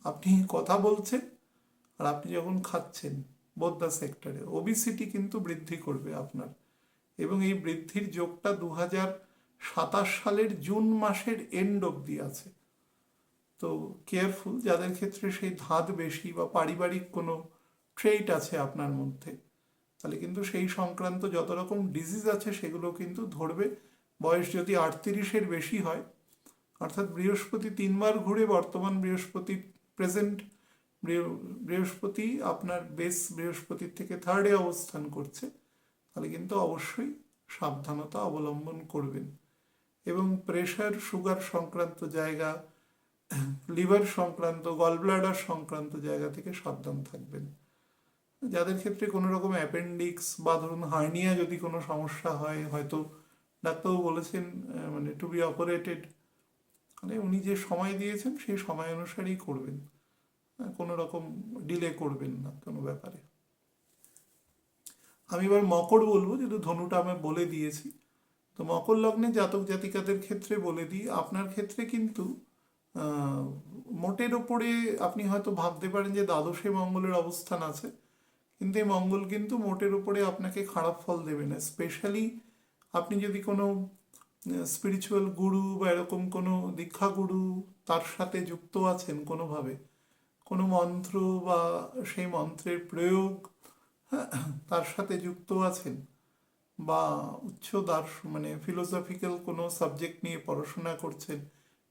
আপনি কথা বলছেন আর আপনি যখন খাচ্ছেন, বোথ দ্য সেক্টরে। ওবিসিটি কিন্তু বৃদ্ধি করবে আপনার, এবং এই বৃদ্ধির যোগটা 2027 সালের জুন মাসের এন্ড অবধি আছে। তো কেয়ারফুল যাদের ক্ষেত্রে সেই ধাত বেশি বা পারিবারিক কোনো ট্রেইট আছে আপনার মধ্যে, তাহলে কিন্তু সেই সংক্রান্ত যত রকম ডিজিজ আছে সেগুলো কিন্তু ধরবে। বয়স যদি 38-এর বেশি হয়, অর্থাৎ বৃহস্পতি 3বার ঘুরে, বর্তমান বৃহস্পতি প্রেজেন্ট বৃহস্পতি আপনার বেস বৃহস্পতির থেকে 3rd-এ অবস্থান করছে, তাহলে কিন্তু অবশ্যই সাবধানতা অবলম্বন করবেন। এবং প্রেশার, সুগার সংক্রান্ত জায়গা, লিভার সংক্রান্ত, গল ব্লাডার সংক্রান্ত জায়গা থেকে সাবধান থাকবেন। যাদের ক্ষেত্রে কোনো রকম অ্যাপেন্ডিক্স বা ধরুন হার্নিয়া যদি কোনো সমস্যা হয়, হয়তো ডাক্তারবাবু বলেছেন মানে টু বি অপারেটেড, মানে উনি যে সময় দিয়েছেন সেই সময় অনুসারেই করবেন, কোনো রকম ডিলে করবেন না কোনো ব্যাপারে। আমি এবার মকর বলবো, যেহেতু ধনুটা আমি বলে দিয়েছি। তো মকর লগ্নে জাতক জাতিকাদের ক্ষেত্রে বলে দিই, আপনার ক্ষেত্রে কিন্তু মোটের ওপরে আপনি হয়তো ভাবতে পারেন যে দ্বাদশে মঙ্গলের অবস্থান আছে, কিন্তু এই মঙ্গল কিন্তু মোটের উপরে আপনাকে খারাপ ফল দেবে না। স্পেশালি আপনি যদি কোনো স্পিরিচুয়াল গুরু বা এরকম কোনো দীক্ষা গুরু তার সাথে যুক্ত আছেন কোনোভাবে, কোনো মন্ত্র বা সেই মন্ত্রের প্রয়োগ তার সাথে যুক্ত আছেন, বা উচ্চ মানে ফিলোসফিক্যাল কোনো সাবজেক্ট নিয়ে পড়াশোনা করছেন,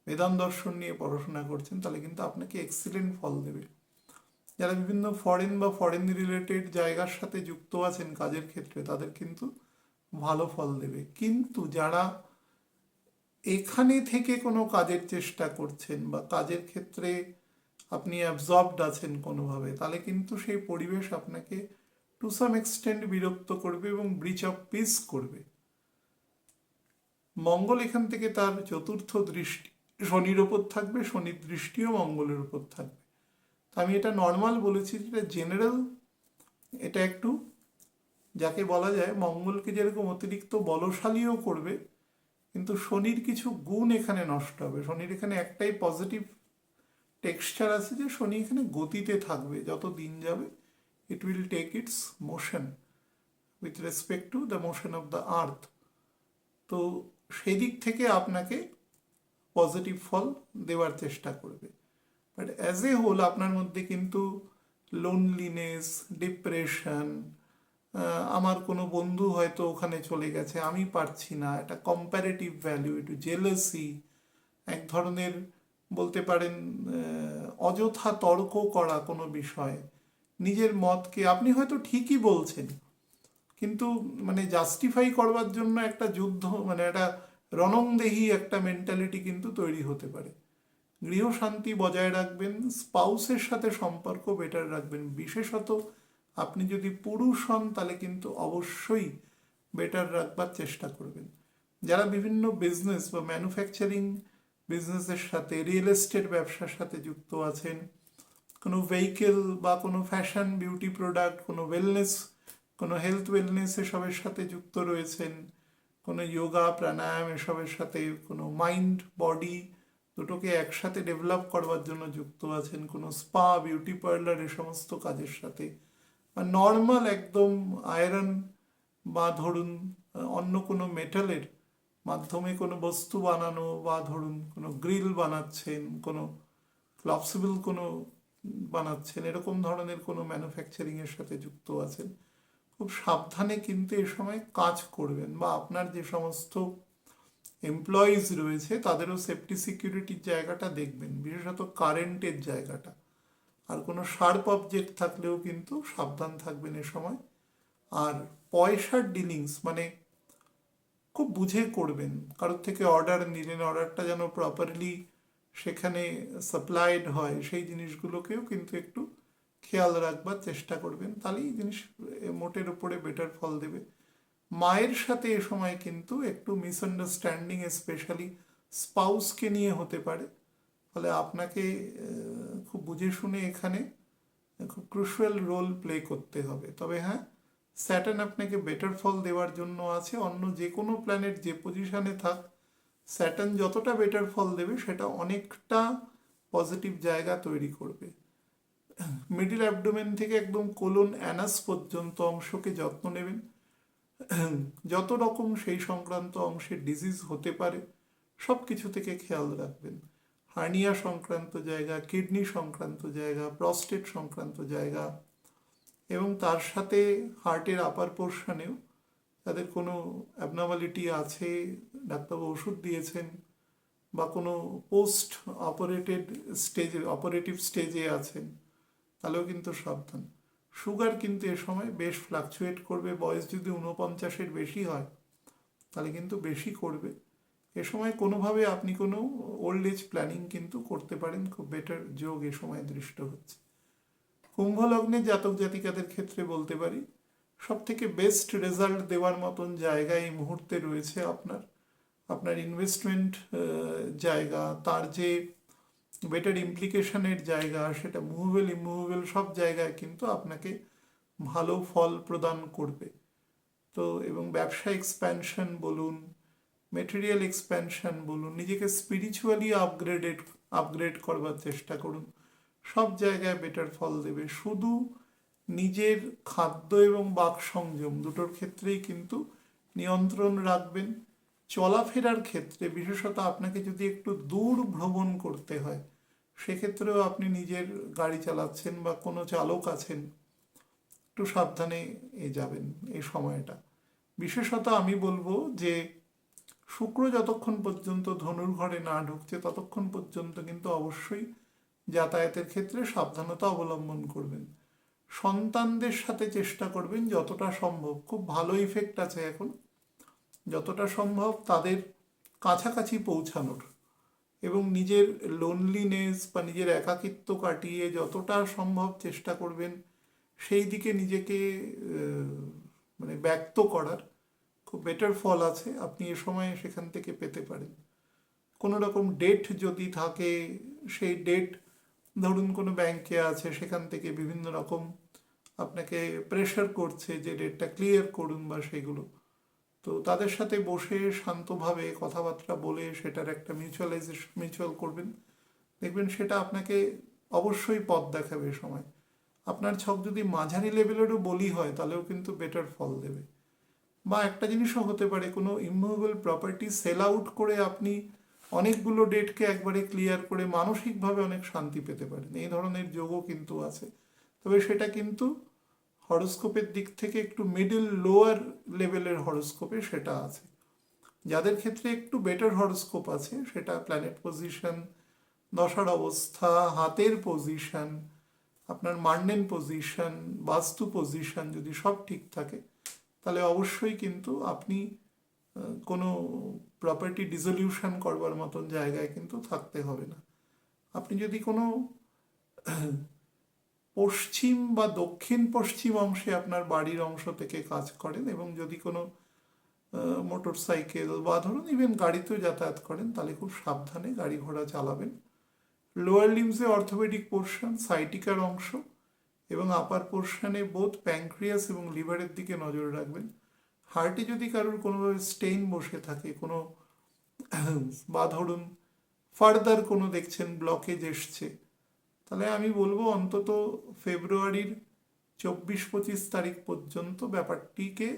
বেদান্ত দর্শন নিয়ে পড়াশোনা করছেন, তাহলে কিন্তু আপনাকে এক্সিলেন্ট ফল দেবে। যারা বিভিন্ন ফরেন বা ফরেন রিলেটেড জায়গার সাথে যুক্ত আছেন কাজের ক্ষেত্রে, তাদের কিন্তু ভালো ফল দেবে। কিন্তু যারা এখানে থেকে কোনো কাজের চেষ্টা করছেন বা কাজের ক্ষেত্রে আপনি অ্যাবজর্বড আছেন কোনোভাবে, তাহলে কিন্তু সেই পরিবেশ আপনাকে টু সাম এক্সটেন্ট বিরক্ত করবে এবং ব্রিচ অফ পিস করবে। মঙ্গল এখান থেকে তার চতুর্থ দৃষ্টি শনির ওপর থাকবে, শনির দৃষ্টিও মঙ্গলের উপর থাকবে। আমি এটা নর্মাল বলেছি, যেটা জেনারেল, এটা একটু যাকে বলা যায় মঙ্গলকে যেরকম অতিরিক্ত বলশালীও করবে, কিন্তু শনির কিছু গুণ এখানে নষ্ট হবে। শনির এখানে একটাই পজিটিভ টেক্সচার আছে, যে শনি এখানে গতিতে থাকবে, যত দিন যাবে it will take its motion with respect to the motion of the earth. তো সেই দিক থেকে আপনাকে পজিটিভ ফল দেওয়ার চেষ্টা করবে। বাট অ্যাজ এ হোল আপনার মধ্যে কিন্তু লোনলিনেস, ডিপ্রেশন, আমার কোনো বন্ধু হয়তো ওখানে চলে গেছে, আমি পারছি না, একটা কম্প্যারেটিভ ভ্যালু, একটু জেলাসি, এক ধরনের বলতে পারেন অযথা তর্ক করা কোনো বিষয়, নিজের মতকে আপনি হয়তো ঠিকই বলছেন, কিন্তু মানে জাস্টিফাই করবার জন্য একটা যুদ্ধ, মানে একটা রণংদেহী একটা মেন্টালিটি কিন্তু তৈরি হতে পারে। গৃহশান্তি বজায় রাখবেন, স্পাউসের সাথে সম্পর্ক বেটার রাখবেন। বিশেষত আপনি যদি পুরুষ হন, তাহলে কিন্তু অবশ্যই বেটার রাখবার চেষ্টা করবেন। যারা বিভিন্ন বিজনেস বা ম্যানুফ্যাকচারিং বিজনেসের সাথে, রিয়েল এস্টেট ব্যবসার সাথে যুক্ত আছেন, কোনো ভেহিকেল বা কোনো ফ্যাশন বিউটি প্রোডাক্ট, কোনো ওয়েলনেস, কোনো হেলথ ওয়েলনেস এসবের সাথে যুক্ত রয়েছেন, কোনো যোগা প্রাণায়াম এসবের সাথে, কোনো মাইন্ড বডি দুটোকে একসাথে ডেভেলপ করবার জন্য যুক্ত আছেন, কোনো স্পা, বিউটি পার্লার, এ সমস্ত কাজের সাথে, বা নর্মাল একদম আয়রন বা ধরুন অন্য কোনো মেটালের মাধ্যমে কোনো বস্তু বানানো, বা ধরুন কোনো গ্রিল বানাচ্ছেন, কোনো ফ্লেক্সিবল কোনো বানাচ্ছেন, এরকম ধরনের কোনো ম্যানুফ্যাকচারিংয়ের সাথে যুক্ত আছেন, খুব সাবধানে কিন্তু এ সময় কাজ করবেন। বা আপনার যে সমস্ত এমপ্লয়িজ রয়েছে তাদেরও সেফটি সিকিউরিটির জায়গাটা দেখবেন, বিশেষত কারেন্টের জায়গাটা। আর কোনো শার্প অবজেক্ট থাকলেও কিন্তু সাবধান থাকবেন এ সময়। আর পয়সার ডিলিংস মানে খুব বুঝে করবেন। কারোর থেকে অর্ডার নিলেন, অর্ডারটা যেন প্রপারলি সেখানে সাপ্লাইড হয়, সেই জিনিসগুলোকেও কিন্তু একটু খেয়াল রাখবার চেষ্টা করবেন, তাহলেই জিনিস মোটের উপরে বেটার ফল দেবে। মায়ের সাথে এ সময় কিন্তু একটু মিসআন্ডারস্ট্যান্ডিং স্পেশালি স্পাউসকে নিয়ে হতে পারে, ফলে আপনাকে খুব বুঝে শুনে এখানে খুব ক্রুশিয়াল রোল প্লে করতে হবে। তবে হ্যাঁ, স্যাটার্ন আপনাকে বেটার ফল দেওয়ার জন্য আছে, অন্য যে কোনো প্ল্যানেট যে পজিশনে থাক, স্যাটার্ন যতটা বেটার ফল দেবে সেটা অনেকটা পজিটিভ জায়গা তৈরি করবে। মিডিল অ্যাবডোমেন থেকে একদম কোলন অ্যানাস পর্যন্ত অংশকে যত্ন নেবেন। যত রকম সেই সংক্রান্ত অংশের ডিজিজ হতে পারে সব কিছু থেকে খেয়াল রাখবেন। হার্নিয়া সংক্রান্ত জায়গা, কিডনি সংক্রান্ত জায়গা, প্রস্টেট সংক্রান্ত জায়গা, এবং তার সাথে হার্টের আপার পোর্শনেও তাদের কোনো অ্যাবনর্মালিটি আছে, ডাক্তারবাবু ওষুধ দিয়েছেন, বা কোনো পোস্ট অপারেটিভ স্টেজে আছেন, তাহলেও কিন্তু সাবধান। সুগার কিন্তু এ সময় বেশ ফ্লাকচুয়েট করবে, বয়স যদি 49-এর বেশি হয় তাহলে কিন্তু বেশি করবে। এ সময় কোনোভাবে আপনি কোনো ওল্ড এজ প্ল্যানিং কিন্তু করতে পারেন, খুব বেটার যোগ এ সময় দৃষ্ট হচ্ছে। কুম্ভ লগ্নের জাতক জাতিকাদের ক্ষেত্রে বলতে পারি সব থেকে বেস্ট রেজাল্ট দেওয়ার মতন জায়গা এই মুহূর্তে রয়েছে আপনার ইনভেস্টমেন্ট জায়গা, তার যে বেটার ইমপ্লিকেশনের জায়গা, সেটা মুভেবল ইমুভেবল সব জায়গায় কিন্তু আপনাকে ভালো ফল প্রদান করবে। তো এবং ব্যবসা এক্সপ্যানশন বলুন, মেটেরিয়াল এক্সপ্যানশন বলুন, নিজেকে স্পিরিচুয়ালি আপগ্রেড করবার চেষ্টা করুন, সব জায়গায় বেটার ফল দেবে। শুধু নিজের খাদ্য এবং বাক সংযম দুটোর ক্ষেত্রেই কিন্তু নিয়ন্ত্রণ রাখবেন। চলাফেরার ক্ষেত্রে বিশেষত আপনাকে যদি একটু দূর ভ্রমণ করতে হয়, সেক্ষেত্রেও আপনি নিজের গাড়ি চালাচ্ছেন বা কোনো চালক আছেন, একটু সাবধানে যাবেন এই সময়টা। বিশেষত আমি বলবো যে শুক্র যতক্ষণ পর্যন্ত ধনুর ঘরে না ঢুকছে ততক্ষণ পর্যন্ত কিন্তু অবশ্যই যাতায়াতের ক্ষেত্রে সাবধানতা অবলম্বন করবেন। সন্তানদের সাথে চেষ্টা করবেন যতটা সম্ভব, খুব ভালো ইফেক্ট আছে এখন, যতটা সম্ভব তাদের কাছাকাছি পৌঁছানোর, এবং নিজের লোনলিনেস বা নিজের একাকিত্ব কাটিয়ে যতটা সম্ভব চেষ্টা করবেন সেই দিকে নিজেকে মানে ব্যক্ত করার। খুব বেটার ফল আছে আপনি এ সময় সেখান থেকে পেতে পারেন। কোনো রকম ডেট যদি থাকে, সেই ডেট ধরুন কোনো ব্যাংকে আছে, সেখান থেকে বিভিন্ন রকম আপনাকে প্রেশার করছে যে ডেটটা ক্লিয়ার করুন বা সেগুলো, তো তাদের সাথে বসে শান্তভাবে কথাবার্তা বলে সেটার একটা মিউচুয়াল করবেন, দেখবেন সেটা আপনাকে অবশ্যই পথ দেখাবে এ সময়। আপনার ছক যদি মাঝারি লেভেলেরও বলি হয় তাহলেও কিন্তু বেটার ফল দেবে। বা একটা জিনিসও হতে পারে, কোনো ইমুভেবল প্রপার্টি সেল আউট করে আপনি অনেকগুলো ডেটকে একবারে ক্লিয়ার করে মানসিকভাবে অনেক শান্তি পেতে পারেন, এই ধরনের যোগও কিন্তু আছে। তবে সেটা কিন্তু হরোস্কোপের দিক থেকে একটু মিডল লোয়ার লেভেলের হরোস্কোপে সেটা আছে। যাদের ক্ষেত্রে একটু বেটার হরোস্কোপ আছে, সেটা প্ল্যানেট পজিশন, দশার অবস্থা, হাতের পজিশন, আপনার মান্ডেন পজিশন, বাস্তু পজিশন যদি সব ঠিক থাকে, তাহলে অবশ্যই কিন্তু আপনি কোনো প্রপার্টি ডিসলিউশন করবার মতন জায়গায় কিন্তু থাকতে হবে না। আপনি যদি কোনো পশ্চিম বা দক্ষিণ পশ্চিম অংশে আপনার বাড়ির অংশ থেকে কাজ করেন, এবং যদি কোনো মোটর সাইকেল বা ধরুন ইভেন গাড়িতেও যাতায়াত করেন, তাহলে খুব সাবধানে গাড়ি ঘোড়া চালাবেন। লোয়ার লিমসে অর্থোপেডিক পোর্শন, সাইটিকার অংশ, এবং আপার পোর্শনে বোধ প্যাঙ্ক্রিয়াস এবং লিভারের দিকে নজর রাখবেন। হার্টে যদি কারোর কোনোভাবে স্টেইন বসে থাকে, কোনো বা ধরুন ফার্দার কোনো দেখছেন ব্লকেজ এসছে, তাহলে আমি বলবো অন্তত ফেব্রুয়ারির 24-25 তারিখ পর্যন্ত ব্যাপারটিকে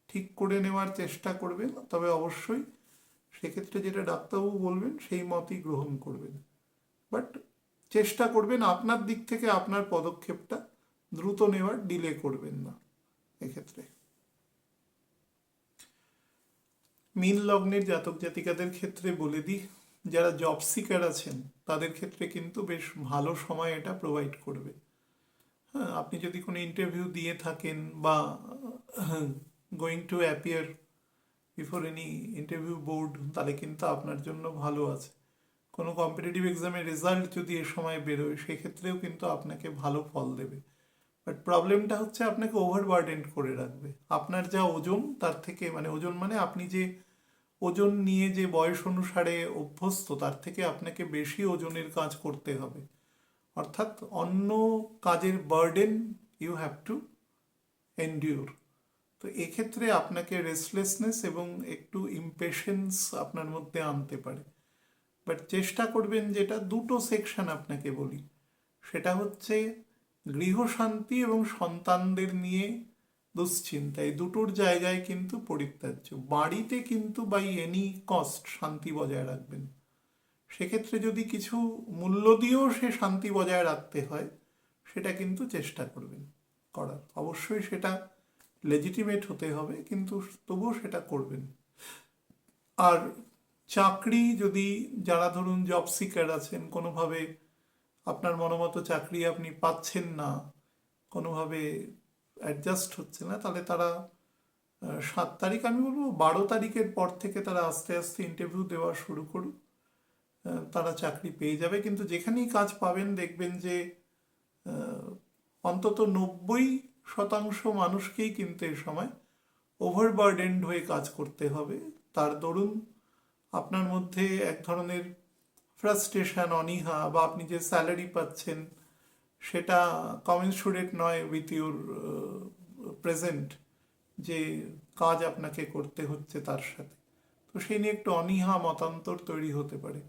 ঠিক করে নেওয়ার চেষ্টা করবেন। তবে অবশ্যই সেক্ষেত্রে যেটা ডাক্তারবাবু বলবেন সেই মতই গ্রহণ করবেন, বাট চেষ্টা করবেন আপনার দিক থেকে আপনার পদক্ষেপটা দ্রুত নেওয়ার, ডিলে করবেন না এক্ষেত্রে। মীন লগ্নের জাতক জাতিকাদের ক্ষেত্রে বলে দিই, যারা জব সিকার আছেন তাদের ক্ষেত্রে কিন্তু বেশ ভালো সময় এটা প্রোভাইড করবে। হ্যাঁ, আপনি যদি কোনো ইন্টারভিউ দিয়ে থাকেন বা going to appear before any interview board, তাহলে কিন্তু আপনার জন্য ভালো আছে। কোনো কম্পিটিটিভ এক্সামের রেজাল্ট যদি এ সময় বেরোয় সেক্ষেত্রেও কিন্তু আপনাকে ভালো ফল দেবে। বাট প্রবলেমটা হচ্ছে আপনাকে ওভারবার্ডেন্ড করে রাখবে। আপনার যা ওজন তার থেকে, মানে ওজন মানে আপনি যে ওজন নিয়ে যে বয়স অনুসারে অভ্যস্ত তার থেকে আপনাকে বেশি ওজনের কাজ করতে হবে। অর্থাৎ অন্য কাজের বার্ডেন ইউ হ্যাভ টু এন্ডিউর। তো এক্ষেত্রে আপনাকে রেস্টলেসনেস এবং একটু ইমপেশেন্স আপনার মধ্যে আনতে পারে। বাট চেষ্টা করবেন, যেটা দুটো সেকশন আপনাকে বলি, সেটা হচ্ছে গৃহশান্তি এবং সন্তানদের নিয়ে দুশ্চিন্তা, এই দুটোর জায়গায় কিন্তু পরিত্যাজ্য। বাড়িতে কিন্তু বাই এনি কস্ট শান্তি বজায় রাখবেন। সেক্ষেত্রে যদি কিছু মূল্য দিয়েও সে শান্তি বজায় রাখতে হয়, সেটা কিন্তু চেষ্টা করবেন করার। অবশ্যই সেটা লেজিটিমেট হতে হবে, কিন্তু তবুও সেটা করবেন। আর চাকরি, যদি যারা ধরুন জব সিকার আছেন, কোনোভাবে আপনার মনোমতো চাকরি আপনি পাচ্ছেন না, কোনোভাবে অ্যাডজাস্ট হচ্ছে না, তাহলে তারা 7 তারিখ, আমি বলবো 12 তারিখের পর থেকে তারা আস্তে আস্তে ইন্টারভিউ দেওয়া শুরু করুক। তারা চাকরি পেয়ে যাবে। কিন্তু যেখানেই কাজ পাবেন দেখবেন যে অন্তত 90% মানুষকেই কিন্তু এই সময় ওভারবার্ডেন্ড হয়ে কাজ করতে হবে। তার দরুন আপনার মধ্যে এক ধরনের ফ্রাস্ট্রেশন, অনীহা, বা আপনি যে স্যালারি পাচ্ছেন সেটা কমেন্সুরেট নয় উইথ ইউর প্রেজেন্ট যে কাজ আপনাকে করতে হচ্ছে তার সাথে। তো সেই নিয়ে একটু অনীহা, মতান্তর তৈরি হতে পারে।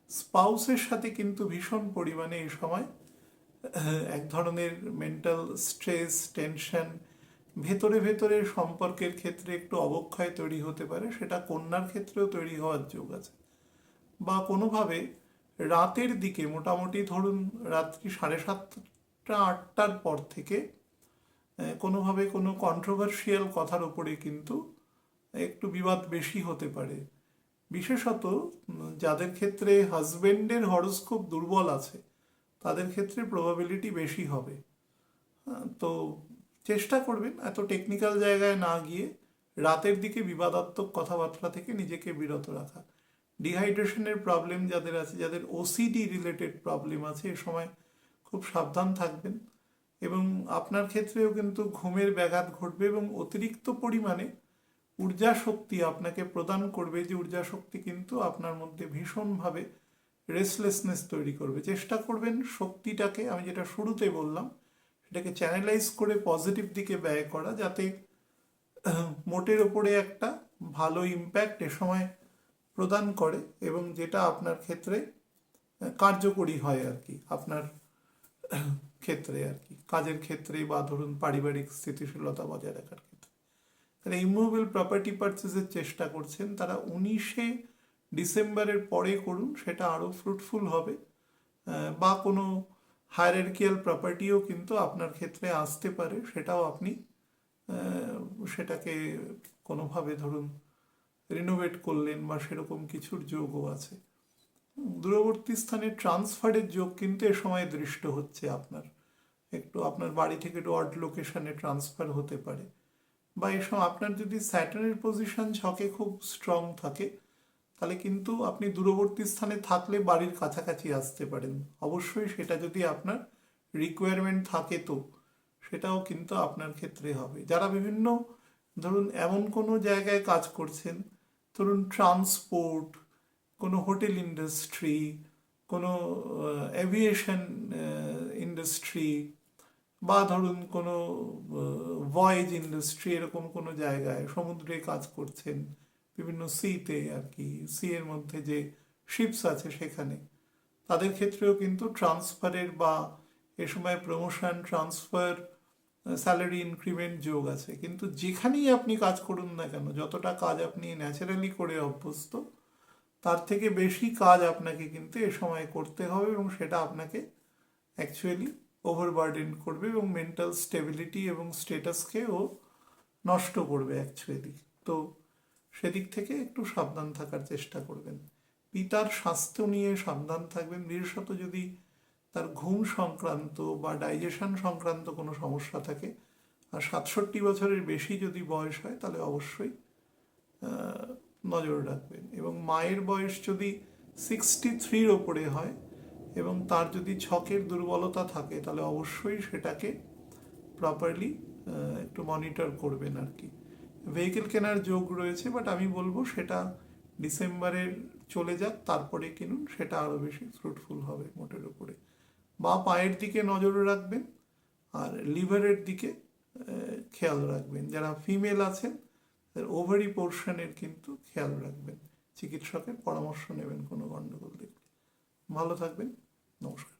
স্পাউসের সাথে কিন্তু ভীষণ পরিমাণে এই সময় এক ধরনের মেন্টাল স্ট্রেস, টেনশন, ভেতরে ভেতরে সম্পর্কের ক্ষেত্রে একটু অবক্ষয় তৈরি হতে পারে। সেটা কন্যার ক্ষেত্রেও তৈরি হওয়ার যোগ আছে। বা কোনোভাবে রাতের দিকে, মোটামুটি ধরুন রাত্রি 7:30-8টার পর থেকে কোনোভাবে কোনো কন্ট্রোভার্সিয়াল কথার উপরে কিন্তু একটু বিবাদ বেশি হতে পারে। বিশেষত যাদের ক্ষেত্রে হাজবেন্ডের হরোস্কোপ দুর্বল আছে তাদের ক্ষেত্রে প্রবাবিলিটি বেশি হবে। তো চেষ্টা করবেন এত টেকনিক্যাল জায়গায় না গিয়ে রাতের দিকে বিবাদাত্মক কথাবার্তা থেকে নিজেকে বিরত রাখা। ডিহাইড্রেশনের প্রবলেম যাদের আছে, যাদের ওসিডি রিলেটেড প্রবলেম আছে, এ সময় খুব সাবধান থাকবেন। এবং আপনার ক্ষেত্রেও কিন্তু ঘুমের ব্যাঘাত ঘটবে এবং অতিরিক্ত পরিমাণে ঊর্জা শক্তি আপনাকে প্রদান করবে, যে ঊর্জা শক্তি কিন্তু আপনার মধ্যে ভীষণভাবে রেস্টলেসনেস তৈরি করবে। চেষ্টা করবেন শক্তিটাকে, আমি যেটা শুরুতে বললাম, সেটাকে চ্যানেলাইজ করে পজিটিভ দিকে ব্যয় করা, যাতে মোটের ওপরে একটা ভালো ইম্প্যাক্ট এ সময় প্রদান করে এবং যেটা আপনার ক্ষেত্রে কার্যকরী হয় আর কি, আপনার ক্ষেত্রে আর কি, কাজের ক্ষেত্রে বা ধরুন পারিবারিক স্থিতিশীলতা বজায় রাখার ক্ষেত্রে। তারা ইমুভেবল প্রপার্টি পারচেজের চেষ্টা করছেন, তারা 19শে ডিসেম্বরের পরে করুন, সেটা আরও ফ্রুটফুল হবে। বা কোনো হায়ারার্কিয়াল প্রপার্টিও কিন্তু আপনার ক্ষেত্রে আসতে পারে, সেটাও আপনি সেটাকে কোনোভাবে ধরুন রিনোভেট করলেন বা সেরকম কিছুর যোগও আছে। দূরবর্তী স্থানে ট্রান্সফারের যোগ কিন্তু এ সময় দৃষ্ট হচ্ছে আপনার। একটু আপনার বাড়ি থেকে একটু অড লোকেশনে ট্রান্সফার হতে পারে। বা এ সময় আপনার যদি স্যাটার্নের পজিশন ছকে খুব স্ট্রং থাকে, তাহলে কিন্তু আপনি দূরবর্তী স্থানে থাকলে বাড়ির কাছাকাছি আসতে পারেন। অবশ্যই সেটা যদি আপনার রিকোয়ারমেন্ট থাকে তো সেটাও কিন্তু আপনার ক্ষেত্রে হবে। যারা বিভিন্ন ধরুন এমন কোনো জায়গায় কাজ করছেন, ধরুন ট্রান্সপোর্ট, কোনো হোটেল ইন্ডাস্ট্রি, কোনো এভিয়েশন ইন্ডাস্ট্রি, বা ধরুন কোনো ভয়েজ ইন্ডাস্ট্রি, এরকম কোনো জায়গায় সমুদ্রে কাজ করছেন, বিভিন্ন সিতে আর কি, সি এর মধ্যে যে শিপস আছে সেখানে, তাদের ক্ষেত্রেও কিন্তু ট্রান্সফারের বা এ সময় প্রমোশন, ট্রান্সফার, স্যালারি ইনক্রিমেন্ট যোগ আছে। কিন্তু যেখানেই আপনি কাজ করুন না কেন, যতটা কাজ আপনি ন্যাচারালি করে অভ্যস্ত, তার থেকে বেশি কাজ আপনাকে কিন্তু এ সময় করতে হবে এবং সেটা আপনাকে অ্যাকচুয়ালি ওভারবার্ডেন করবে এবং মেন্টাল স্টেবিলিটি এবং স্টেটাসকেও নষ্ট করবে অ্যাকচুয়ালি। তো সেদিক থেকে একটু সাবধান থাকার চেষ্টা করবেন। পিতার স্বাস্থ্য নিয়ে সাবধান থাকবেন, বিশেষত যদি তার ঘুম সংক্রান্ত বা ডাইজেশন সংক্রান্ত কোনো সমস্যা থাকে। আর 67 বছরের বেশি যদি বয়স হয় তাহলে অবশ্যই নজর রাখবেন। এবং মায়ের বয়স যদি 63-র ওপরে হয় এবং তার যদি ছকের দুর্বলতা থাকে তাহলে অবশ্যই সেটাকে প্রপারলি একটু মনিটর করবেন আর কি। ভেহিকেল কেনার যোগ রয়েছে, বাট আমি বলবো সেটা ডিসেম্বরের চলে যাক, তারপরে কিনুন, সেটা আরও বেশি ফ্রুটফুল হবে মোটের উপরে। বা পায়ের দিকে নজর রাখবেন আর লিভারের দিকে খেয়াল রাখবেন। যারা ফিমেল আছেন ওভারি পোর্শনের কিন্তু খেয়াল রাখবেন, চিকিৎসকের পরামর্শ নেবেন কোনো গন্ডগোল দেখলে। ভালো থাকবেন, নমস্কার।